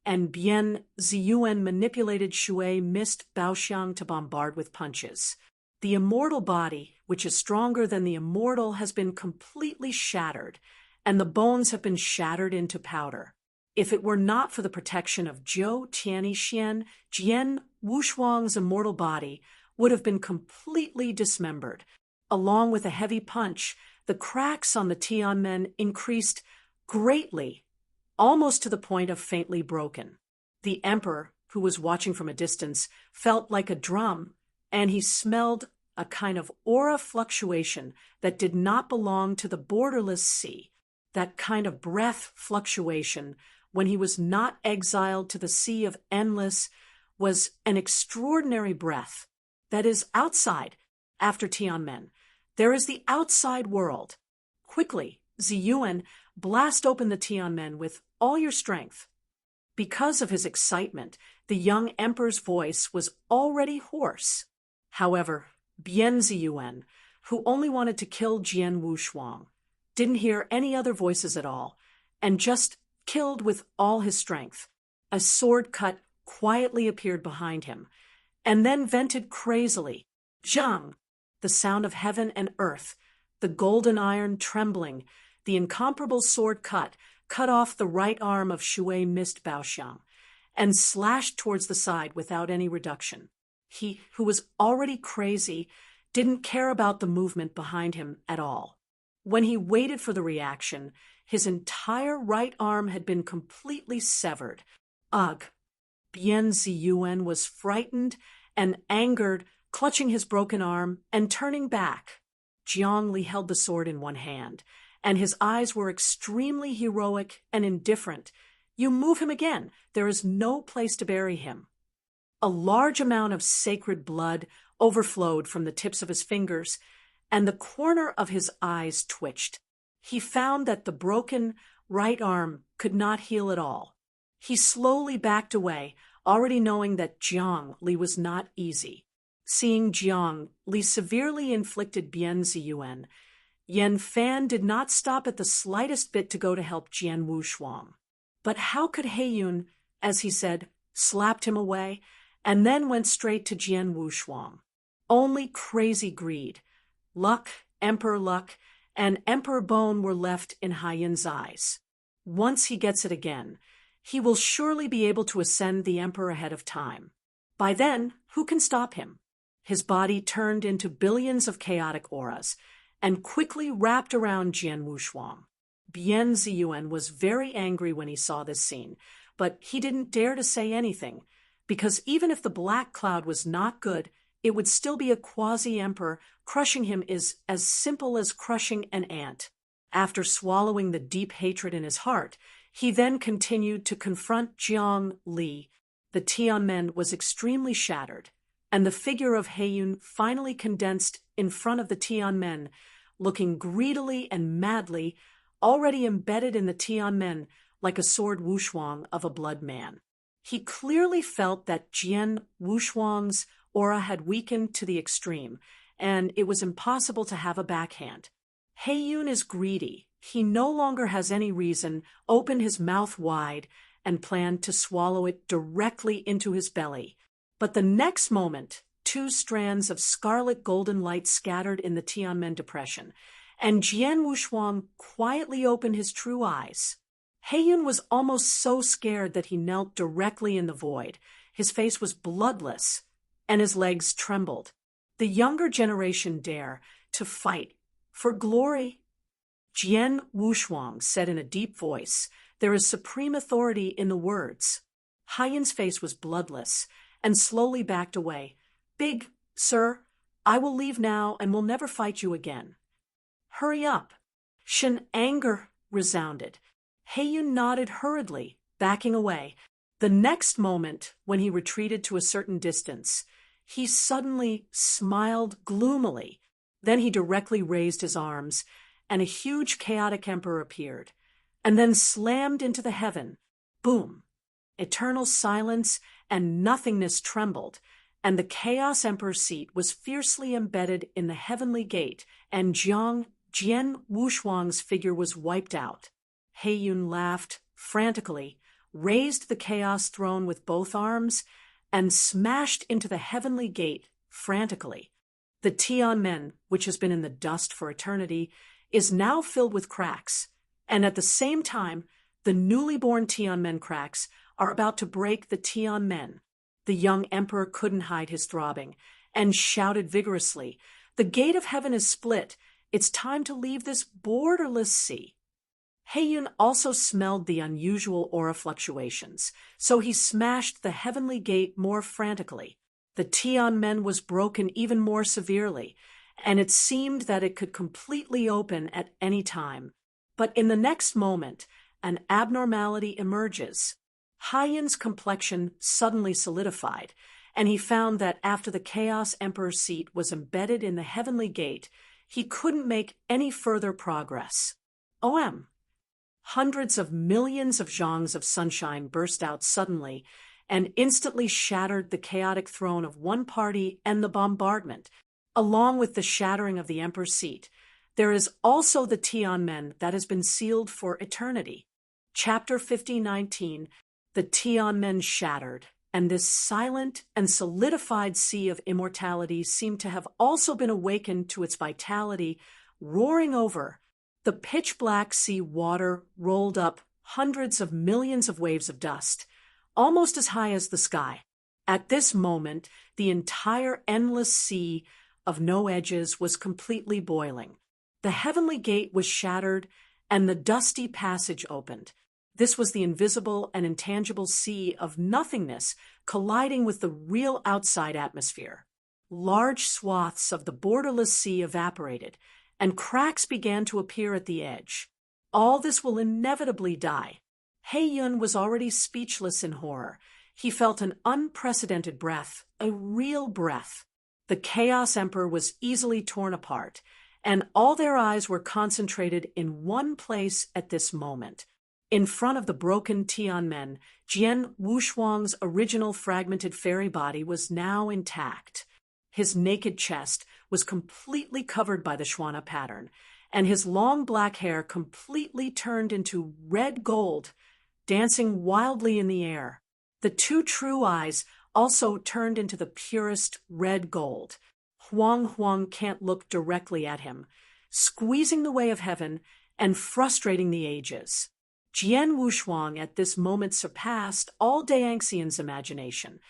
and Bian Ziyuan manipulated Shui missed Baoxiang to bombard with punches. The immortal body, which is stronger than the immortal, has been completely shattered, and the bones have been shattered into powder. If it were not for the protection of Zhou Tianxian, Jian Wushuang's immortal body would have been completely dismembered. Along with a heavy punch, the cracks on the Tianmen increased greatly, almost to the point of faintly broken. The emperor, who was watching from a distance, felt like a drum, and he smelled a kind of aura fluctuation that did not belong to the borderless sea, that kind of breath fluctuation when he was not exiled to the sea of endless was an extraordinary breath that is outside after Tianmen. There is the outside world. Quickly, Ziyuan, blast open the Tianmen with all your strength." Because of his excitement, the young emperor's voice was already hoarse. However, Bian Ziyuan, who only wanted to kill Jian Wushuang, didn't hear any other voices at all, and just killed with all his strength. A sword cut quietly appeared behind him, and then vented crazily. Zhang! The sound of heaven and earth, the golden iron trembling, the incomparable sword cut off the right arm of Shui Mist Baoxiang, and slashed towards the side without any reduction. He, who was already crazy, didn't care about the movement behind him at all. When he waited for the reaction, his entire right arm had been completely severed. Ugh! Bian Ziyuan was frightened and angered, clutching his broken arm and turning back. Jiang Li held the sword in one hand, and his eyes were extremely heroic and indifferent. "You move him again. There is no place to bury him." A large amount of sacred blood overflowed from the tips of his fingers, and the corner of his eyes twitched. He found that the broken right arm could not heal at all. He slowly backed away, already knowing that Jiang Li was not easy. Seeing Jiang Li severely inflicted Bian Ziyuan, Yan Fan did not stop at the slightest bit to go to help Jian Wushuang. But how could Heiyun, as he said, slapped him away, and then went straight to Jian Wushuang? Only crazy greed. Luck, and Emperor Bone were left in Heiyun's eyes. Once he gets it again, he will surely be able to ascend the emperor ahead of time. By then, who can stop him? His body turned into billions of chaotic auras, and quickly wrapped around Jian Wushuang. Bian Ziyuan was very angry when he saw this scene, but he didn't dare to say anything, because even if the black cloud was not good, it would still be a quasi-emperor. Crushing him is as simple as crushing an ant. After swallowing the deep hatred in his heart, he then continued to confront Jiang Li. The Tianmen was extremely shattered, and the figure of Heiyun finally condensed in front of the Tianmen, looking greedily and madly, already embedded in the Tianmen like a sword Wushuang of a blood man. He clearly felt that Jian Wushuang's aura had weakened to the extreme, and it was impossible to have a backhand. Heiyun is greedy. He no longer has any reason, opened his mouth wide, and planned to swallow it directly into his belly. But the next moment, 2 strands of scarlet golden light scattered in the Tianmen depression, and Jian Wushuang quietly opened his true eyes. Heiyun was almost so scared that he knelt directly in the void. His face was bloodless, and his legs trembled. The younger generation dare to fight for glory. Jian Wushuang said in a deep voice, "There is supreme authority in the words." Heiyun's face was bloodless and slowly backed away. "Big, sir, I will leave now and will never fight you again." "Hurry up." Shen anger resounded. Heiyun nodded hurriedly, backing away. The next moment, when he retreated to a certain distance, he suddenly smiled gloomily. Then he directly raised his arms, and a huge chaotic emperor appeared, and then slammed into the heaven. Boom! Eternal silence and nothingness trembled, and the Chaos Emperor's seat was fiercely embedded in the heavenly gate, and Jian Wushuang's figure was wiped out. Heiyun laughed frantically, raised the Chaos Throne with both arms, and smashed into the heavenly gate frantically. The Tianmen, which has been in the dust for eternity, is now filled with cracks, and at the same time, the newly born Tianmen cracks are about to break the Tianmen. The young emperor couldn't hide his throbbing, and shouted vigorously, "The gate of heaven is split. It's time to leave this borderless sea." Heiyun also smelled the unusual aura fluctuations, so he smashed the heavenly gate more frantically. The Tianmen was broken even more severely, and it seemed that it could completely open at any time. But in the next moment, an abnormality emerges. Heiyun's complexion suddenly solidified, and he found that after the Chaos Emperor's seat was embedded in the Heavenly Gate, he couldn't make any further progress. OM. Hundreds of millions of zhongs of sunshine burst out suddenly and instantly shattered the chaotic throne of one party and the bombardment, along with the shattering of the Emperor's seat. There is also the Tianmen that has been sealed for eternity. Chapter 50:19, the Tianmen shattered, and this silent and solidified sea of immortality seemed to have also been awakened to its vitality, roaring over. The pitch-black sea water rolled up hundreds of millions of waves of dust, almost as high as the sky. At this moment, the entire endless sea of no edges was completely boiling. The Heavenly Gate was shattered, and the dusty passage opened. This was the invisible and intangible sea of nothingness colliding with the real outside atmosphere. Large swaths of the borderless sea evaporated, and cracks began to appear at the edge. All this will inevitably die. Heiyun was already speechless in horror. He felt an unprecedented breath, a real breath. The Chaos Emperor was easily torn apart, and all their eyes were concentrated in one place at this moment. In front of the broken Tianmen, Jian Wushuang's original fragmented fairy body was now intact. His naked chest was completely covered by the Xuana pattern, and his long black hair completely turned into red gold, dancing wildly in the air. The two true eyes also turned into the purest red gold. Huang can't look directly at him, squeezing the way of heaven and frustrating the ages. Jian Wushuang at this moment surpassed all Daangxian's imagination.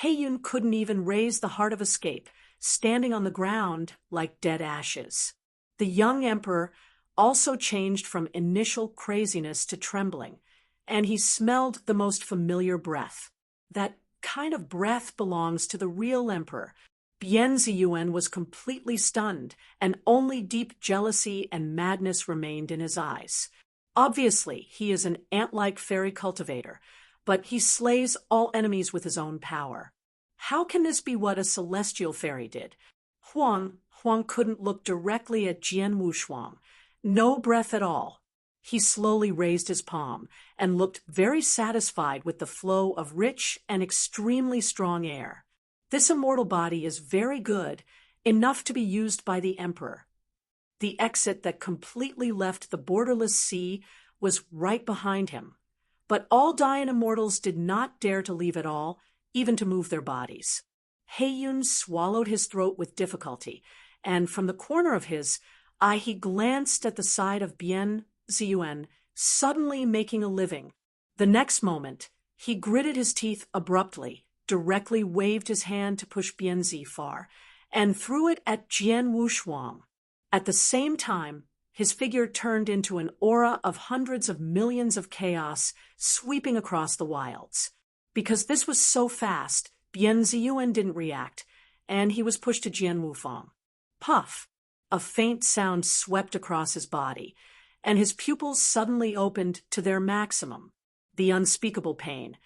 Heiyun couldn't even raise the heart of escape, standing on the ground like dead ashes. The young emperor also changed from initial craziness to trembling, and he smelled the most familiar breath. That kind of breath belongs to the real emperor. Bian Ziyuan was completely stunned, and only deep jealousy and madness remained in his eyes. Obviously, he is an ant-like fairy cultivator, but he slays all enemies with his own power. How can this be what a celestial fairy did? Huang couldn't look directly at Jian Wushuang. No breath at all. He slowly raised his palm and looked very satisfied with the flow of rich and extremely strong air. This immortal body is very good, enough to be used by the emperor. The exit that completely left the borderless sea was right behind him. But all Dayan immortals did not dare to leave at all, even to move their bodies. Heiyun swallowed his throat with difficulty, and from the corner of his eye he glanced at the side of Bian Ziyuan, suddenly making a living. The next moment, he gritted his teeth abruptly, directly waved his hand to push Bianzi far, and threw it at Jian Wushuang. At the same time, his figure turned into an aura of hundreds of millions of chaos sweeping across the wilds. Because this was so fast, Bian Ziyuan didn't react, and he was pushed to Jian Wufang. Puff! A faint sound swept across his body, and his pupils suddenly opened to their maximum. The unspeakable pain,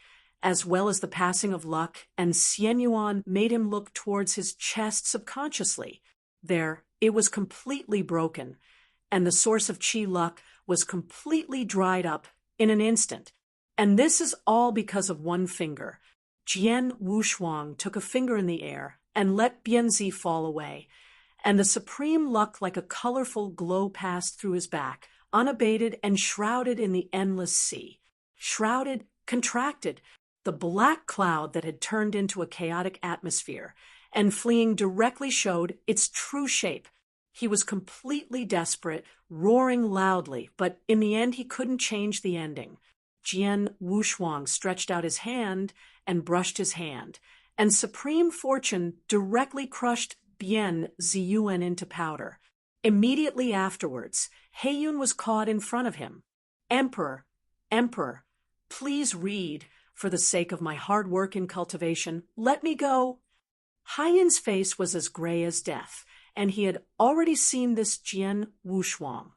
as well as the passing of luck and Xian Yuan, made him look towards his chest subconsciously. There, it was completely broken, and the source of qi luck was completely dried up in an instant. And this is all because of one finger. Jian Wushuang took a finger in the air and let Bianzi fall away, and the supreme luck like a colorful glow passed through his back, unabated and shrouded in the endless sea. Shrouded, contracted, the black cloud that had turned into a chaotic atmosphere, and fleeing directly showed its true shape. He was completely desperate, roaring loudly, but in the end he couldn't change the ending. Jian Wushuang stretched out his hand and brushed his hand, and supreme fortune directly crushed Bian Ziyuan into powder. Immediately afterwards, Heiyun was caught in front of him. Emperor, please read. For the sake of my hard work in cultivation, let me go. Heiyun's face was as gray as death, and he had already seen this Jian Wushuang.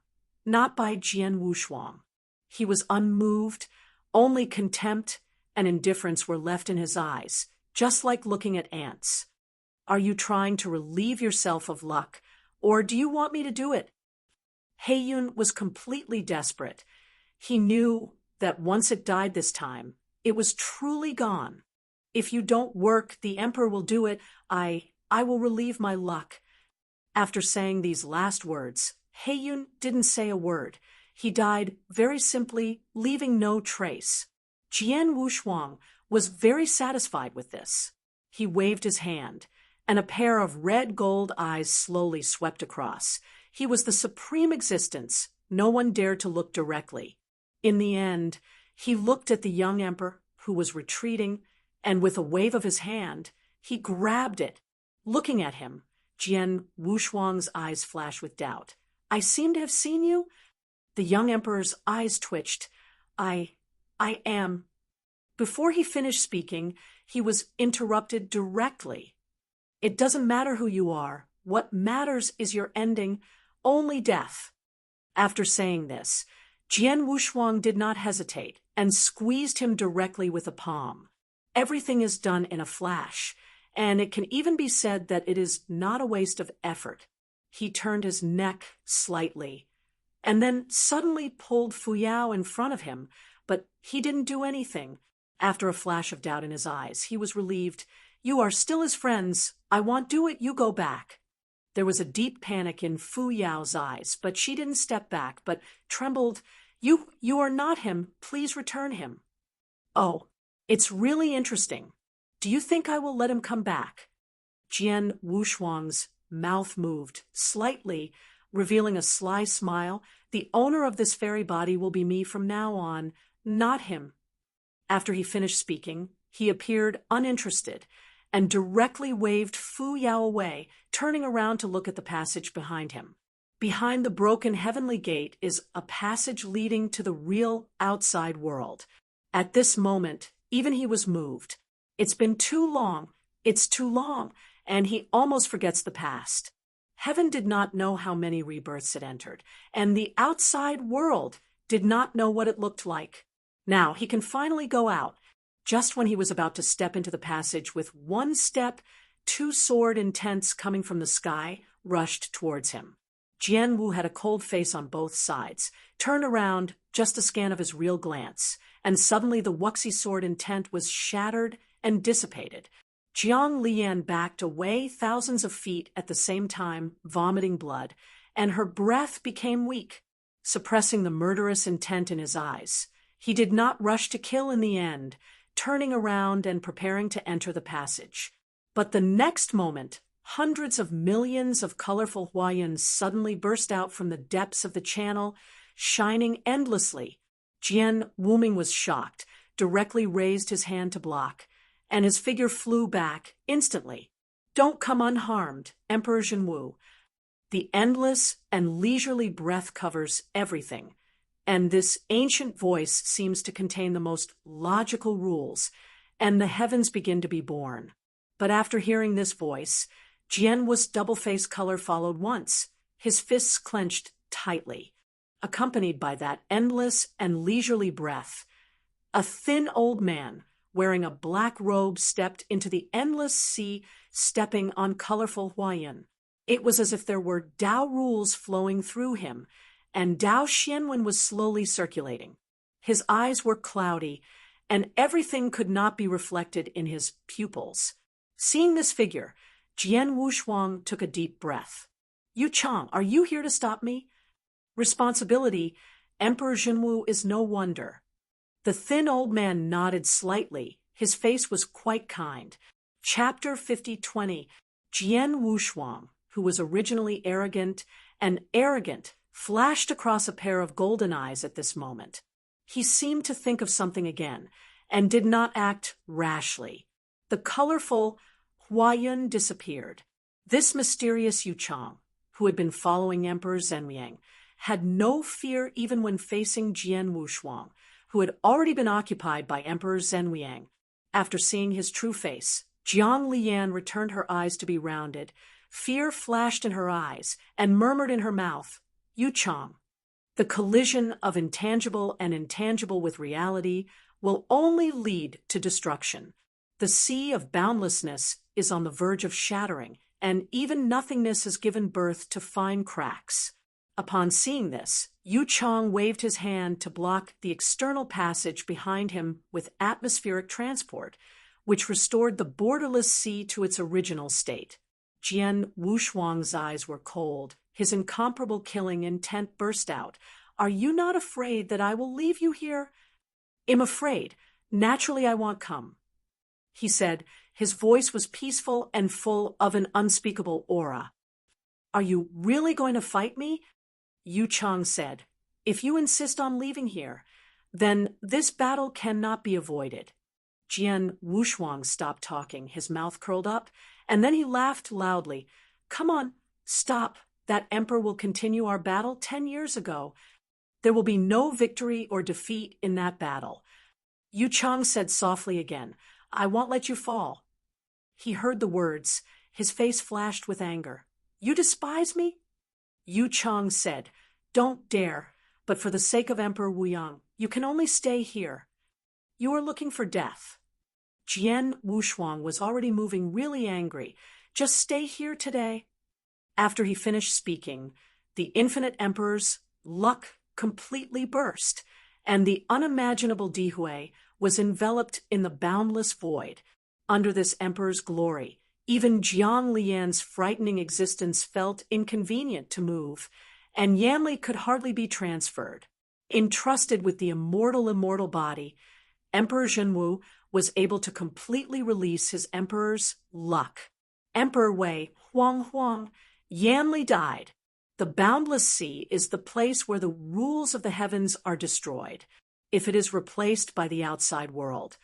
Not by Jian Wushuang. He was unmoved, only contempt and indifference were left in his eyes. just like looking at ants. Are you trying to relieve yourself of luck, or do you want me to do it? Heiyun was completely desperate. He knew that once it died this time, it was truly gone. If you don't work, the emperor will do it. I will relieve my luck. After saying these last words, Heiyun didn't say a word. He died very simply, leaving no trace. Jian Wushuang was very satisfied with this. He waved his hand, and a pair of red gold eyes slowly swept across. He was the supreme existence. No one dared to look directly. In the end, he looked at the young emperor, who was retreating, and with a wave of his hand, he grabbed it. Looking at him, Jian Wushuang's eyes flashed with doubt. I seem to have seen you? The young emperor's eyes twitched. I am. Before he finished speaking, he was interrupted directly. It doesn't matter who you are. What matters is your ending, only death. After saying this, Jian Wushuang did not hesitate and squeezed him directly with a palm. Everything is done in a flash, and it can even be said that it is not a waste of effort. He turned his neck slightly, and then suddenly pulled Fuyao in front of him, but he didn't do anything. After a flash of doubt in his eyes, he was relieved. You are still his friends. I won't do it. You go back. There was a deep panic in Fu Yao's eyes, but she didn't step back, but trembled. You are not him. Please return him. Oh, it's really interesting. Do you think I will let him come back? Jian Wushuang's mouth moved slightly, revealing a sly smile. The owner of this fairy body will be me from now on, not him. After he finished speaking, he appeared uninterested and directly waved Fu Yao away, turning around to look at the passage behind him. Behind the broken heavenly gate is a passage leading to the real outside world. At this moment, even he was moved. It's been too long. It's too long, and he almost forgets the past. Heaven did not know how many rebirths it entered, and the outside world did not know what it looked like. Now he can finally go out. Just when he was about to step into the passage with one step, two sword intents coming from the sky rushed towards him. Jian Wu had a cold face on both sides, turned around, just a scan of his real glance, and suddenly the Wuxi sword intent was shattered and dissipated. Jiang Lian backed away thousands of feet at the same time, vomiting blood, and her breath became weak, suppressing the murderous intent in his eyes. He did not rush to kill in the end, turning around and preparing to enter the passage. But the next moment, hundreds of millions of colorful Huayans suddenly burst out from the depths of the channel, shining endlessly. Jian Wuming was shocked, directly raised his hand to block, and his figure flew back instantly. Don't come unharmed, Emperor Zhenwu. The endless and leisurely breath covers everything, and this ancient voice seems to contain the most logical rules, and the heavens begin to be born. But after hearing this voice, Jian Wu's double-faced color followed once, his fists clenched tightly. Accompanied by that endless and leisurely breath, a thin old man wearing a black robe stepped into the endless sea, stepping on colorful Huayan. It was as if there were Tao rules flowing through him, and Tao Xianwen was slowly circulating. His eyes were cloudy, and everything could not be reflected in his pupils. Seeing this figure, Jian Wushuang took a deep breath. Yu Chang, are you here to stop me? Responsibility, Emperor Zhenwu is no wonder. The thin old man nodded slightly. His face was quite kind. Chapter 50-20. Jian Wushuang, who was originally arrogant, flashed across a pair of golden eyes at this moment. He seemed to think of something again, and did not act rashly. The colorful Huayan disappeared. This mysterious Yu Chang, who had been following Emperor Zhenmiang, had no fear even when facing Jian Wushuang, who had already been occupied by Emperor Zhenmiang. After seeing his true face, Jiang Lian returned her eyes to be rounded. Fear flashed in her eyes and murmured in her mouth, Yu Chang. The collision of intangible and intangible with reality will only lead to destruction. The sea of boundlessness is on the verge of shattering, and even nothingness has given birth to fine cracks. Upon seeing this, Yu Chang waved his hand to block the external passage behind him with atmospheric transport, which restored the borderless sea to its original state. Jian Wushuang's eyes were cold. His incomparable killing intent burst out. "Are you not afraid that I will leave you here?" "I'm afraid. Naturally I won't come," he said. His voice was peaceful and full of an unspeakable aura. "Are you really going to fight me?" Yu Chang said. "If you insist on leaving here, then this battle cannot be avoided." Jian Wushuang stopped talking, his mouth curled up, and then he laughed loudly. "Come on, stop. That emperor will continue our battle 10 years ago. There will be no victory or defeat in that battle." Yu Chang said softly again, "I won't let you fall." He heard the words. His face flashed with anger. "You despise me?" Yu Chang said, "Don't dare, but for the sake of Emperor Wuyang, you can only stay here. You are looking for death." Jian Wushuang was already moving really angry. "Just stay here today." After he finished speaking, the infinite emperor's luck completely burst, and the unimaginable Dihui was enveloped in the boundless void. Under this emperor's glory, even Jiang Lian's frightening existence felt inconvenient to move, and Yanli could hardly be transferred. Entrusted with the immortal body, Emperor Zhenwu was able to completely release his emperor's luck. Emperor Wei Huang, Yanli died. The boundless sea is the place where the rules of the heavens are destroyed, if it is replaced by the outside world.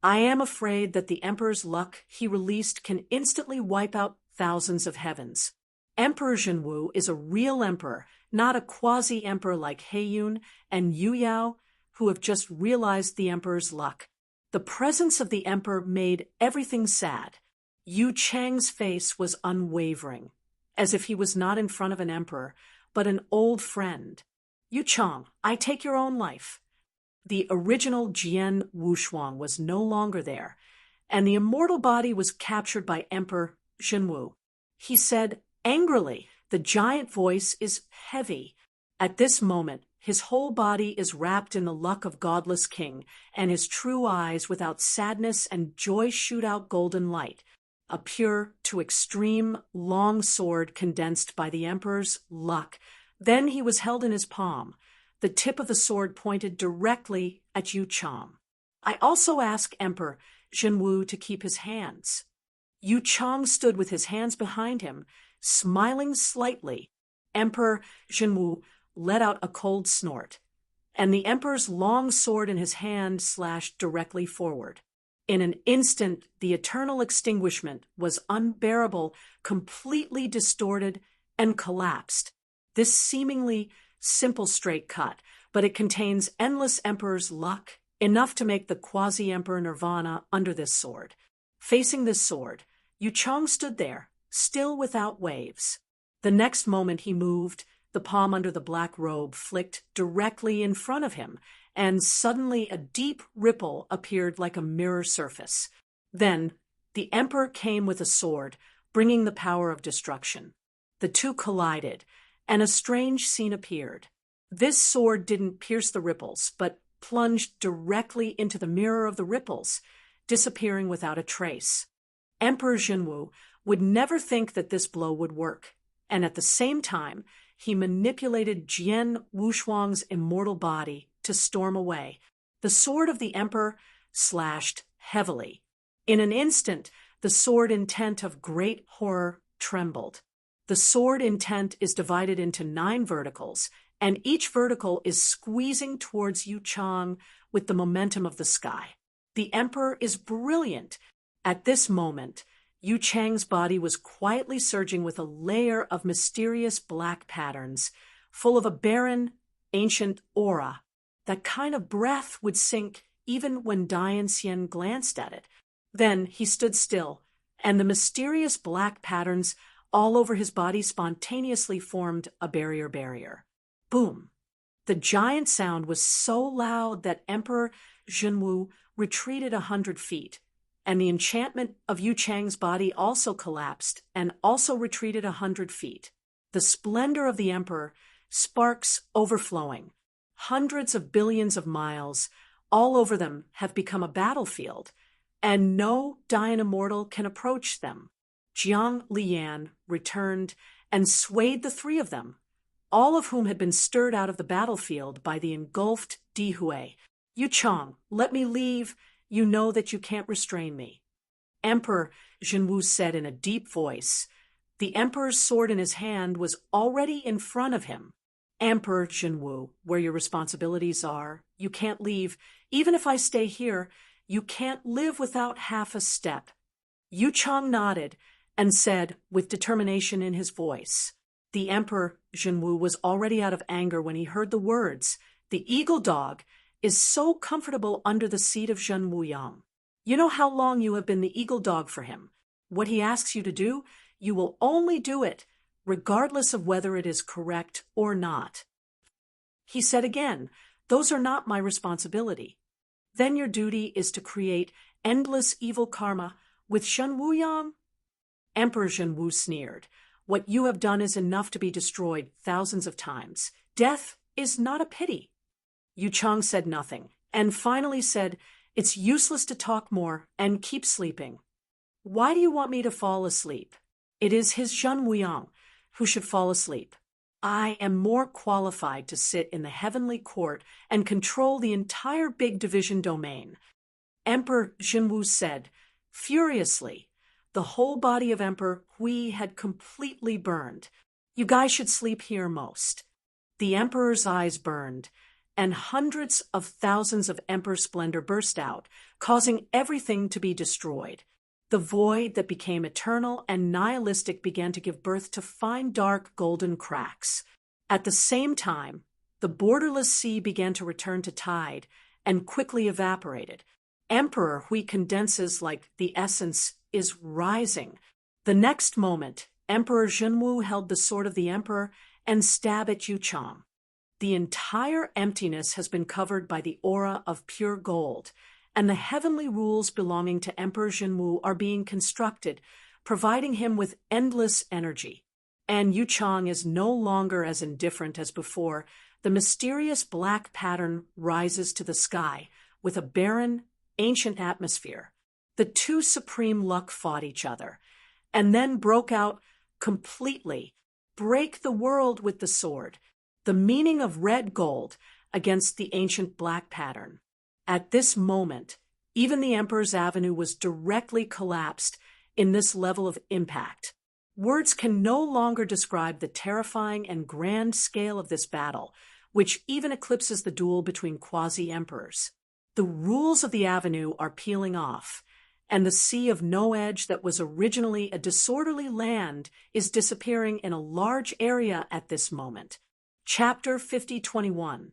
I am afraid that the emperor's luck he released can instantly wipe out thousands of heavens. Emperor Zhenwu is a real emperor, not a quasi-emperor like Heiyun and Yu Yao, who have just realized the emperor's luck. The presence of the emperor made everything sad. Yu Chang's face was unwavering, as if he was not in front of an emperor, but an old friend. "Yu Chang, I take your own life." The original Jian Wushuang was no longer there, and the immortal body was captured by Emperor Zhenwu. He said angrily, "The giant voice is heavy. At this moment, his whole body is wrapped in the luck of godless king, and his true eyes without sadness and joy shoot out golden light, a pure to extreme long sword condensed by the emperor's luck." Then he was held in his palm. The tip of the sword pointed directly at Yu Chang. "I also ask Emperor Zhenwu to keep his hands." Yu Chang stood with his hands behind him, smiling slightly. Emperor Zhenwu let out a cold snort, and the emperor's long sword in his hand slashed directly forward. In an instant, the eternal extinguishment was unbearable, completely distorted, and collapsed. This seemingly simple straight cut, but it contains endless emperor's luck, enough to make the quasi-emperor nirvana under this sword. Facing this sword, Yu Chang stood there, still without waves. The next moment he moved, the palm under the black robe flicked directly in front of him, and suddenly a deep ripple appeared like a mirror surface. Then the emperor came with a sword, bringing the power of destruction. The two collided, and a strange scene appeared. This sword didn't pierce the ripples, but plunged directly into the mirror of the ripples, disappearing without a trace. Emperor Zhenwu would never think that this blow would work, and at the same time, he manipulated Jian Wushuang's immortal body to storm away. The sword of the emperor slashed heavily. In an instant, the sword intent of great horror trembled. The sword intent is divided into 9 verticals, and each vertical is squeezing towards Yu Chang with the momentum of the sky. The emperor is brilliant. At this moment, Yu Chang's body was quietly surging with a layer of mysterious black patterns, full of a barren, ancient aura. That kind of breath would sink even when Dian Xian glanced at it. Then he stood still, and the mysterious black patterns all over his body spontaneously formed a barrier. Boom! The giant sound was so loud that Emperor Zhenwu retreated 100 feet. and the enchantment of Yu Chang's body also collapsed and also retreated 100 feet. The splendor of the emperor, sparks overflowing. Hundreds of billions of miles, all over them, have become a battlefield, and no dying immortal can approach them. Jiang Lian returned and swayed the three of them, all of whom had been stirred out of the battlefield by the engulfed Dihui. Yu Chang, let me leave. You know that you can't restrain me. Emperor Zhenwu said in a deep voice. The emperor's sword in his hand was already in front of him. Emperor Zhenwu, where your responsibilities are, you can't leave. Even if I stay here, you can't live without half a step. Yu Chang nodded and said, with determination in his voice. The Emperor Zhenwu was already out of anger when he heard the words. The eagle dog is so comfortable under the seat of Zhen Wuyang. You know how long you have been the eagle dog for him. What he asks you to do, you will only do it, regardless of whether it is correct or not. He said again, those are not my responsibility. Then your duty is to create endless evil karma with Zhen Wuyang? Emperor Zhenwu sneered. What you have done is enough to be destroyed thousands of times. Death is not a pity. Yu Chang said nothing, and finally said, it's useless to talk more and keep sleeping. Why do you want me to fall asleep? It is his Zhen Wuyang who should fall asleep. I am more qualified to sit in the heavenly court and control the entire big division domain. Emperor Zhenwu said, furiously. The whole body of Emperor Hui had completely burned. You guys should sleep here most. The emperor's eyes burned, and hundreds of thousands of emperor splendor burst out, causing everything to be destroyed. The void that became eternal and nihilistic began to give birth to fine dark golden cracks. At the same time, the borderless sea began to return to tide and quickly evaporated. Emperor Hui condenses like the essence is rising. The next moment, Emperor Zhenwu held the sword of the emperor and stabbed at Yu Chang. The entire emptiness has been covered by the aura of pure gold, and the heavenly rules belonging to Emperor Zhenwu are being constructed, providing him with endless energy. And Yu Chang is no longer as indifferent as before. The mysterious black pattern rises to the sky with a barren, ancient atmosphere. The two supreme luck fought each other, and then broke out completely, break the world with the sword, the meaning of red gold against the ancient black pattern. At this moment, even the Emperor's Avenue was directly collapsed in this level of impact. Words can no longer describe the terrifying and grand scale of this battle, which even eclipses the duel between quasi-emperors. The rules of the Avenue are peeling off, and the sea of no edge that was originally a disorderly land is disappearing in a large area at this moment. Chapter 5021.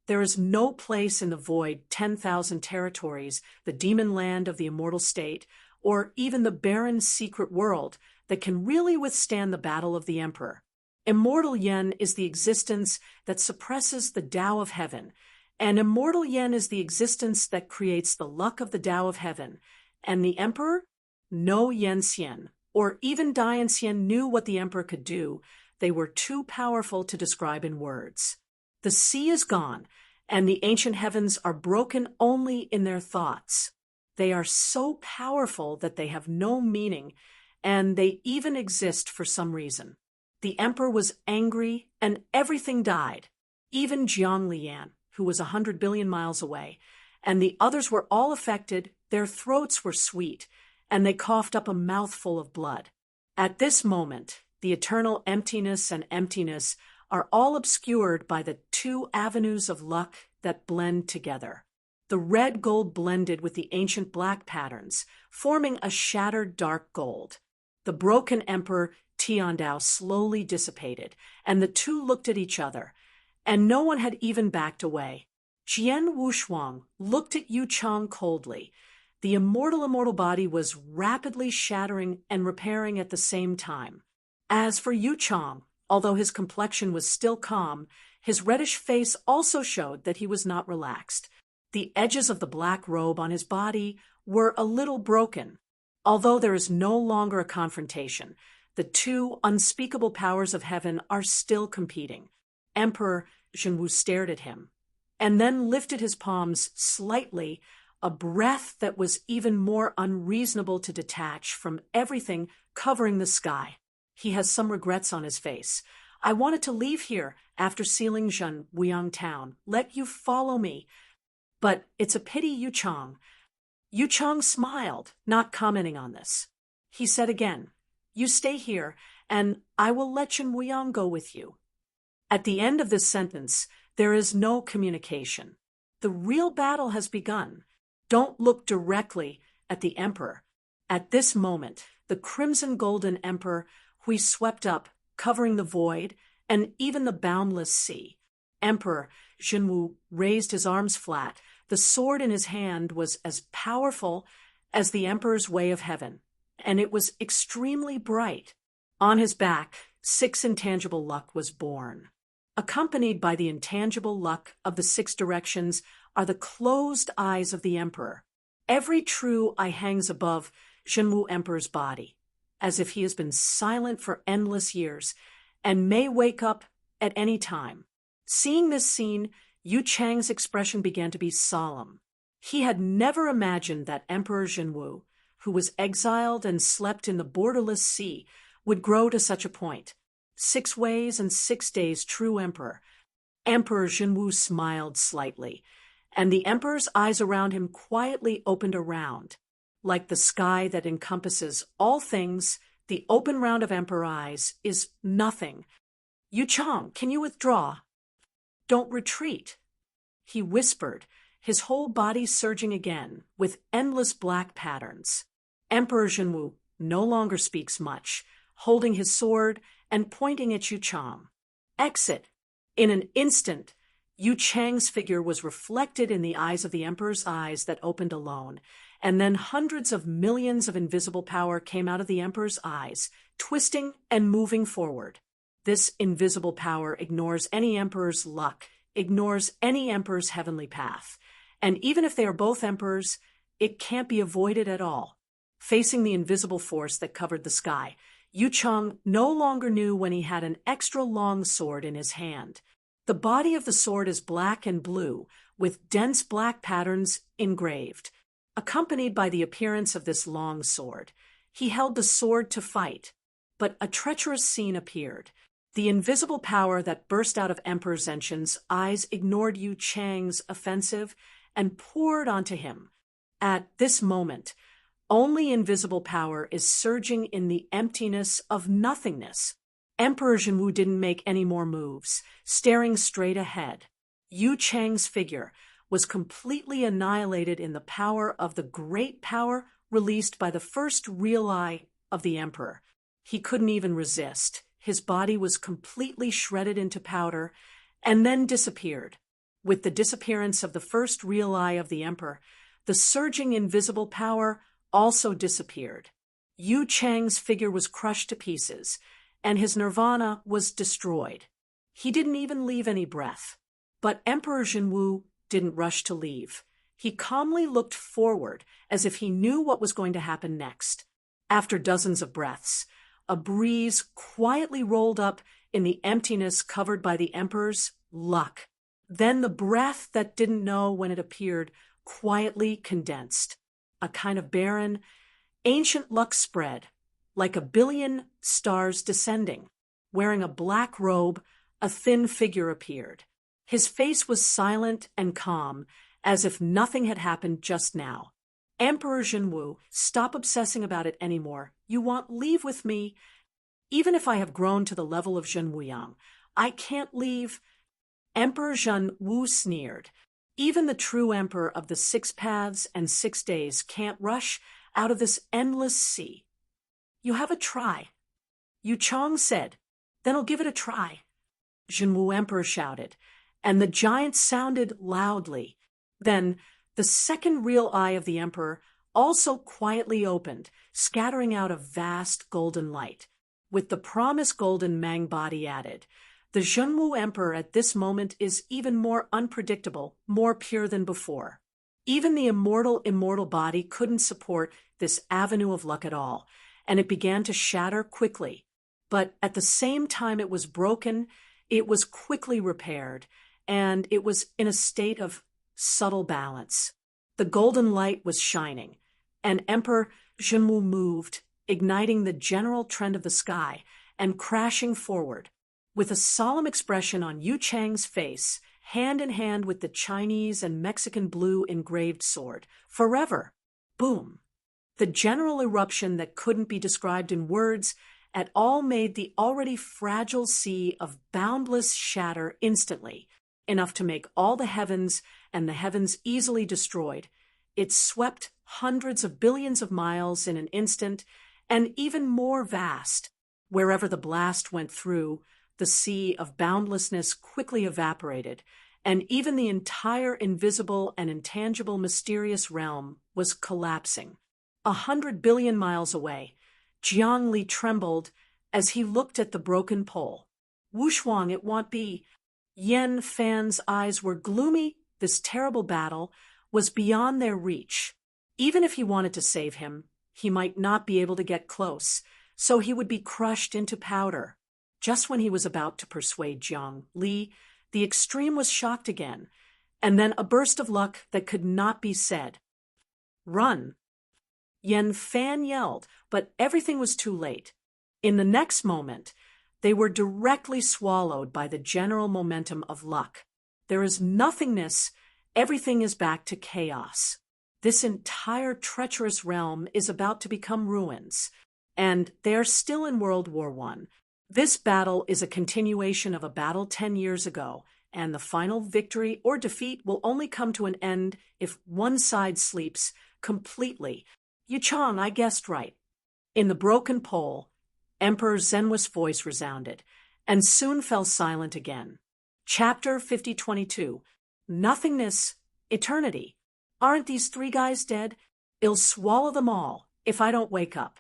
There is no place in the void, 10,000 territories, the demon land of the immortal state, or even the barren secret world that can really withstand the battle of the Emperor. Immortal Yen is the existence that suppresses the Tao of heaven, and immortal Yen is the existence that creates the luck of the Tao of heaven. And the Emperor? No Yen Xian, or even Dian Xian knew what the Emperor could do. They were too powerful to describe in words. The sea is gone, and the ancient heavens are broken only in their thoughts. They are so powerful that they have no meaning, and they even exist for some reason. The Emperor was angry, and everything died. Even Jiang Lian, who was 100 billion miles away, and the others were all affected. Their throats were sweet, and they coughed up a mouthful of blood. At this moment, the eternal emptiness and emptiness are all obscured by the two avenues of luck that blend together. The red gold blended with the ancient black patterns, forming a shattered dark gold. The broken Emperor Tiandao slowly dissipated, and the two looked at each other, and no one had even backed away. Jian Wushuang looked at Yu Chang coldly. The immortal body was rapidly shattering and repairing at the same time. As for Yu Chang, although his complexion was still calm, his reddish face also showed that he was not relaxed. The edges of the black robe on his body were a little broken. Although there is no longer a confrontation, the two unspeakable powers of heaven are still competing. Emperor Zhenwu stared at him, and then lifted his palms slightly, a breath that was even more unreasonable to detach from everything covering the sky. He has some regrets on his face. I wanted to leave here after sealing Zhenwuyang town, let you follow me. But it's a pity Yu Chang. Yu Chang smiled, not commenting on this. He said again, you stay here, and I will let Zhenwuyang go with you. At the end of this sentence, there is no communication. The real battle has begun. Don't look directly at the emperor. At this moment, the crimson golden emperor Hui swept up, covering the void and even the boundless sea. Emperor Zhenwu raised his arms flat. The sword in his hand was as powerful as the emperor's way of heaven, and it was extremely bright. On his back, 6 intangible luck was born. Accompanied by the intangible luck of the 6 directions are the closed eyes of the emperor. Every true eye hangs above Zhenwu Emperor's body, as if he has been silent for endless years and may wake up at any time. Seeing this scene, Yu Chang's expression began to be solemn. He had never imagined that Emperor Zhenwu, who was exiled and slept in the borderless sea, would grow to such a point. 6 ways and 6 days true emperor. Emperor Zhenwu smiled slightly, and the emperor's eyes around him quietly opened around. Like the sky that encompasses all things, the open round of emperor eyes is nothing. Yu Chang, can you withdraw? Don't retreat, he whispered, his whole body surging again with endless black patterns. Emperor Zhenwu no longer speaks much, holding his sword and pointing at Yu Chang. Exit. In an instant, Yu Chang's figure was reflected in the eyes of the emperor's eyes that opened alone, and then hundreds of millions of invisible power came out of the emperor's eyes, twisting and moving forward. This invisible power ignores any emperor's luck, ignores any emperor's heavenly path. And even if they are both emperors, it can't be avoided at all. Facing the invisible force that covered the sky, Yu Chang no longer knew when he had an extra long sword in his hand. The body of the sword is black and blue, with dense black patterns engraved. Accompanied by the appearance of this long sword, he held the sword to fight. But a treacherous scene appeared. The invisible power that burst out of Emperor Zhenshin's eyes ignored Yu Chang's offensive and poured onto him. At this moment, only invisible power is surging in the emptiness of nothingness. Emperor Zhenwu didn't make any more moves, staring straight ahead. Yu Chang's figure was completely annihilated in the power of the great power released by the first real eye of the emperor. He couldn't even resist. His body was completely shredded into powder and then disappeared. With the disappearance of the first real eye of the emperor, the surging invisible power also disappeared. Yu Chang's figure was crushed to pieces, and his nirvana was destroyed. He didn't even leave any breath. But Emperor Zhenwu didn't rush to leave. He calmly looked forward as if he knew what was going to happen next. After dozens of breaths, a breeze quietly rolled up in the emptiness covered by the emperor's luck. Then the breath that didn't know when it appeared quietly condensed. A kind of barren, ancient luck spread, like a billion stars descending. Wearing a black robe, a thin figure appeared. His face was silent and calm, as if nothing had happened just now. Emperor Zhenwu, stop obsessing about it anymore. You want leave with me. Even if I have grown to the level of Zhenwuyang, I can't leave. Emperor Zhenwu sneered. Even the true emperor of the 6 paths and 6 days can't rush out of this endless sea. You have a try. Yu Chang said, then I'll give it a try. Zhenwu Emperor shouted, and the giant sounded loudly. Then the second real eye of the emperor also quietly opened, scattering out a vast golden light. With the promised golden Mang body added, the Zhenwu Emperor at this moment is even more unpredictable, more pure than before. Even the immortal body couldn't support this avenue of luck at all, and it began to shatter quickly. But at the same time it was broken, it was quickly repaired, and it was in a state of subtle balance. The golden light was shining, and Emperor Zhenwu moved, igniting the general trend of the sky and crashing forward. With a solemn expression on Yu Chang's face, hand in hand with the Chinese and Mexican blue engraved sword. Forever. Boom. The general eruption that couldn't be described in words at all made the already fragile sea of boundless shatter instantly, enough to make all the heavens and the heavens easily destroyed. It swept hundreds of billions of miles in an instant, and even more vast. Wherever the blast went through, the sea of boundlessness quickly evaporated, and even the entire invisible and intangible mysterious realm was collapsing. 100 billion miles away, Jiang Li trembled as he looked at the broken pole. Wushuang, it won't be. Yan Fan's eyes were gloomy. This terrible battle was beyond their reach. Even if he wanted to save him, he might not be able to get close, so he would be crushed into powder. Just when he was about to persuade Jiang Li, the extreme was shocked again, and then a burst of luck that could not be said. Run! Yan Fan yelled, but everything was too late. In the next moment, they were directly swallowed by the general momentum of luck. There is nothingness, everything is back to chaos. This entire treacherous realm is about to become ruins, and they are still in World War I. This battle is a continuation of a battle 10 years ago, and the final victory or defeat will only come to an end if one side sleeps completely. Yuchang, I guessed right. In the broken pole, Emperor Zenwu's voice resounded, and soon fell silent again. Chapter 5022. Nothingness, eternity. Aren't these three guys dead? It'll swallow them all if I don't wake up.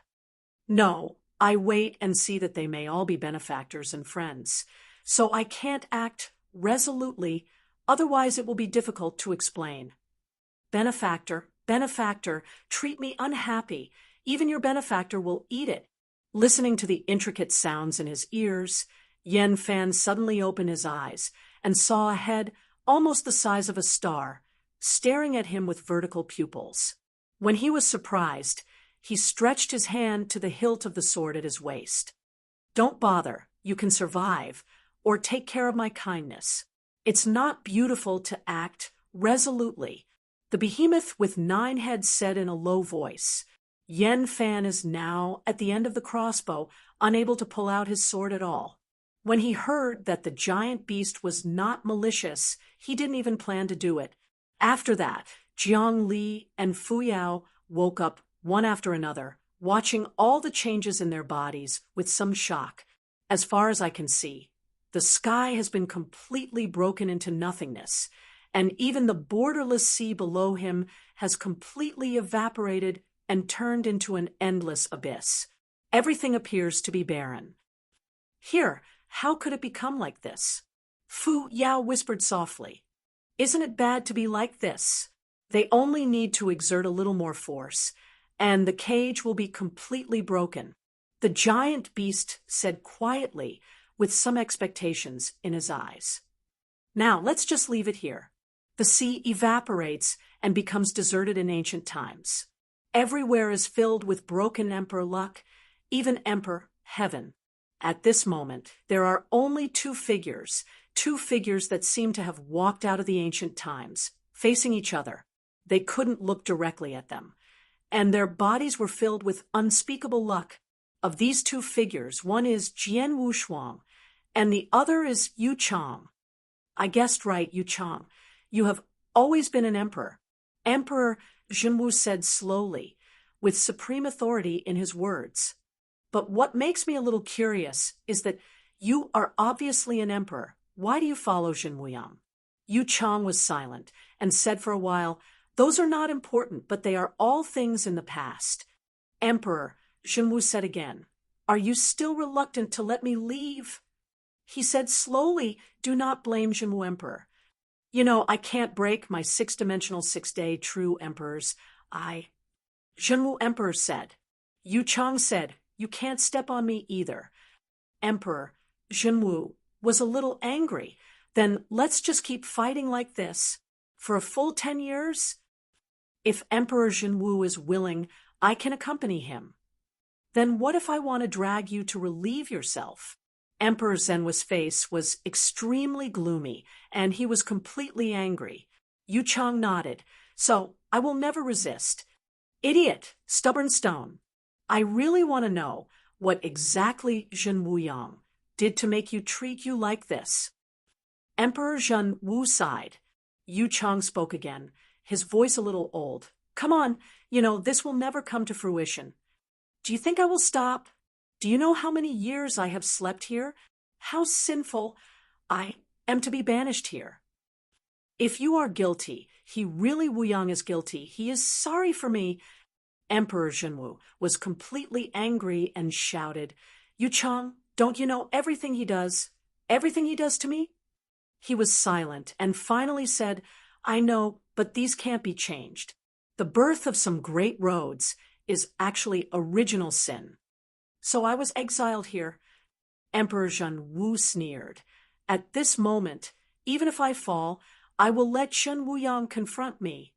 No, I wait and see that they may all be benefactors and friends. So I can't act resolutely, otherwise it will be difficult to explain. Benefactor, treat me unhappy. Even your benefactor will eat it. Listening to the intricate sounds in his ears, Yan Fan suddenly opened his eyes and saw a head almost the size of a star, staring at him with vertical pupils. When he was surprised, he stretched his hand to the hilt of the sword at his waist. Don't bother, you can survive, or take care of my kindness. It's not beautiful to act resolutely. The behemoth with 9 heads said in a low voice. Yan Fan is now at the end of the crossbow, unable to pull out his sword at all. When he heard that the giant beast was not malicious, he didn't even plan to do it. After that, Jiang Li and Fu Yao woke up one after another, watching all the changes in their bodies with some shock. As far as I can see, the sky has been completely broken into nothingness, and even the borderless sea below him has completely evaporated and turned into an endless abyss. Everything appears to be barren. Here, how could it become like this? Fu Yao whispered softly. Isn't it bad to be like this? They only need to exert a little more force, and the cage will be completely broken. The giant beast said quietly, with some expectations in his eyes. Now, let's just leave it here. The sea evaporates and becomes deserted in ancient times. Everywhere is filled with broken Emperor luck, even Emperor heaven. At this moment, there are only two figures that seem to have walked out of the ancient times, facing each other. They couldn't look directly at them, and their bodies were filled with unspeakable luck. Of these two figures, one is Jian Wushuang, and the other is Yu Chang. I guessed right, Yu Chang. You have always been an emperor. Emperor Zhenwu said slowly, with supreme authority in his words. But what makes me a little curious is that you are obviously an emperor. Why do you follow Zhenwu? Yu Chang was silent and said for a while, those are not important, but they are all things in the past. Emperor, Zhenwu said again, are you still reluctant to let me leave? He said slowly, do not blame Zhenwu Emperor. I can't break my six-dimensional six-day true emperors. Zhenwu Emperor said. Yu Chang said, you can't step on me either. Emperor Zhenwu was a little angry. Then let's just keep fighting like this. For a full 10 years? If Emperor Zhenwu is willing, I can accompany him. Then what if I want to drag you to relieve yourself? Emperor Zenwa's face was extremely gloomy, and he was completely angry. Yu Chang nodded. So, I will never resist. Idiot! Stubborn stone! I really want to know what exactly Zhen Wuyang did to make you treat you like this. Emperor Zhen Wu sighed. Yu Chang spoke again, his voice a little old. Come on, this will never come to fruition. Do you think I will stop? Do you know how many years I have slept here? How sinful I am to be banished here. If you are guilty, he really Wuyang is guilty. He is sorry for me. Emperor Zhenwu was completely angry and shouted, Yu Chang, don't you know everything he does? Everything he does to me? He was silent and finally said, I know, but these can't be changed. The birth of some great roads is actually original sin. So I was exiled here. Emperor Zhen Wu sneered. At this moment, even if I fall, I will let Zhen Wuyang confront me.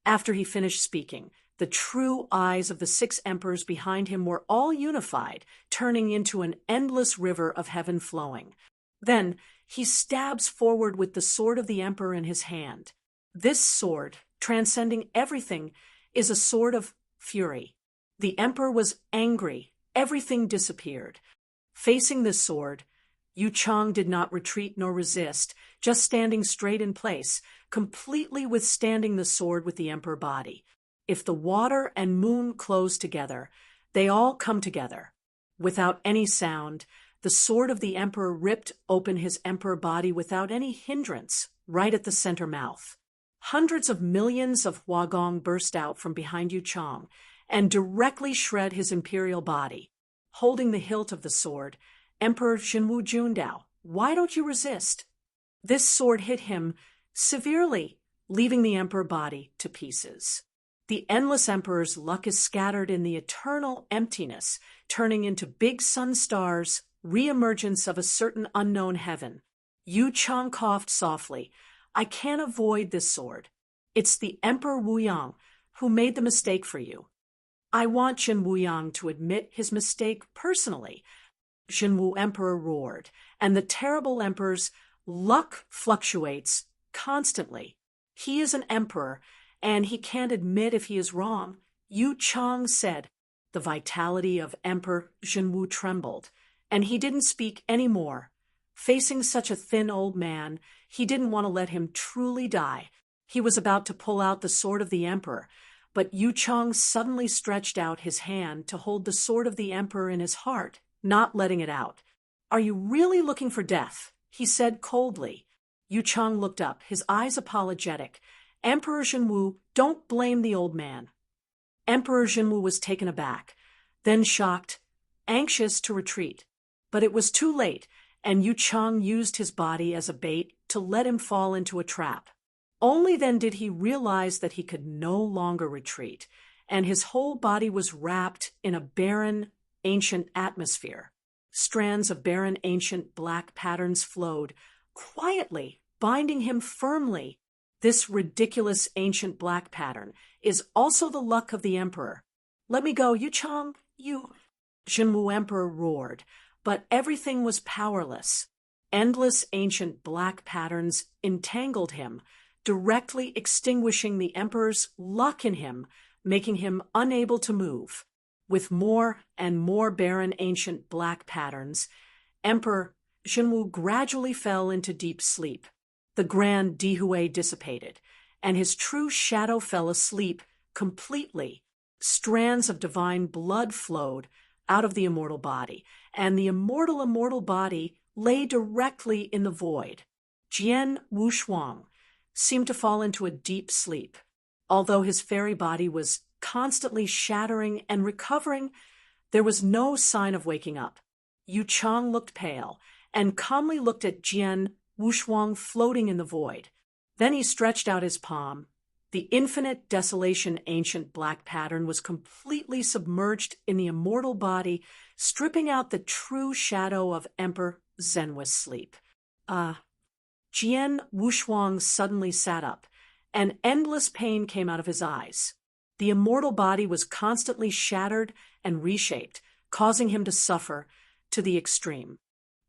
After he finished speaking, the true eyes of the 6 emperors behind him were all unified, turning into an endless river of heaven flowing. Then he stabs forward with the sword of the emperor in his hand. This sword, transcending everything, is a sword of fury. The emperor was angry. Everything disappeared. Facing this sword, Yu Chang did not retreat nor resist, just standing straight in place, completely withstanding the sword with the emperor body. If the water and moon close together, they all come together. Without any sound, the sword of the emperor ripped open his emperor body without any hindrance, right at the center mouth. Hundreds of millions of Huagong burst out from behind Yu Chang and directly shred his imperial body. Holding the hilt of the sword, Emperor Xinwu Jundao, why don't you resist? This sword hit him severely, leaving the emperor body to pieces. The endless emperor's luck is scattered in the eternal emptiness, turning into big sun stars, re-emergence of a certain unknown heaven. Yu Chang coughed softly. I can't avoid this sword. It's the Emperor Wuyang who made the mistake for you. I want Zhen Wuyang to admit his mistake personally. Zhenwu Emperor roared, and the terrible emperor's luck fluctuates constantly. He is an emperor, and he can't admit if he is wrong. Yu Chang said. The vitality of Emperor Zhenwu trembled, and he didn't speak any more. Facing such a thin old man, he didn't want to let him truly die. He was about to pull out the sword of the emperor, but Yu Chang suddenly stretched out his hand to hold the sword of the emperor in his heart, not letting it out. Are you really looking for death? He said coldly. Yu Chang looked up, his eyes apologetic. Emperor Zhenwu, don't blame the old man. Emperor Zhenwu was taken aback, then shocked, anxious to retreat. But it was too late, and Yu Chang used his body as a bait to let him fall into a trap. Only then did he realize that he could no longer retreat, and his whole body was wrapped in a barren, ancient atmosphere. Strands of barren, ancient black patterns flowed, quietly, binding him firmly. This ridiculous ancient black pattern is also the luck of the emperor. Let me go, Yu Chang, you... Zhenwu Emperor roared, but everything was powerless. Endless ancient black patterns entangled him, directly extinguishing the emperor's luck in him, making him unable to move. With more and more barren ancient black patterns, Emperor Zhenwu gradually fell into deep sleep. The grand Dihue dissipated, and his true shadow fell asleep completely. Strands of divine blood flowed out of the immortal body, and the immortal body lay directly in the void. Jian Wushuang seemed to fall into a deep sleep. Although his fairy body was constantly shattering and recovering, there was no sign of waking up. Yu Chang looked pale and calmly looked at Jian Wushuang floating in the void. Then he stretched out his palm. The infinite desolation ancient black pattern was completely submerged in the immortal body, stripping out the true shadow of Emperor Zenwi's sleep. Jian Wushuang suddenly sat up, and endless pain came out of his eyes. The immortal body was constantly shattered and reshaped, causing him to suffer to the extreme.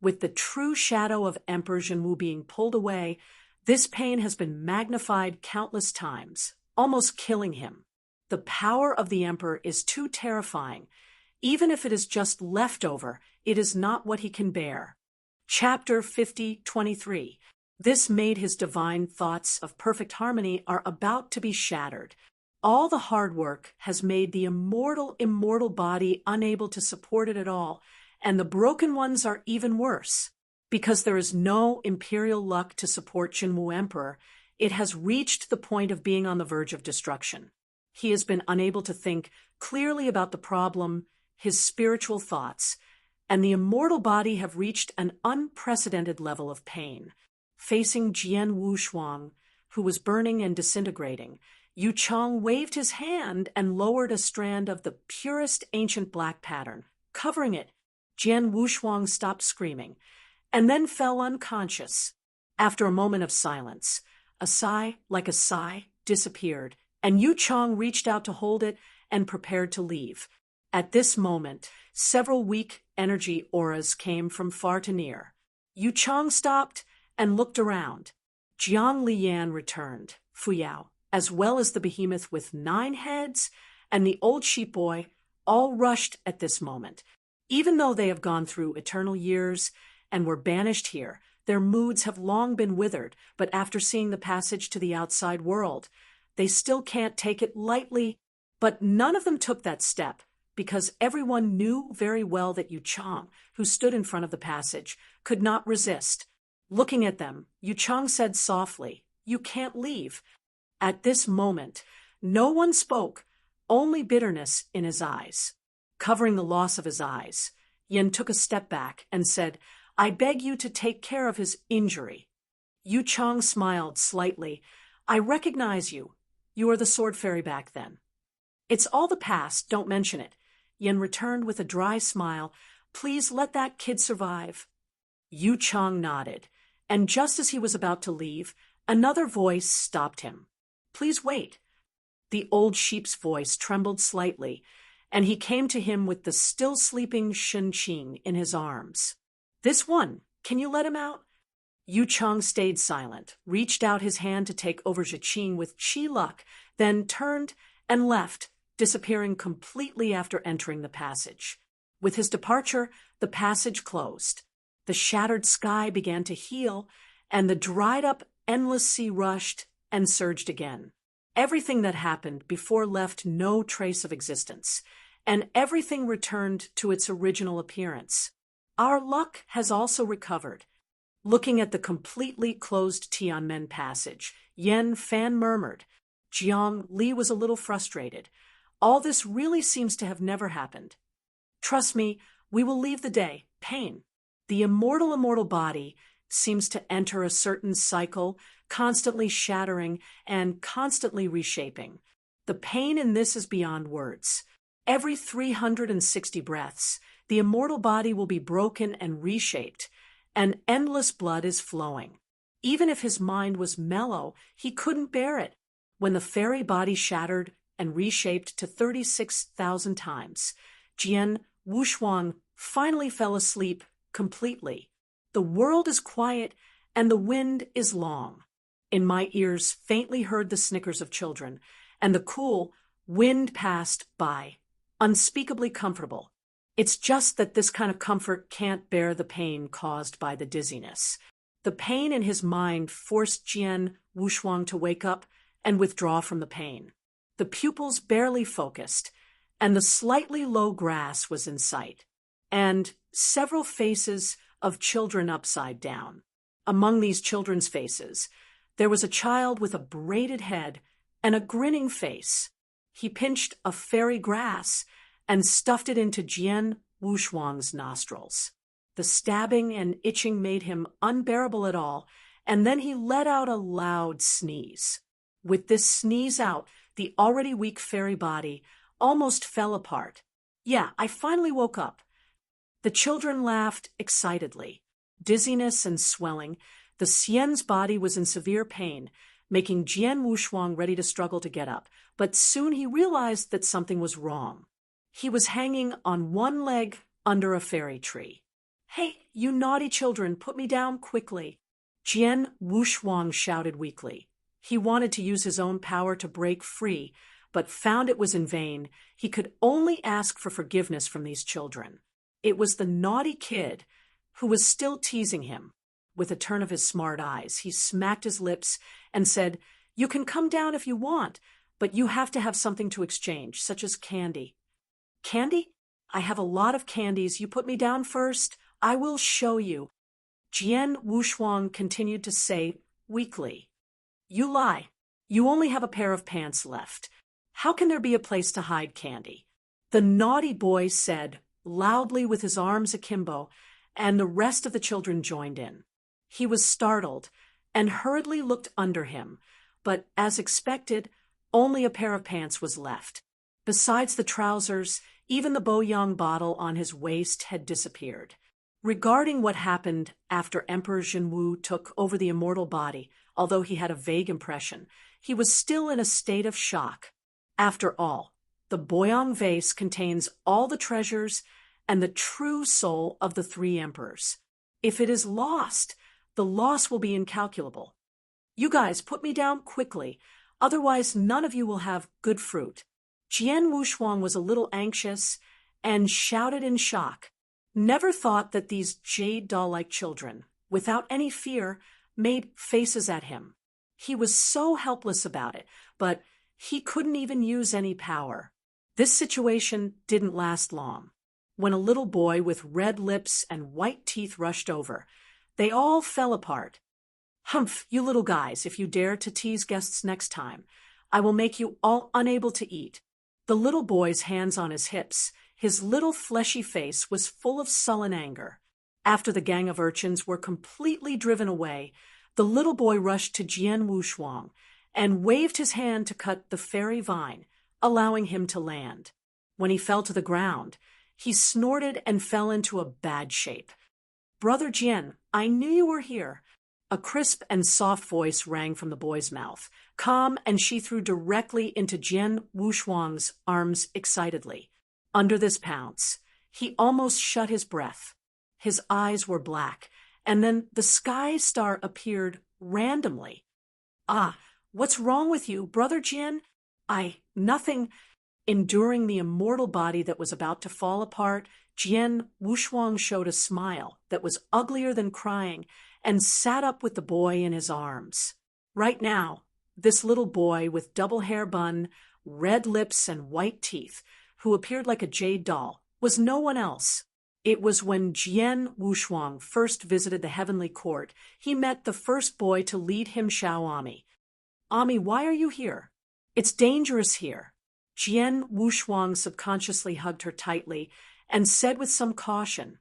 With the true shadow of Emperor Zhenwu being pulled away, this pain has been magnified countless times, almost killing him. The power of the Emperor is too terrifying. Even if it is just leftover, it is not what he can bear. Chapter 50:23. This made his divine thoughts of perfect harmony are about to be shattered. All the hard work has made the immortal body unable to support it at all, and the broken ones are even worse. Because there is no imperial luck to support Zhenwu Emperor, it has reached the point of being on the verge of destruction. He has been unable to think clearly about the problem, his spiritual thoughts, and the immortal body have reached an unprecedented level of pain. Facing Jian Wushuang, who was burning and disintegrating, Yu Chang waved his hand and lowered a strand of the purest ancient black pattern. Covering it, Jian Wushuang stopped screaming, and then fell unconscious. After a moment of silence, a sigh like a sigh disappeared, and Yu Chang reached out to hold it and prepared to leave. At this moment, several weak energy auras came from far to near. Yu Chang stopped and looked around. Jiang Liyan returned, Fuyao, as well as the behemoth with 9 heads, and the old sheep boy all rushed at this moment. Even though they have gone through eternal years and were banished here, their moods have long been withered, but after seeing the passage to the outside world, they still can't take it lightly. But none of them took that step, because everyone knew very well that Yu Chang, who stood in front of the passage, could not resist. Looking at them, Yu Chang said softly, "You can't leave." At this moment, no one spoke, only bitterness in his eyes. Covering the loss of his eyes, Yen took a step back and said, "I beg you to take care of his injury." Yu Chang smiled slightly. "I recognize you. You are the sword fairy back then." "It's all the past, don't mention it." Yen returned with a dry smile. "Please let that kid survive." Yu Chang nodded, and just as he was about to leave, another voice stopped him. "Please wait." The old sheep's voice trembled slightly, and he came to him with the still sleeping Shen Qing in his arms. "This one, can you let him out?" Yu Chang stayed silent, reached out his hand to take over Zhiqing with Qi luck, then turned and left, disappearing completely after entering the passage. With his departure, the passage closed. The shattered sky began to heal, and the dried-up endless sea rushed and surged again. Everything that happened before left no trace of existence, and everything returned to its original appearance. Our luck has also recovered. Looking at the completely closed Tianmen passage, Yen Fan murmured. Jiang Li was a little frustrated. All this really seems to have never happened. "Trust me, we will leave the day. Pain. The immortal body seems to enter a certain cycle, constantly shattering and constantly reshaping. The pain in this is beyond words. Every 360 breaths, the immortal body will be broken and reshaped, and endless blood is flowing. Even if his mind was mellow, he couldn't bear it. When the fairy body shattered and reshaped to 36,000 times, Jian Wushuang finally fell asleep completely. The world is quiet and the wind is long. In my ears faintly heard the snickers of children, and the cool wind passed by, unspeakably comfortable. It's just that this kind of comfort can't bear the pain caused by the dizziness. The pain in his mind forced Jian Wushuang to wake up and withdraw from the pain. The pupils barely focused, and the slightly low grass was in sight, and several faces of children upside down. Among these children's faces, there was a child with a braided head and a grinning face. He pinched a fairy grass and stuffed it into Jian Wushuang's nostrils. The stabbing and itching made him unbearable at all, and then he let out a loud sneeze. With this sneeze out, the already weak fairy body almost fell apart. Yeah, I finally woke up. The children laughed excitedly. Dizziness and swelling, the Xian's body was in severe pain, making Jian Wushuang ready to struggle to get up, but soon he realized that something was wrong. He was hanging on one leg under a fairy tree. Hey, you naughty children, put me down quickly. Jian Wushuang shouted weakly. He wanted to use his own power to break free, but found it was in vain. He could only ask for forgiveness from these children. It was the naughty kid who was still teasing him. With a turn of his smart eyes, he smacked his lips and said, "You can come down if you want, but you have to have something to exchange, such as candy." "Candy? I have a lot of candies. You put me down first. I will show you." Jian Wushuang continued to say weakly, "You lie. You only have a pair of pants left. How can there be a place to hide candy?" The naughty boy said loudly with his arms akimbo, and the rest of the children joined in. He was startled and hurriedly looked under him, but as expected, only a pair of pants was left. Besides the trousers, even the Boyang bottle on his waist had disappeared. Regarding what happened after Emperor Zhenwu took over the immortal body, although he had a vague impression, he was still in a state of shock. After all, the Boyang vase contains all the treasures and the true soul of the three emperors. If it is lost, the loss will be incalculable. You guys, put me down quickly, otherwise none of you will have good fruit. Jian Wushuang was a little anxious and shouted in shock. Never thought that these jade doll-like children, without any fear, made faces at him. He was so helpless about it, but he couldn't even use any power. This situation didn't last long. When a little boy with red lips and white teeth rushed over, they all fell apart. "Humph, you little guys, if you dare to tease guests next time, I will make you all unable to eat." The little boy's hands on his hips, his little fleshy face was full of sullen anger. After the gang of urchins were completely driven away, the little boy rushed to Jian Wushuang and waved his hand to cut the fairy vine, allowing him to land. When he fell to the ground, he snorted and fell into a bad shape. "Brother Jian, I knew you were here." A crisp and soft voice rang from the boy's mouth, calm, and she threw directly into Jian Wushuang's arms excitedly. Under this pounce, he almost shut his breath. His eyes were black, and then the sky star appeared randomly. "Ah, what's wrong with you, Brother Jian?" Nothing." Enduring the immortal body that was about to fall apart, Jian Wushuang showed a smile that was uglier than crying and sat up with the boy in his arms. Right now, this little boy with double hair bun, red lips, and white teeth, who appeared like a jade doll, was no one else. It was when Jian Wushuang first visited the heavenly court, he met the first boy to lead him, Xiao Ami. "Ami, why are you here? It's dangerous here." Jian Wushuang subconsciously hugged her tightly and said with some caution,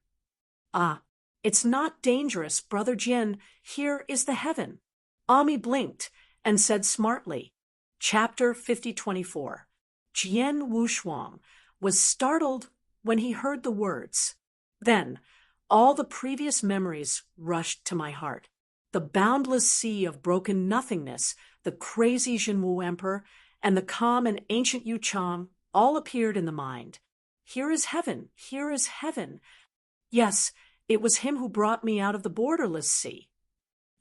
"It's not dangerous, Brother Jian. Here is the heaven." Ami blinked and said smartly, Chapter 5024. Jian Wushuang was startled when he heard the words. Then, all the previous memories rushed to my heart. The boundless sea of broken nothingness, the crazy Zhenwu Emperor, and the calm and ancient Yu Chang all appeared in the mind. Here is heaven, here is heaven. Yes, it was him who brought me out of the borderless sea.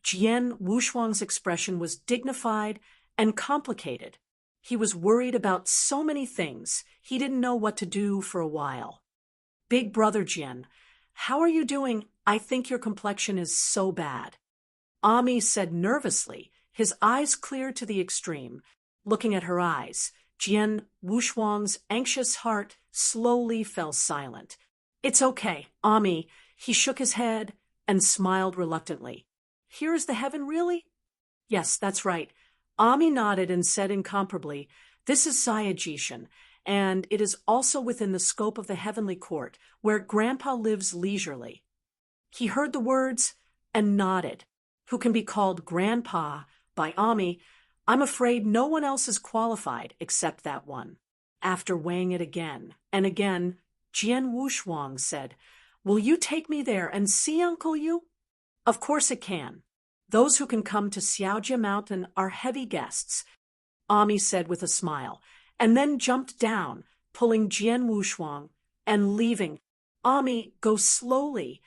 Jian Wushuang's expression was dignified and complicated. He was worried about so many things, he didn't know what to do for a while. "Big Brother Jian, how are you doing? I think your complexion is so bad." Ami said nervously, his eyes clear to the extreme. Looking at her eyes, Jian Wushuang's anxious heart slowly fell silent. "It's okay, Ami." He shook his head and smiled reluctantly. "Here is the heaven, really?" "Yes, that's right." Ami nodded and said incomparably, "This is Sayajishan, and it is also within the scope of the heavenly court, where Grandpa lives leisurely." He heard the words and nodded. who can be called Grandpa by Ami, I'm afraid no one else is qualified except that one. After weighing it again and again, Jian Wushuang said, "Will you take me there and see Uncle Yu?" "Of course it can. Those who can come to Xiaojia Mountain are heavy guests," Ami said with a smile, and then jumped down, pulling Jian Wushuang and leaving. "Ami, go slowly."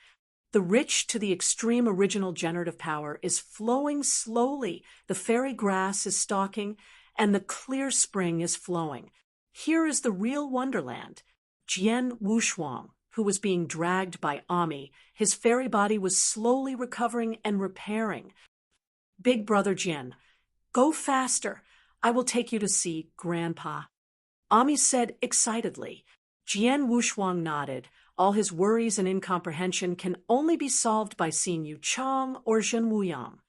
The rich to the extreme original generative power is flowing slowly. The fairy grass is stalking, and the clear spring is flowing. Here is the real wonderland. Jian Wushuang, who was being dragged by Ami, his fairy body was slowly recovering and repairing. "Big brother Jian, go faster. I will take you to see Grandpa," Ami said excitedly. Jian Wushuang nodded. All his worries and incomprehension can only be solved by seeing Yu Chang or Zhen Wuyang.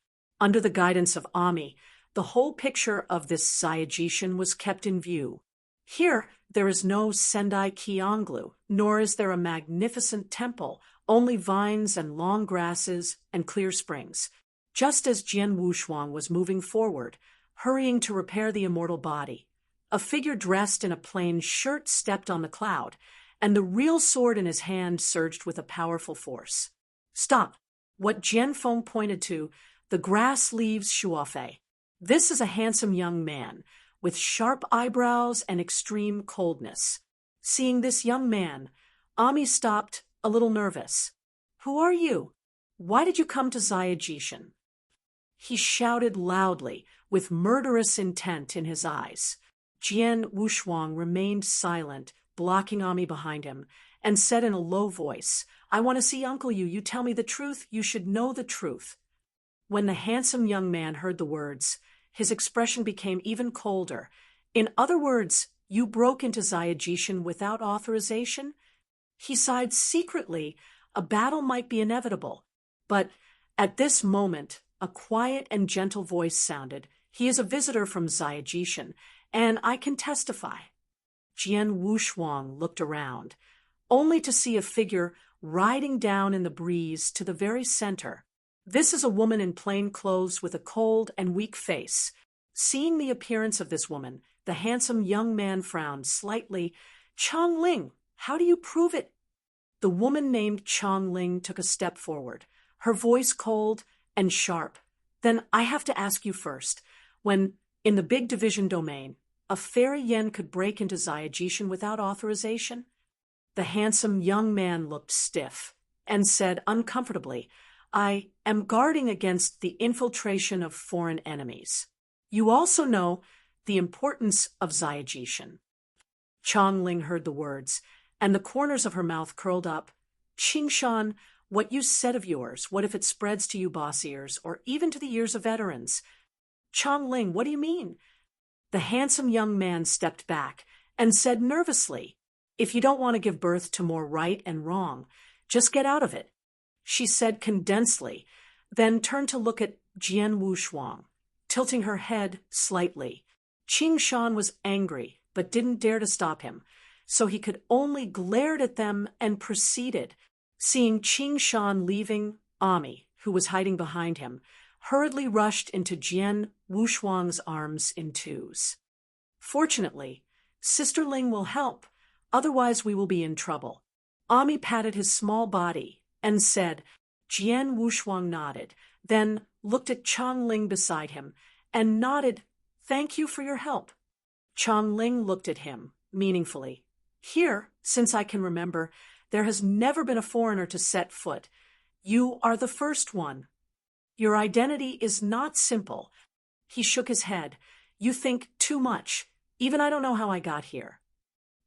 Under the guidance of Ami, the whole picture of this Zayajishan was kept in view. Here, there is no Sendai Qianglu, nor is there a magnificent temple, only vines and long grasses and clear springs. Just as Jian Wushuang was moving forward, hurrying to repair the immortal body, a figure dressed in a plain shirt stepped on the cloud, and the real sword in his hand surged with a powerful force. "Stop!" What Jian Feng pointed to, the grass leaves Shuofei. This is a handsome young man, with sharp eyebrows and extreme coldness. Seeing this young man, Ami stopped, a little nervous. "Who are you? Why did you come to Zayajishan?" He shouted loudly, with murderous intent in his eyes. Jian Wushuang remained silent, blocking Ami behind him, and said in a low voice, "I want to see Uncle Yu. You tell me the truth. You should know the truth." When the handsome young man heard the words, his expression became even colder. "In other words, you broke into Zayajishan without authorization?" He sighed secretly. A battle might be inevitable. But at this moment, a quiet and gentle voice sounded. "He is a visitor from Zayajishan, and I can testify." Jian Wushuang looked around, only to see a figure riding down in the breeze to the very center. This is a woman in plain clothes with a cold and weak face. Seeing the appearance of this woman, the handsome young man frowned slightly. "Chang Ling, how do you prove it?" The woman named Chang Ling took a step forward, her voice cold and sharp. "Then I have to ask you first, when, in the big division domain, a fairy yen could break into Zayajishan without authorization?" The handsome young man looked stiff and said uncomfortably, "I am guarding against the infiltration of foreign enemies. You also know the importance of Zayajishan." Chang Ling heard the words, and the corners of her mouth curled up. "Qingshan, what you said of yours, what if it spreads to you boss ears, or even to the ears of veterans?" "Chang Ling, what do you mean?" The handsome young man stepped back and said nervously, "If you don't want to give birth to more right and wrong, just get out of it." She said condensedly, then turned to look at Jian Wushuang, tilting her head slightly. Qing Shan was angry, but didn't dare to stop him, so he could only glared at them and proceeded. Seeing Qing Shan leaving, Ami, who was hiding behind him, hurriedly rushed into Jian Wushuang's arms in twos. "Fortunately, Sister Ling will help, otherwise we will be in trouble." Ami patted his small body and said. Jian Wushuang nodded, then looked at Chang Ling beside him and nodded, "Thank you for your help." Chang Ling looked at him meaningfully. "Here, since I can remember, there has never been a foreigner to set foot. You are the first one. Your identity is not simple." He shook his head. "You think too much. Even I don't know how I got here."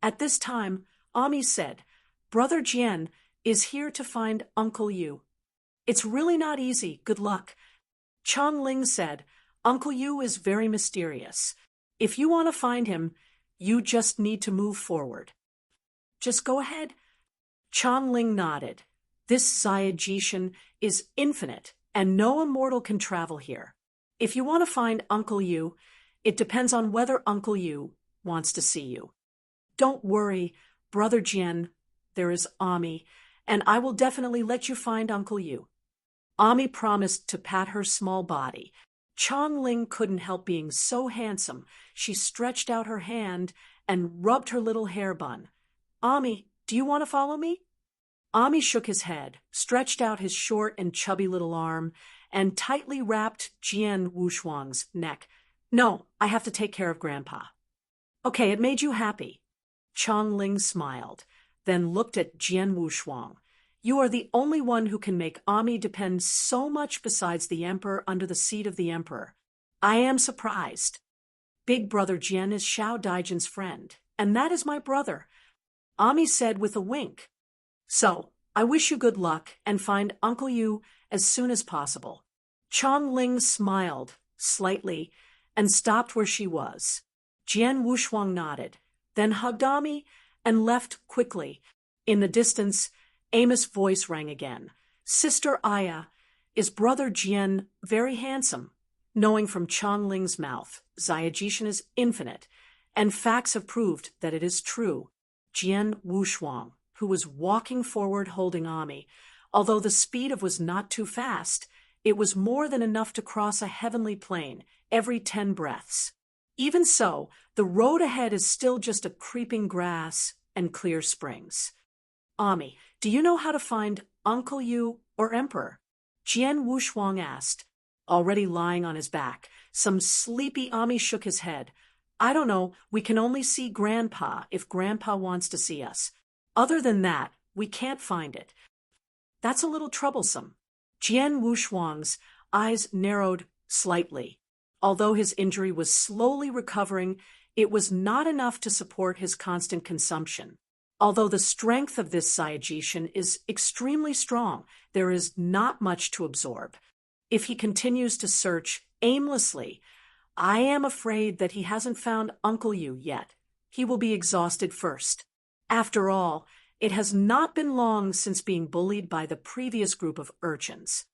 At this time, Ami said, "Brother Jian is here to find Uncle Yu. It's really not easy. Good luck." Chang Ling said, "Uncle Yu is very mysterious. If you want to find him, you just need to move forward." "Just go ahead." Chang Ling nodded. "This Zayajishan is infinite, and no immortal can travel here. If you want to find Uncle Yu, it depends on whether Uncle Yu wants to see you. Don't worry, Brother Jian, there is Ami, and I will definitely let you find Uncle Yu." Ami promised to pat her small body. Chong Ling couldn't help being so handsome. She stretched out her hand and rubbed her little hair bun. Ami, do you want to follow me? Ami shook his head, stretched out his short and chubby little arm, and tightly wrapped Jian Wushuang's neck. No, I have to take care of Grandpa. Okay, it made you happy. Chong Ling smiled, then looked at Jian Wushuang. You are the only one who can make Ami depend so much besides the emperor under the seat of the emperor. I am surprised. Big brother Jian is Xiao Daijin's friend, and that is my brother, Ami said with a wink. So, I wish you good luck and find Uncle Yu as soon as possible. Chong Ling smiled slightly and stopped where she was. Jian Wushuang nodded, then hugged Ami and left quickly. In the distance, Amos' voice rang again. Sister Aya, is brother Jian very handsome? Knowing from Chong Ling's mouth, Ziyajishan is infinite, and facts have proved that it is true. Jian Wushuang, who was walking forward holding Ami, although the speed of was not too fast, it was more than enough to cross a heavenly plain every 10 breaths. Even so, the road ahead is still just a creeping grass and clear springs. Ami, do you know how to find Uncle Yu or Emperor? Jian Wushuang asked, already lying on his back. Some sleepy Ami shook his head. I don't know, we can only see Grandpa if Grandpa wants to see us. Other than that, we can't find it. That's a little troublesome. Jian Wushuang's eyes narrowed slightly. Although his injury was slowly recovering, it was not enough to support his constant consumption. Although the strength of this Ziyajishan is extremely strong, there is not much to absorb. If he continues to search aimlessly, I am afraid that he hasn't found Uncle Yu yet. He will be exhausted first. After all, it has not been long since being bullied by the previous group of urchins.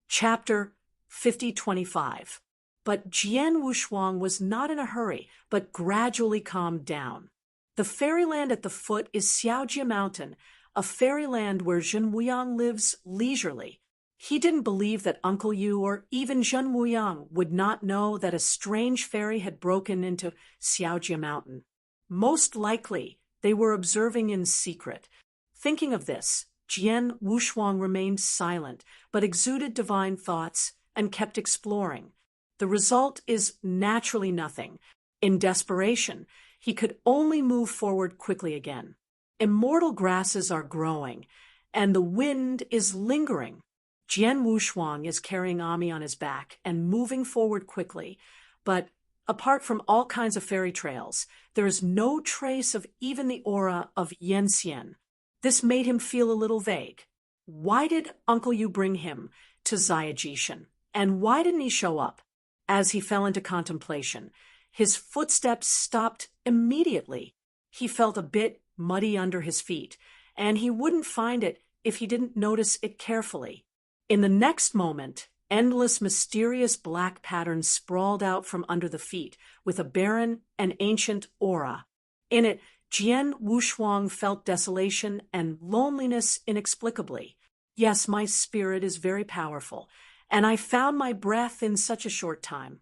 Chapter 5025. But Jian Wushuang was not in a hurry, but gradually calmed down. The fairyland at the foot is Xiaojia Mountain, a fairyland where Zhen Wuyang lives leisurely. He didn't believe that Uncle Yu or even Zhen Wuyang would not know that a strange fairy had broken into Xiaojia Mountain. Most likely, they were observing in secret. Thinking of this, Jian Wushuang remained silent, but exuded divine thoughts and kept exploring. The result is naturally nothing. In desperation, he could only move forward quickly again. Immortal grasses are growing, and the wind is lingering. Jian Wushuang is carrying Ami on his back and moving forward quickly, but apart from all kinds of fairy trails, there is no trace of even the aura of Yanxian. This made him feel a little vague. Why did Uncle Yu bring him to Ziyajishan, and why didn't he show up? As he fell into contemplation, his footsteps stopped immediately. He felt a bit muddy under his feet, and he wouldn't find it if he didn't notice it carefully. In the next moment, endless mysterious black patterns sprawled out from under the feet with a barren and ancient aura. In it, Jian Wushuang felt desolation and loneliness inexplicably. Yes, my spirit is very powerful, and I found my breath in such a short time.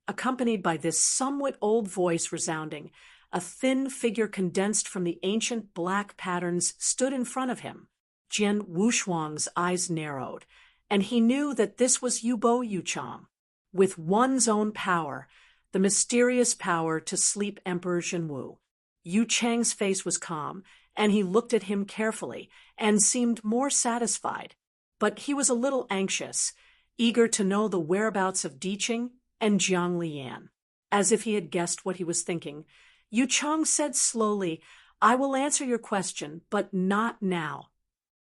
Accompanied by this somewhat old voice resounding, a thin figure condensed from the ancient black patterns stood in front of him. Jian Wushuang's eyes narrowed, and he knew that this was Yubo Yuchang. With one's own power, the mysterious power to sleep Emperor Zhenwu. Yu Chang's face was calm, and he looked at him carefully and seemed more satisfied. But he was a little anxious, eager to know the whereabouts of Diqing and Jiang Lian. As if he had guessed what he was thinking, Yu Chang said slowly, I will answer your question, but not now.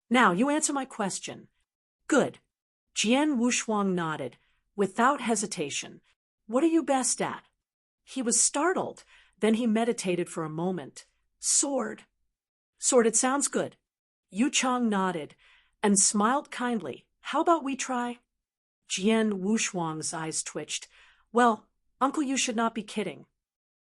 Now, you answer my question. Good. Jian Wushuang nodded, without hesitation. What are you best at? He was startled. Then he meditated for a moment. Sword. Sword, it sounds good. Yu Chang nodded and smiled kindly. How about we try? Jian Wushuang's eyes twitched. Well, Uncle Yu should not be kidding.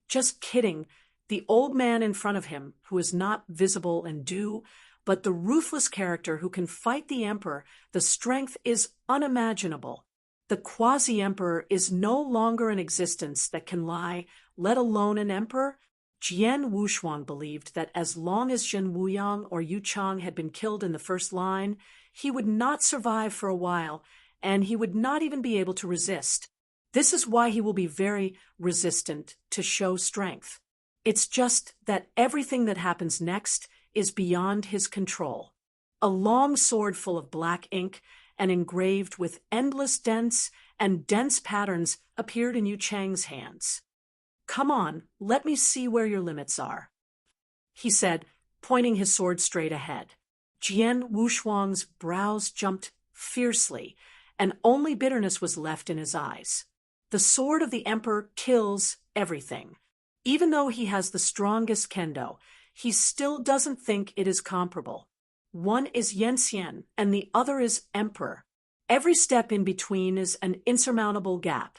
Just kidding. The old man in front of him, who is not visible and due, but the ruthless character who can fight the emperor, the strength is unimaginable. The quasi-emperor is no longer an existence that can lie, let alone an emperor. Jian Wushuang believed that as long as Zhen Wuyang or Yu Chang had been killed in the first line, he would not survive for a while, and he would not even be able to resist. This is why he will be very resistant to show strength. It's just that everything that happens next is beyond his control. A long sword full of black ink and engraved with endless dense patterns appeared in Yu Chang's hands. "Come on, let me see where your limits are," he said, pointing his sword straight ahead. Jian Wushuang's brows jumped fiercely, and only bitterness was left in his eyes. The sword of the emperor kills everything. Even though he has the strongest kendo, he still doesn't think it is comparable. One is Yanxian and the other is emperor. Every step in between is an insurmountable gap.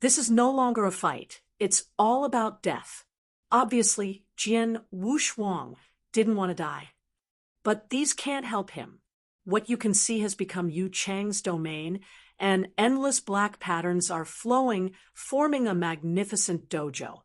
This is no longer a fight. It's all about death. Obviously, Jian Wushuang didn't want to die. But these can't help him. What you can see has become Yu Chang's domain, and endless black patterns are flowing, forming a magnificent dojo.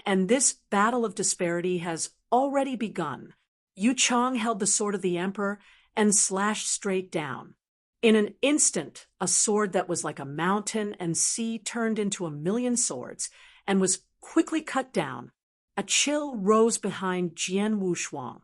And this battle of disparity has already begun. Yu Chang held the sword of the emperor and slashed straight down. In an instant, a sword that was like a mountain and sea turned into a million swords and was quickly cut down. A chill rose behind Jian Wushuang,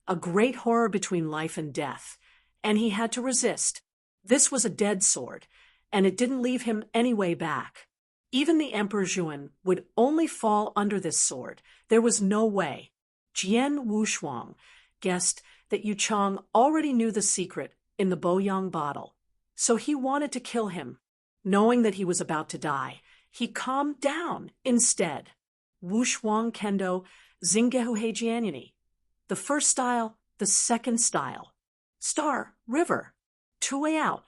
a great horror between life and death, and he had to resist. This was a dead sword, and it didn't leave him any way back. Even the Emperor Zhuan would only fall under this sword. There was no way. Jian Wushuang guessed that Yu Chang already knew the secret in the Boyang bottle, so he wanted to kill him. Knowing that he was about to die, he calmed down instead. Wushuang Kendo Xinggehu Heijianyani. The first style, the second style. Star, river, two-way out.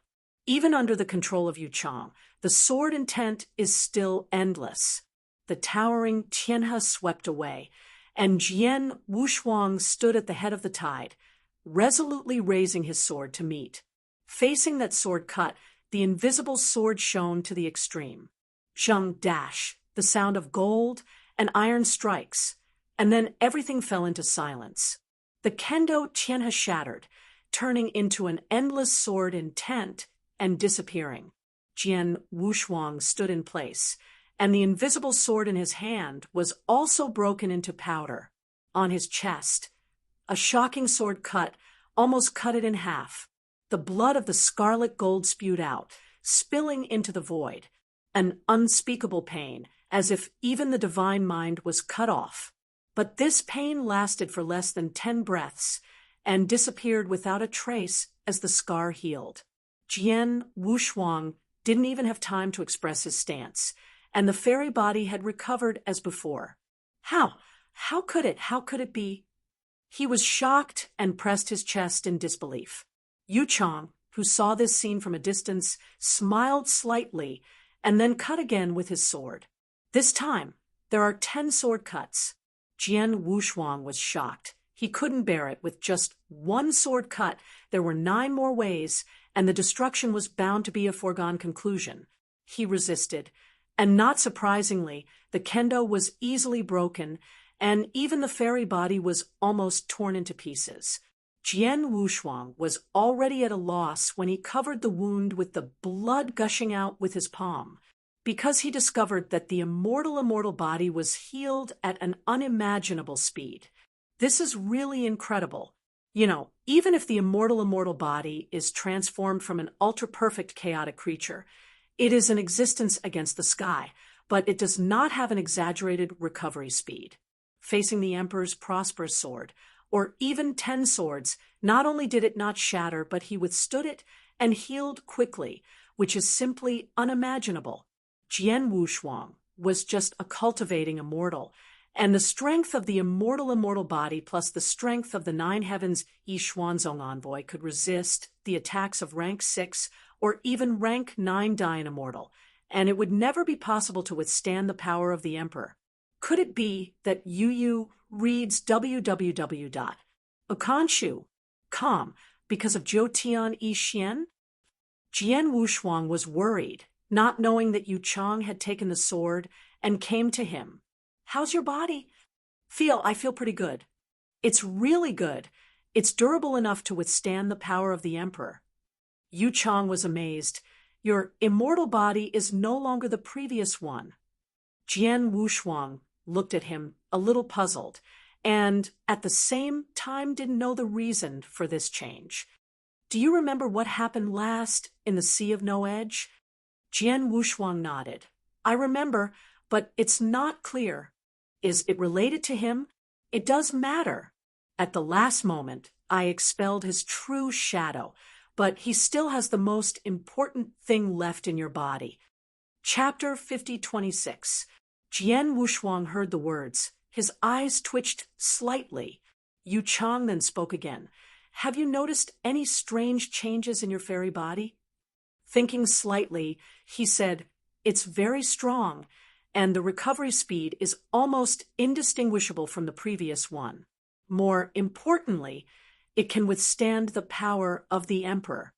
Even under the control of Yu Chang, the sword intent is still endless. The towering Tianhe swept away, and Jian Wushuang stood at the head of the tide, resolutely raising his sword to meet. Facing that sword cut, the invisible sword shone to the extreme. Zheng dash, the sound of gold and iron strikes, and then everything fell into silence. The kendo Tianhe shattered, turning into an endless sword intent and disappearing. Jian Wushuang stood in place, and the invisible sword in his hand was also broken into powder. On his chest, a shocking sword cut almost cut it in half. The blood of the scarlet gold spewed out, spilling into the void. An unspeakable pain, as if even the divine mind was cut off. But this pain lasted for less than 10 breaths and disappeared without a trace as the scar healed. Jian Wushuang didn't even have time to express his stance, and the fairy body had recovered as before. How? How could it be? He was shocked and pressed his chest in disbelief. Yu Chang, who saw this scene from a distance, smiled slightly and then cut again with his sword. This time, there are 10 sword cuts. Jian Wushuang was shocked. He couldn't bear it. With just one sword cut, there were 9 more ways, and the destruction was bound to be a foregone conclusion. He resisted, and not surprisingly, the kendo was easily broken, and even the fairy body was almost torn into pieces. Jian Wushuang was already at a loss when he covered the wound with the blood gushing out with his palm, because he discovered that the immortal body was healed at an unimaginable speed. This is really incredible. You know, even if the immortal body is transformed from an ultra-perfect chaotic creature, it is an existence against the sky, but it does not have an exaggerated recovery speed. Facing the Emperor's prosperous sword, or even 10 swords, not only did it not shatter, but he withstood it and healed quickly, which is simply unimaginable. Jian Wushuang was just a cultivating immortal, and the strength of the immortal body plus the strength of the 9 heavens Yi Xuanzong envoy could resist the attacks of rank 6 or even rank 9 Dayan immortal, and it would never be possible to withstand the power of the Emperor. Could it be that Yu reads www.okanshu calm, because of Zhou Tian Yi Xian? Jian Wushuang was worried, not knowing that Yu Chang had taken the sword, and came to him. How's your body? I feel pretty good. It's really good. It's durable enough to withstand the power of the emperor. Yu Chang was amazed. Your immortal body is no longer the previous one. Jian Wushuang looked at him, a little puzzled, and at the same time didn't know the reason for this change. Do you remember what happened last in the Sea of No Edge? Jian Wushuang nodded. I remember, but it's not clear. Is it related to him? It does matter. At the last moment, I expelled his true shadow, but he still has the most important thing left in your body. Chapter 5026. Jian Wushuang heard the words. His eyes twitched slightly. Yu Chang then spoke again. Have you noticed any strange changes in your fairy body? Thinking slightly, he said, It's very strong, and the recovery speed is almost indistinguishable from the previous one. More importantly, it can withstand the power of the emperor.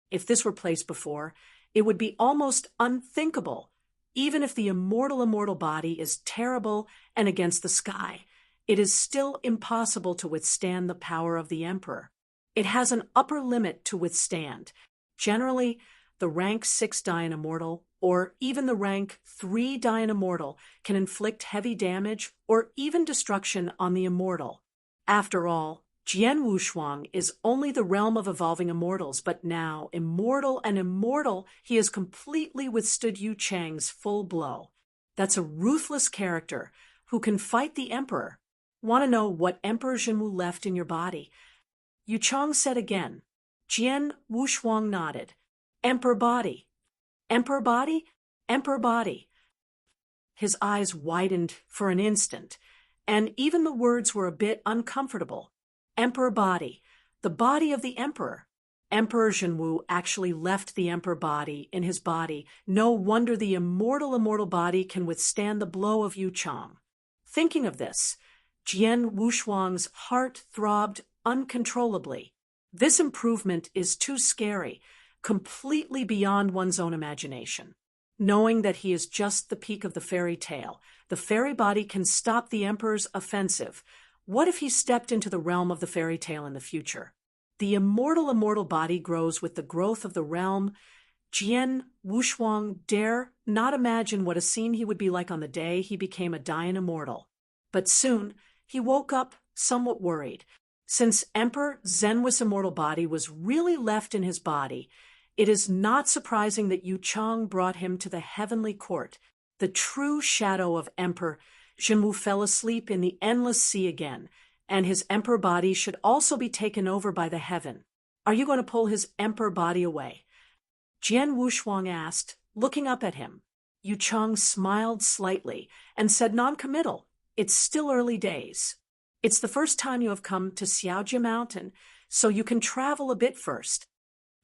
If this were placed before, it would be almost unthinkable. Even if the immortal body is terrible and against the sky, it is still impossible to withstand the power of the emperor. It has an upper limit to withstand. Generally, the rank 6 Dayan Immortal, or even the rank 3 Dayan Immortal, can inflict heavy damage or even destruction on the immortal. After all, Jian Wushuang is only the realm of evolving immortals, but now, immortal, he has completely withstood Yu Chang's full blow. That's a ruthless character who can fight the emperor. Want to know what Emperor Zhenwu left in your body? Yu Chang said again. Jian Wushuang nodded. Emperor body. Emperor body? Emperor body. His eyes widened for an instant, and even the words were a bit uncomfortable. Emperor body. The body of the emperor. Emperor Zhenwu actually left the emperor body in his body. No wonder the immortal body can withstand the blow of Yu Chang. Thinking of this, Jian Wushuang's heart throbbed uncontrollably. This improvement is too scary, completely beyond one's own imagination. Knowing that he is just the peak of the fairy tale, the fairy body can stop the emperor's offensive. What if he stepped into the realm of the fairy tale in the future? The immortal body grows with the growth of the realm. Jian Wushuang dare not imagine what a scene he would be like on the day he became a Dayan Immortal. But soon, he woke up somewhat worried. Since Emperor Zenwu's immortal body was really left in his body, it is not surprising that Yu Chang brought him to the heavenly court. The true shadow of Emperor Zhenwu fell asleep in the endless sea again, and his emperor body should also be taken over by the heaven. Are you going to pull his emperor body away? Jian Wushuang asked, looking up at him. Yu Chang smiled slightly and said non-committal. It's still early days. It's the first time you have come to Xiaojia Mountain, so you can travel a bit first.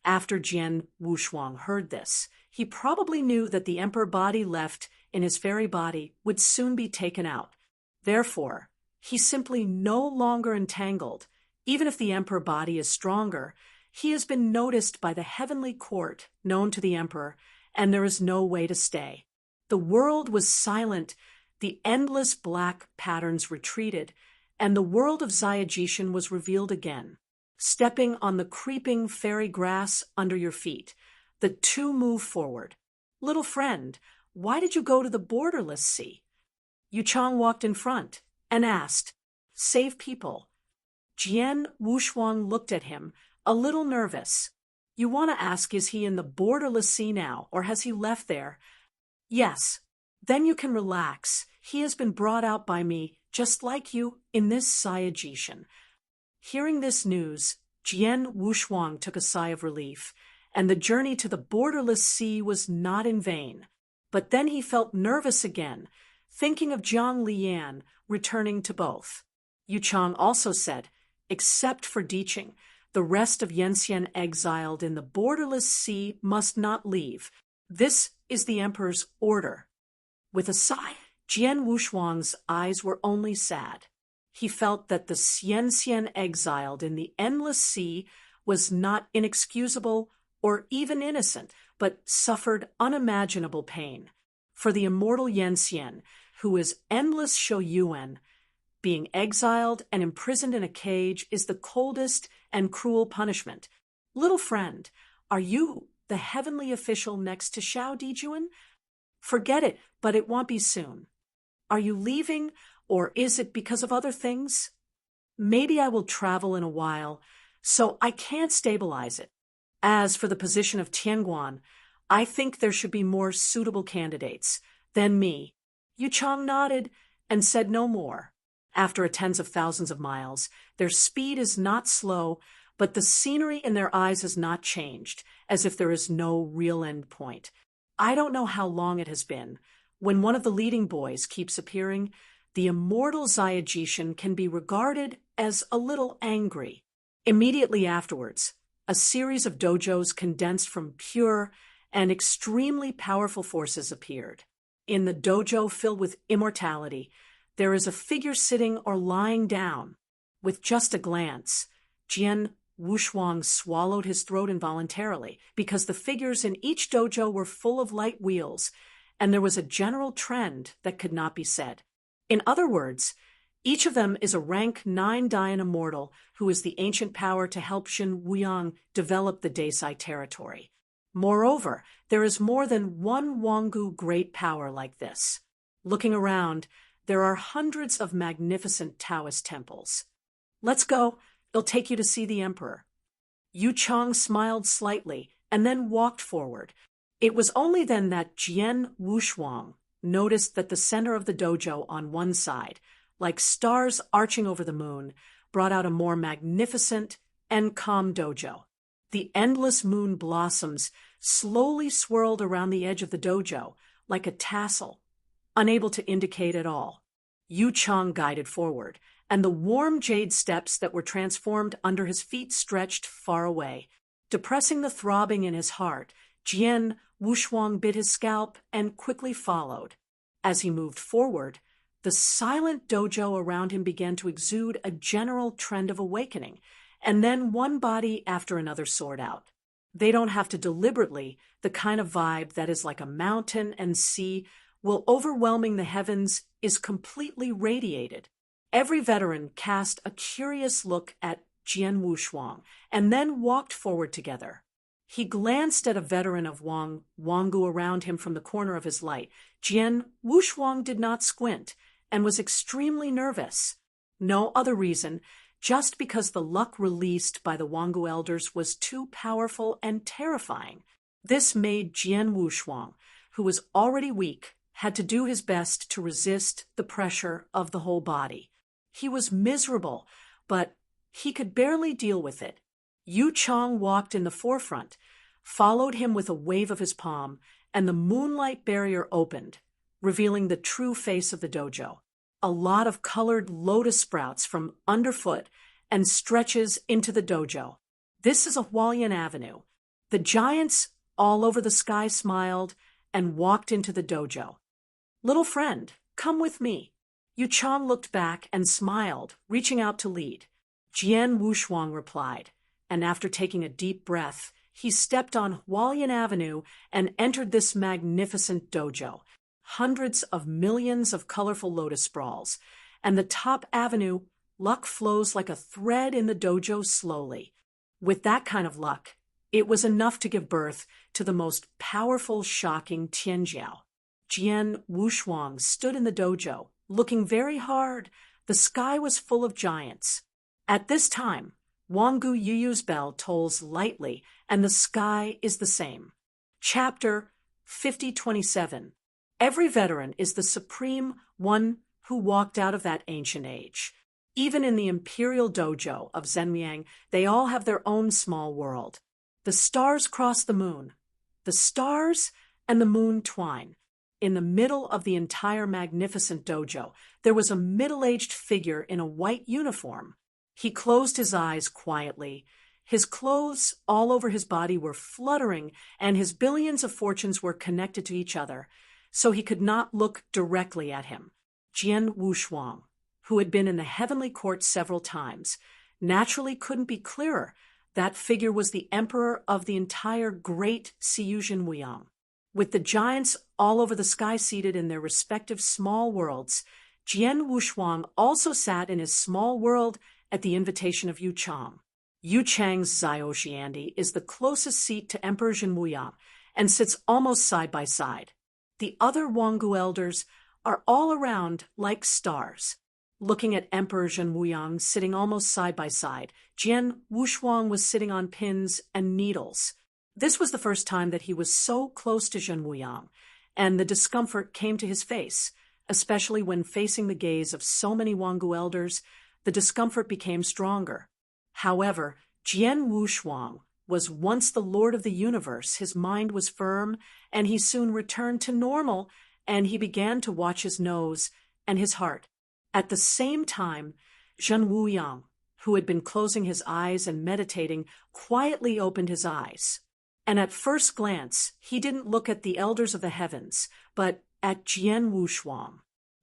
After Jian Wushuang heard this, he probably knew that the emperor body left in his fairy body would soon be taken out. Therefore, he's simply no longer entangled. Even if the emperor body is stronger, he has been noticed by the heavenly court known to the emperor, and there is no way to stay. The world was silent, the endless black patterns retreated, and the world of Zaya Jishan was revealed again. Stepping on the creeping fairy grass under your feet, the two move forward. Little friend, why did you go to the borderless sea? Yu Chang walked in front and asked, Save people. Jian Wushuang looked at him, a little nervous. You want to ask, is he in the borderless sea now, or has he left there? Yes. Then you can relax. He has been brought out by me, just like you, in this Zaya Jishan. Hearing this news, Jian Wushuang took a sigh of relief, and the journey to the borderless sea was not in vain. But then he felt nervous again, thinking of Zhang Liyan returning to both. Yu Chang also said, except for Diqing, the rest of Yanxian exiled in the borderless sea must not leave. This is the emperor's order. With a sigh, Jian Wushuang's eyes were only sad. He felt that the Xian exiled in the endless sea was not inexcusable or even innocent, but suffered unimaginable pain. For the immortal Xian, who is endless Shouyuan, being exiled and imprisoned in a cage is the coldest and cruel punishment. Little friend, are you the heavenly official next to Xiao Dijuan? Forget it, but it won't be soon. Are you leaving, or is it because of other things? Maybe I will travel in a while, so I can't stabilize it. As for the position of Tianguan, I think there should be more suitable candidates than me. Yu Chang nodded and said no more. After a tens of thousands of miles, their speed is not slow, but the scenery in their eyes has not changed, as if there is no real end point. I don't know how long it has been. When one of the leading boys keeps appearing, the immortal Ziyajishan can be regarded as a little angry. Immediately afterwards, a series of dojos condensed from pure and extremely powerful forces appeared. In the dojo filled with immortality, there is a figure sitting or lying down. With just a glance, Jian Wushuang swallowed his throat involuntarily because the figures in each dojo were full of light wheels, and there was a general trend that could not be said. In other words, each of them is a rank 9 Dayan immortal who is the ancient power to help Xin Wuyang develop the Desai territory. Moreover, there is more than one Wanggu great power like this. Looking around, there are hundreds of magnificent Taoist temples. Let's go. It'll take you to see the emperor. Yu Chang smiled slightly and then walked forward. It was only then that Jian Wushuang noticed that the center of the dojo on one side, like stars arching over the moon, brought out a more magnificent and calm dojo. The endless moon blossoms slowly swirled around the edge of the dojo like a tassel, unable to indicate at all. Yu Chang guided forward, and the warm jade steps that were transformed under his feet stretched far away. Depressing the throbbing in his heart, Jian Wushuang bit his scalp and quickly followed. As he moved forward, the silent dojo around him began to exude a general trend of awakening, and then one body after another soared out. They don't have to deliberately, the kind of vibe that is like a mountain and sea will overwhelming the heavens is completely radiated. Every veteran cast a curious look at Jian Wushuang and then walked forward together. He glanced at a veteran of Wanggu around him from the corner of his light. Jian Wushuang did not squint and was extremely nervous. No other reason, just because the luck released by the Wanggu elders was too powerful and terrifying. This made Jian Wushuang, who was already weak, had to do his best to resist the pressure of the whole body. He was miserable, but he could barely deal with it. Yu Chang walked in the forefront, followed him with a wave of his palm, and the moonlight barrier opened, revealing the true face of the dojo. A lot of colored lotus sprouts from underfoot and stretches into the dojo. This is a Hualien Avenue. The giants all over the sky smiled and walked into the dojo. Little friend, come with me. Yu Chang looked back and smiled, reaching out to lead. Jian Wushuang replied, and after taking a deep breath, he stepped on Hualien Avenue and entered this magnificent dojo. Hundreds of millions of colorful lotus sprawls, and the top avenue, luck flows like a thread in the dojo slowly. With that kind of luck, it was enough to give birth to the most powerful, shocking Tianjiao. Jian Wushuang stood in the dojo, looking very hard. The sky was full of giants. At this time, Wanggu Yuyu's bell tolls lightly, and the sky is the same. Chapter 5027. Every veteran is the supreme one who walked out of that ancient age. Even in the imperial dojo of Zhenliang, they all have their own small world. The stars cross the moon. The stars and the moon twine. In the middle of the entire magnificent dojo, there was a middle-aged figure in a white uniform. He closed his eyes quietly. His clothes all over his body were fluttering, and his billions of fortunes were connected to each other, so he could not look directly at him. Jian Wushuang, who had been in the heavenly court several times, naturally couldn't be clearer. That figure was the emperor of the entire great Siyu Zhenwuyang. With the giants all over the sky seated in their respective small worlds, Jian Wushuang also sat in his small world at the invitation of Yu Chang. Yu Chang's Zhaoxiandi is the closest seat to Emperor Zhenwuyang and sits almost side by side. The other Wanggu elders are all around like stars. Looking at Emperor Zhenwuyang sitting almost side by side, Jian Wushuang was sitting on pins and needles. This was the first time that he was so close to Zhenwuyang, and the discomfort came to his face, especially when facing the gaze of so many Wanggu elders. The discomfort became stronger. However, Jian Wushuang was once the Lord of the universe. His mind was firm, and he soon returned to normal, and he began to watch his nose and his heart. At the same time, Zhenwuyang, who had been closing his eyes and meditating, quietly opened his eyes. And at first glance, he didn't look at the elders of the heavens, but at Jian Wushuang.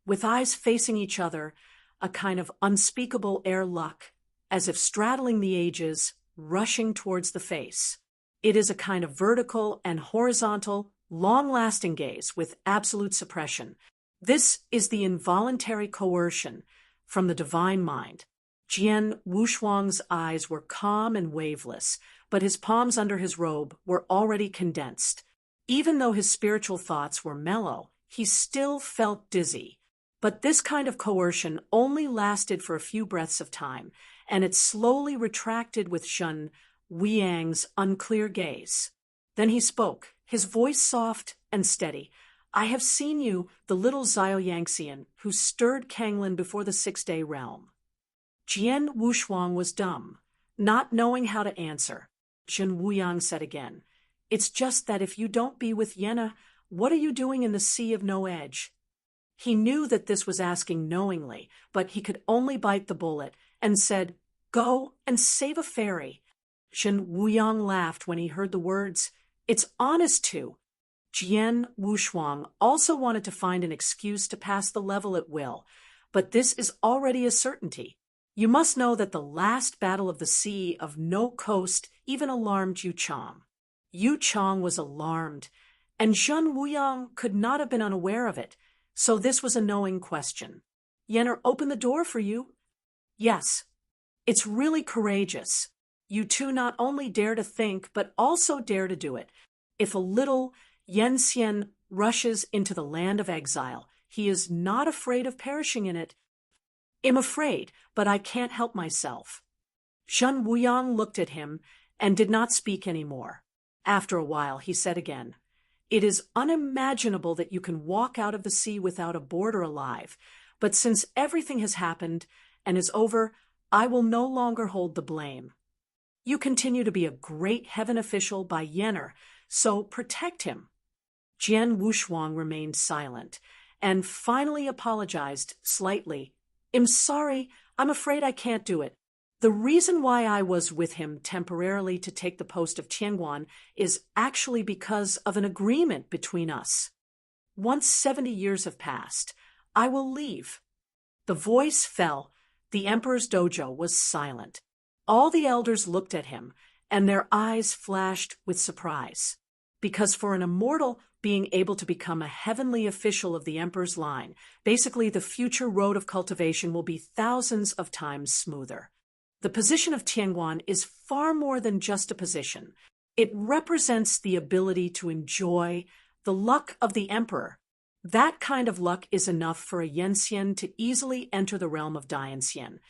With eyes facing each other, a kind of unspeakable air luck, as if straddling the ages, rushing towards the face. It is a kind of vertical and horizontal, long-lasting gaze with absolute suppression. This is the involuntary coercion from the divine mind. Jian Wushuang's eyes were calm and waveless, but his palms under his robe were already condensed. Even though his spiritual thoughts were mellow, he still felt dizzy. But this kind of coercion only lasted for a few breaths of time, and it slowly retracted with Zhen Wuyang's unclear gaze. Then he spoke, his voice soft and steady. "I have seen you, the little Zhaoyangxian, who stirred Kanglin before the six-day realm." Jian Wushuang was dumb, not knowing how to answer. Zhenwuyang said again, "It's just that if you don't be with Yenna, what are you doing in the sea of no edge?" He knew that this was asking knowingly, but he could only bite the bullet and said, "Go and save a fairy." Zhenwuyang laughed when he heard the words. "It's honest to." Jian Wushuang also wanted to find an excuse to pass the level at will, but this is already a certainty. You must know that the last battle of the sea of no coast even alarmed Yu Chang. Yu Chang was alarmed, and Zhenwuyang could not have been unaware of it, so this was a knowing question. "Yenner opened the door for you?" "Yes." "It's really courageous. You two not only dare to think, but also dare to do it. If a little Yenxian rushes into the land of exile, he is not afraid of perishing in it." "I'm afraid, but I can't help myself." Zhenwuyang looked at him and did not speak any more. After a while, he said again, "It is unimaginable that you can walk out of the sea without a boarder alive, but since everything has happened and is over, I will no longer hold the blame. You continue to be a great heaven official by Yenner, so protect him." Jian Wushuang remained silent and finally apologized slightly. "I'm sorry, I'm afraid I can't do it. The reason why I was with him temporarily to take the post of Tianguan is actually because of an agreement between us. Once 70 years have passed, I will leave." The voice fell. The emperor's dojo was silent. All the elders looked at him, and their eyes flashed with surprise. Because for an immortal, being able to become a heavenly official of the emperor's line, basically the future road of cultivation will be thousands of times smoother. The position of Tianguan is far more than just a position. It represents the ability to enjoy the luck of the emperor. That kind of luck is enough for a Yenxian to easily enter the realm of Dianxian.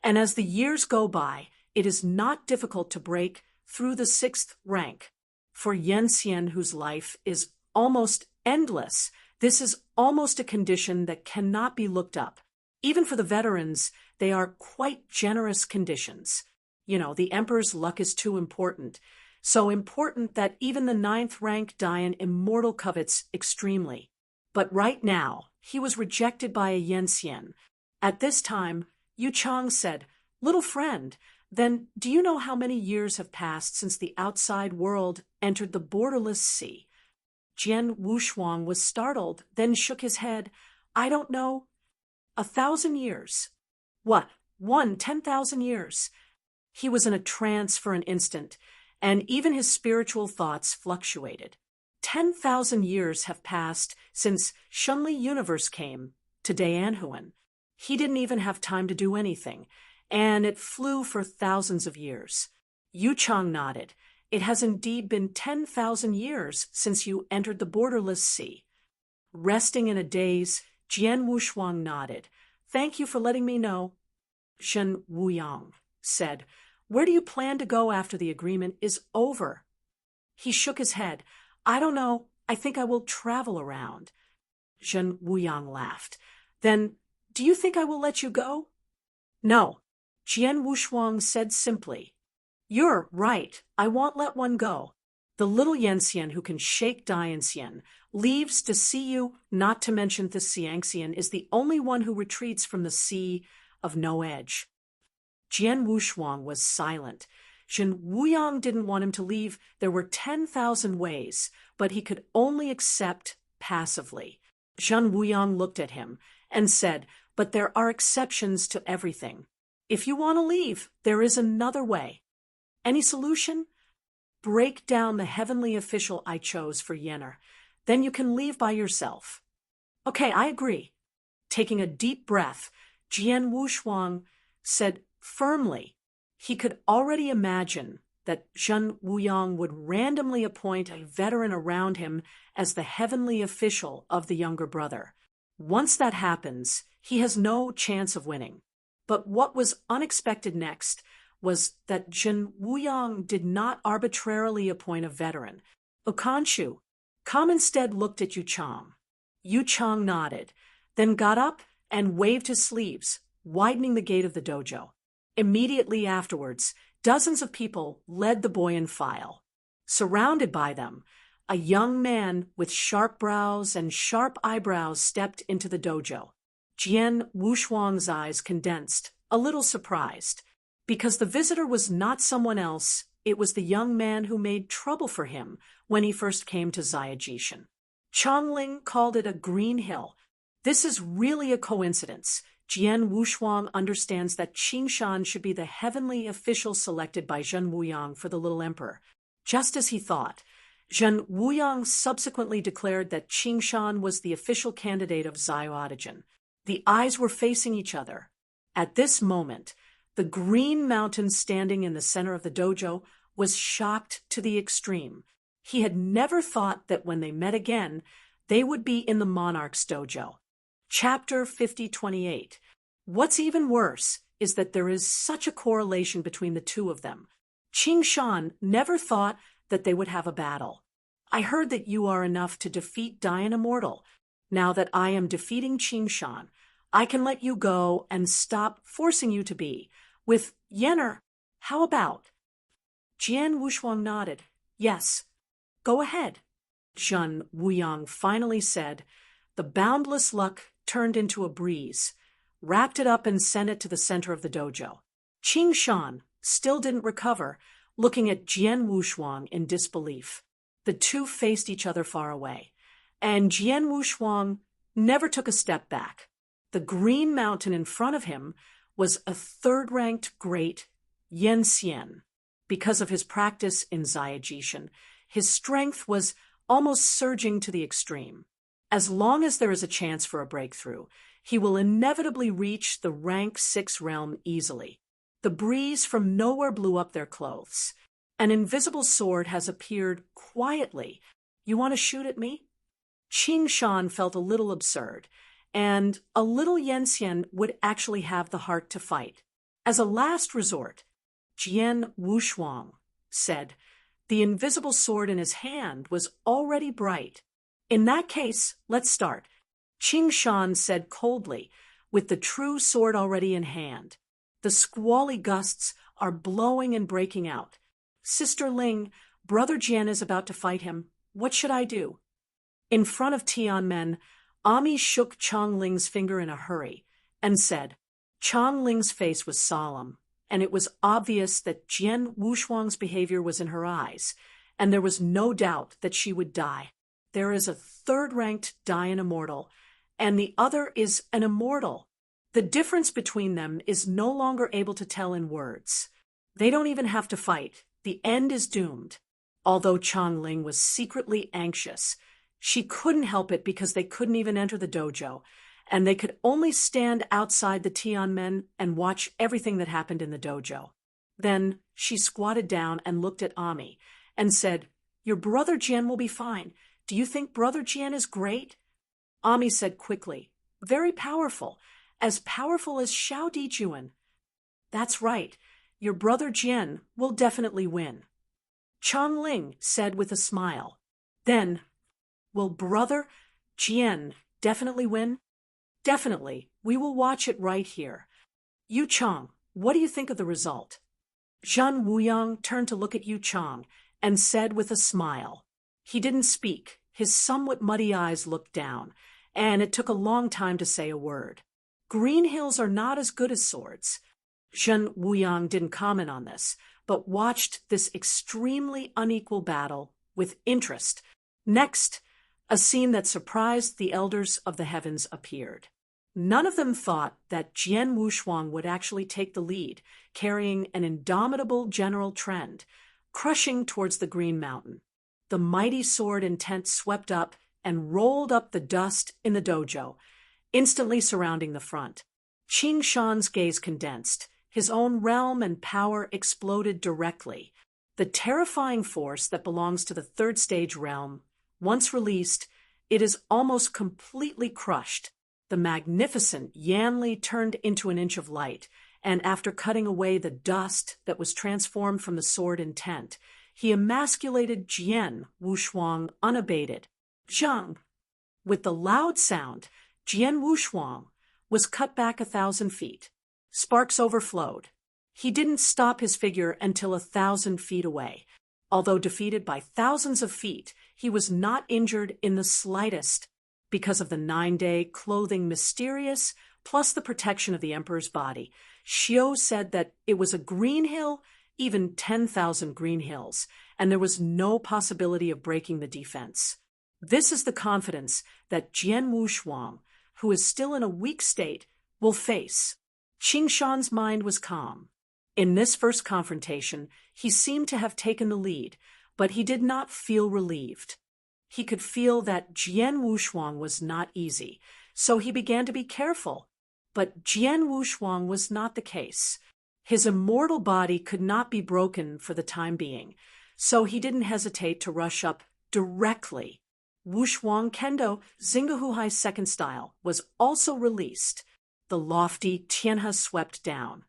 And as the years go by, it is not difficult to break through the 6th rank. For Yenxian, whose life is almost endless, this is almost a condition that cannot be looked up. Even for the veterans, they are quite generous conditions. The emperor's luck is too important. So important that even the 9th rank Dian immortal covets extremely. But right now, he was rejected by a Yenxian. At this time, Yu Chang said, "Little friend, then do you know how many years have passed since the outside world entered the borderless sea?" Jian Wushuang was startled, then shook his head. "I don't know." 1,000 years. What? 10,000 years. He was in a trance for an instant, and even his spiritual thoughts fluctuated. 10,000 years have passed since Shunli Universe came to Daanhuan. He didn't even have time to do anything, and it flew for thousands of years. Yu Chang nodded. It has indeed been 10,000 years since you entered the borderless sea. Resting in a daze, Jian Wushuang nodded. Thank you for letting me know. Shen Wuyang said, Where do you plan to go after the agreement is over? He shook his head. I don't know. I think I will travel around. Shen Wuyang laughed. Then, do you think I will let you go? No. Jian Wushuang said simply. You're right. I won't let one go. The little Yenxian who can shake Dianxian leaves to see you, not to mention the Xiangxian, is the only one who retreats from the sea of no edge. Jian Wushuang was silent. Shen Wuyang didn't want him to leave. There were 10,000 ways, but he could only accept passively. Shen Wuyang looked at him and said, But there are exceptions to everything. If you want to leave, there is another way. Any solution? Break down the heavenly official I chose for Yenner. Then you can leave by yourself. Okay, I agree. Taking a deep breath, Jian Wushuang said firmly he could already imagine that Shen Wuyang would randomly appoint a veteran around him as the heavenly official of the younger brother. Once that happens, he has no chance of winning. But what was unexpected next was that Shen Wuyang did not arbitrarily appoint a veteran. Okanshu, come instead looked at Yu Chang. Yu Chang nodded, then got up and waved his sleeves, widening the gate of the dojo. Immediately afterwards, dozens of people led the boy in file. Surrounded by them, a young man with sharp brows and sharp eyebrows stepped into the dojo. Jian Wushuang's eyes condensed, a little surprised. Because the visitor was not someone else, it was the young man who made trouble for him when he first came to Zayajishan. Chongling called it a green hill. This is really a coincidence. Jian Wushuang understands that Qingshan should be the heavenly official selected by Shen Wuyang for the little emperor. Just as he thought, Shen Wuyang subsequently declared that Qingshan was the official candidate of Zayajishan. The eyes were facing each other. At this moment, the green mountain standing in the center of the dojo was shocked to the extreme. He had never thought that when they met again, they would be in the monarch's dojo. Chapter 5028. What's even worse is that there is such a correlation between the two of them. Qingshan never thought that they would have a battle. I heard that you are enough to defeat Dian Immortal. Now that I am defeating Qingshan, I can let you go and stop forcing you to be. With Yenner, how about? Jian Wushuang nodded. Yes, go ahead. Shen Wuyang finally said. The boundless luck turned into a breeze, wrapped it up and sent it to the center of the dojo. Qingshan still didn't recover, looking at Jian Wushuang in disbelief. The two faced each other far away, and Jian Wushuang never took a step back. The green mountain in front of him was a third-ranked great Yenxian. Because of his practice in Zayajishan, his strength was almost surging to the extreme. As long as there is a chance for a breakthrough, he will inevitably reach the rank 6 realm easily. The breeze from nowhere blew up their clothes. An invisible sword has appeared quietly. You want to shoot at me? Qingshan felt a little absurd, and a little Yenxian would actually have the heart to fight. As a last resort, Jian Wushuang said, the invisible sword in his hand was already bright. In that case, let's start. Qingshan said coldly, with the true sword already in hand. The squally gusts are blowing and breaking out. Sister Ling, Brother Jian is about to fight him. What should I do? In front of Tianmen, Ami shook Chong Ling's finger in a hurry and said, Chong Ling's face was solemn, and it was obvious that Jian Wushuang's behavior was in her eyes, and there was no doubt that she would die. There is a third-ranked Dian Immortal, and the other is an immortal. The difference between them is no longer able to tell in words. They don't even have to fight. The end is doomed. Although Chang Ling was secretly anxious, she couldn't help it because they couldn't even enter the dojo, and they could only stand outside the Tianmen and watch everything that happened in the dojo. Then she squatted down and looked at Ami and said, "Your brother Jian will be fine. Do you think brother Jian is great?" Ami said quickly, "Very powerful as Xiao Dijuan." "That's right. Your brother Jian will definitely win." Chang Ling said with a smile. "Then, will brother Jian definitely win?" "Definitely. We will watch it right here. Yu Chang, what do you think of the result?" Zhan Wuyang turned to look at Yu Chang and said with a smile. He didn't speak. His somewhat muddy eyes looked down, and it took a long time to say a word. "Green hills are not as good as swords." Zhen Wuyang didn't comment on this, but watched this extremely unequal battle with interest. Next, a scene that surprised the elders of the heavens appeared. None of them thought that Jian Wushuang would actually take the lead, carrying an indomitable general trend, crushing towards the Green Mountain. The mighty sword intent swept up and rolled up the dust in the dojo, instantly surrounding the front. Qing Shan's gaze condensed. His own realm and power exploded directly. The terrifying force that belongs to the third stage realm, once released, it is almost completely crushed. The magnificent Yanli turned into an inch of light, and after cutting away the dust that was transformed from the sword intent, he emasculated Jian Wushuang unabated. Zhang! With the loud sound, Jian Wushuang was cut back 1,000 feet. Sparks overflowed. He didn't stop his figure until 1,000 feet away. Although defeated by thousands of feet, he was not injured in the slightest because of the 9-day clothing mysterious, plus the protection of the emperor's body. Xiu said that it was a green hill, even 10,000 green hills, and there was no possibility of breaking the defense. This is the confidence that Jian Wushuang, who is still in a weak state, will face. Qing Shan's mind was calm. In this first confrontation, he seemed to have taken the lead, but he did not feel relieved. He could feel that Jian Wushuang was not easy, so he began to be careful. But Jian Wushuang was not the case. His immortal body could not be broken for the time being, so he didn't hesitate to rush up directly. Wushuang Kendo, Xingahuhai's second style, was also released. The lofty Tianhe swept down,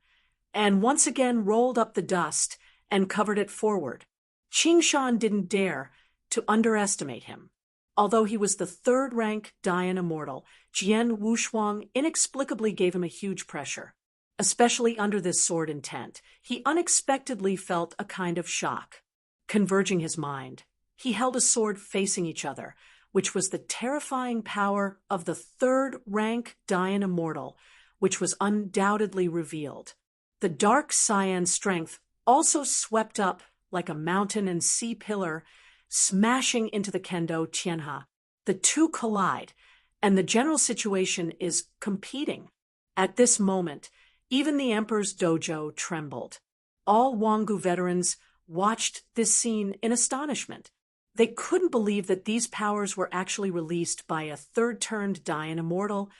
and once again rolled up the dust and covered it forward. Qing Shan didn't dare to underestimate him. Although he was the third-rank Dayan immortal, Jian Wushuang inexplicably gave him a huge pressure. Especially under this sword intent, he unexpectedly felt a kind of shock. Converging his mind, he held a sword facing each other, which was the terrifying power of the third-rank Dayan immortal, which was undoubtedly revealed. The dark cyan strength also swept up like a mountain and sea pillar, smashing into the Kendo Tianhe. The two collide, and the general situation is competing. At this moment, even the emperor's dojo trembled. All Wanggu veterans watched this scene in astonishment. They couldn't believe that these powers were actually released by a third-turned Dayan immortal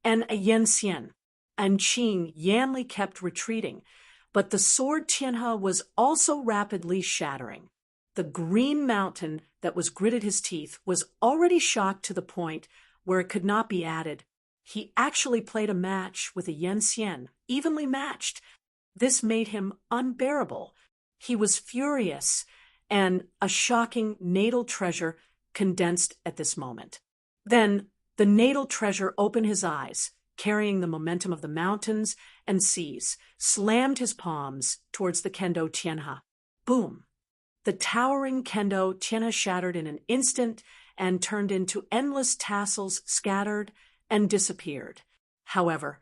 and a Yanxian. And Qing Yanli kept retreating, but the sword Tianhe was also rapidly shattering. The green mountain that was gritted his teeth was already shocked to the point where it could not be added. He actually played a match with a Yanxian, evenly matched. This made him unbearable. He was furious, and a shocking natal treasure condensed at this moment. Then the natal treasure opened his eyes, carrying the momentum of the mountains and seas, slammed his palms towards the Kendo Tianhe. Boom! The towering Kendo Tianhe shattered in an instant and turned into endless tassels, scattered and disappeared. However,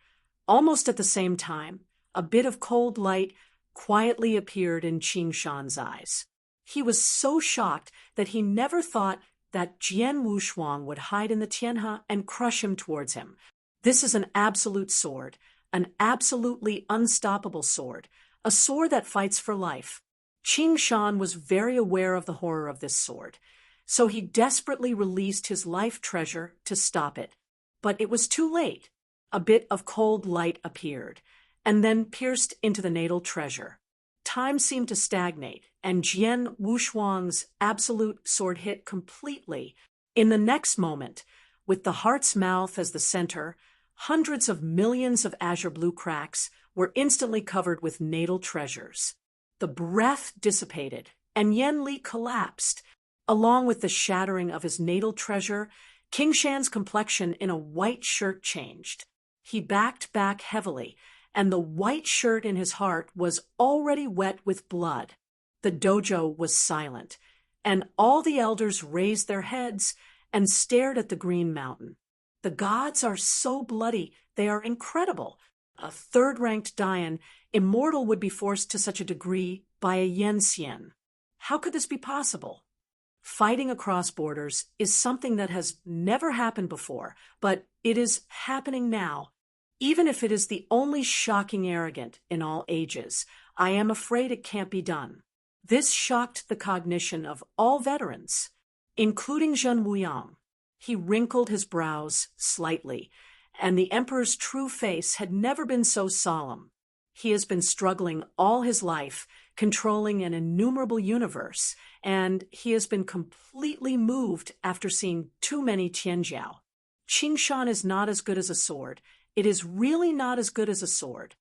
almost at the same time, a bit of cold light quietly appeared in Qing Shan's eyes. He was so shocked that he never thought that Jian Wushuang would hide in the Tianhe and crush him towards him. This is an absolute sword, an absolutely unstoppable sword, a sword that fights for life. Qing Shan was very aware of the horror of this sword, so he desperately released his life treasure to stop it. But it was too late. A bit of cold light appeared, and then pierced into the natal treasure. Time seemed to stagnate, and Jian Wushuang's absolute sword hit completely. In the next moment, with the heart's mouth as the center, hundreds of millions of azure blue cracks were instantly covered with natal treasures. The breath dissipated, and Yen Li collapsed. Along with the shattering of his natal treasure, King Shan's complexion in a white shirt changed. He backed back heavily, and the white shirt in his heart was already wet with blood. The dojo was silent, and all the elders raised their heads and stared at the green mountain. The gods are so bloody, they are incredible. A third-ranked Dayan, immortal, would be forced to such a degree by a Yenxian. How could this be possible? Fighting across borders is something that has never happened before, but it is happening now. Even if it is the only shocking arrogant in all ages, I am afraid it can't be done. This shocked the cognition of all veterans, including Zhen Wuyang. He wrinkled his brows slightly, and the emperor's true face had never been so solemn. He has been struggling all his life, controlling an innumerable universe, and he has been completely moved after seeing too many Tianjiao. Qing Shan is not as good as a sword. It is really not as good as a sword.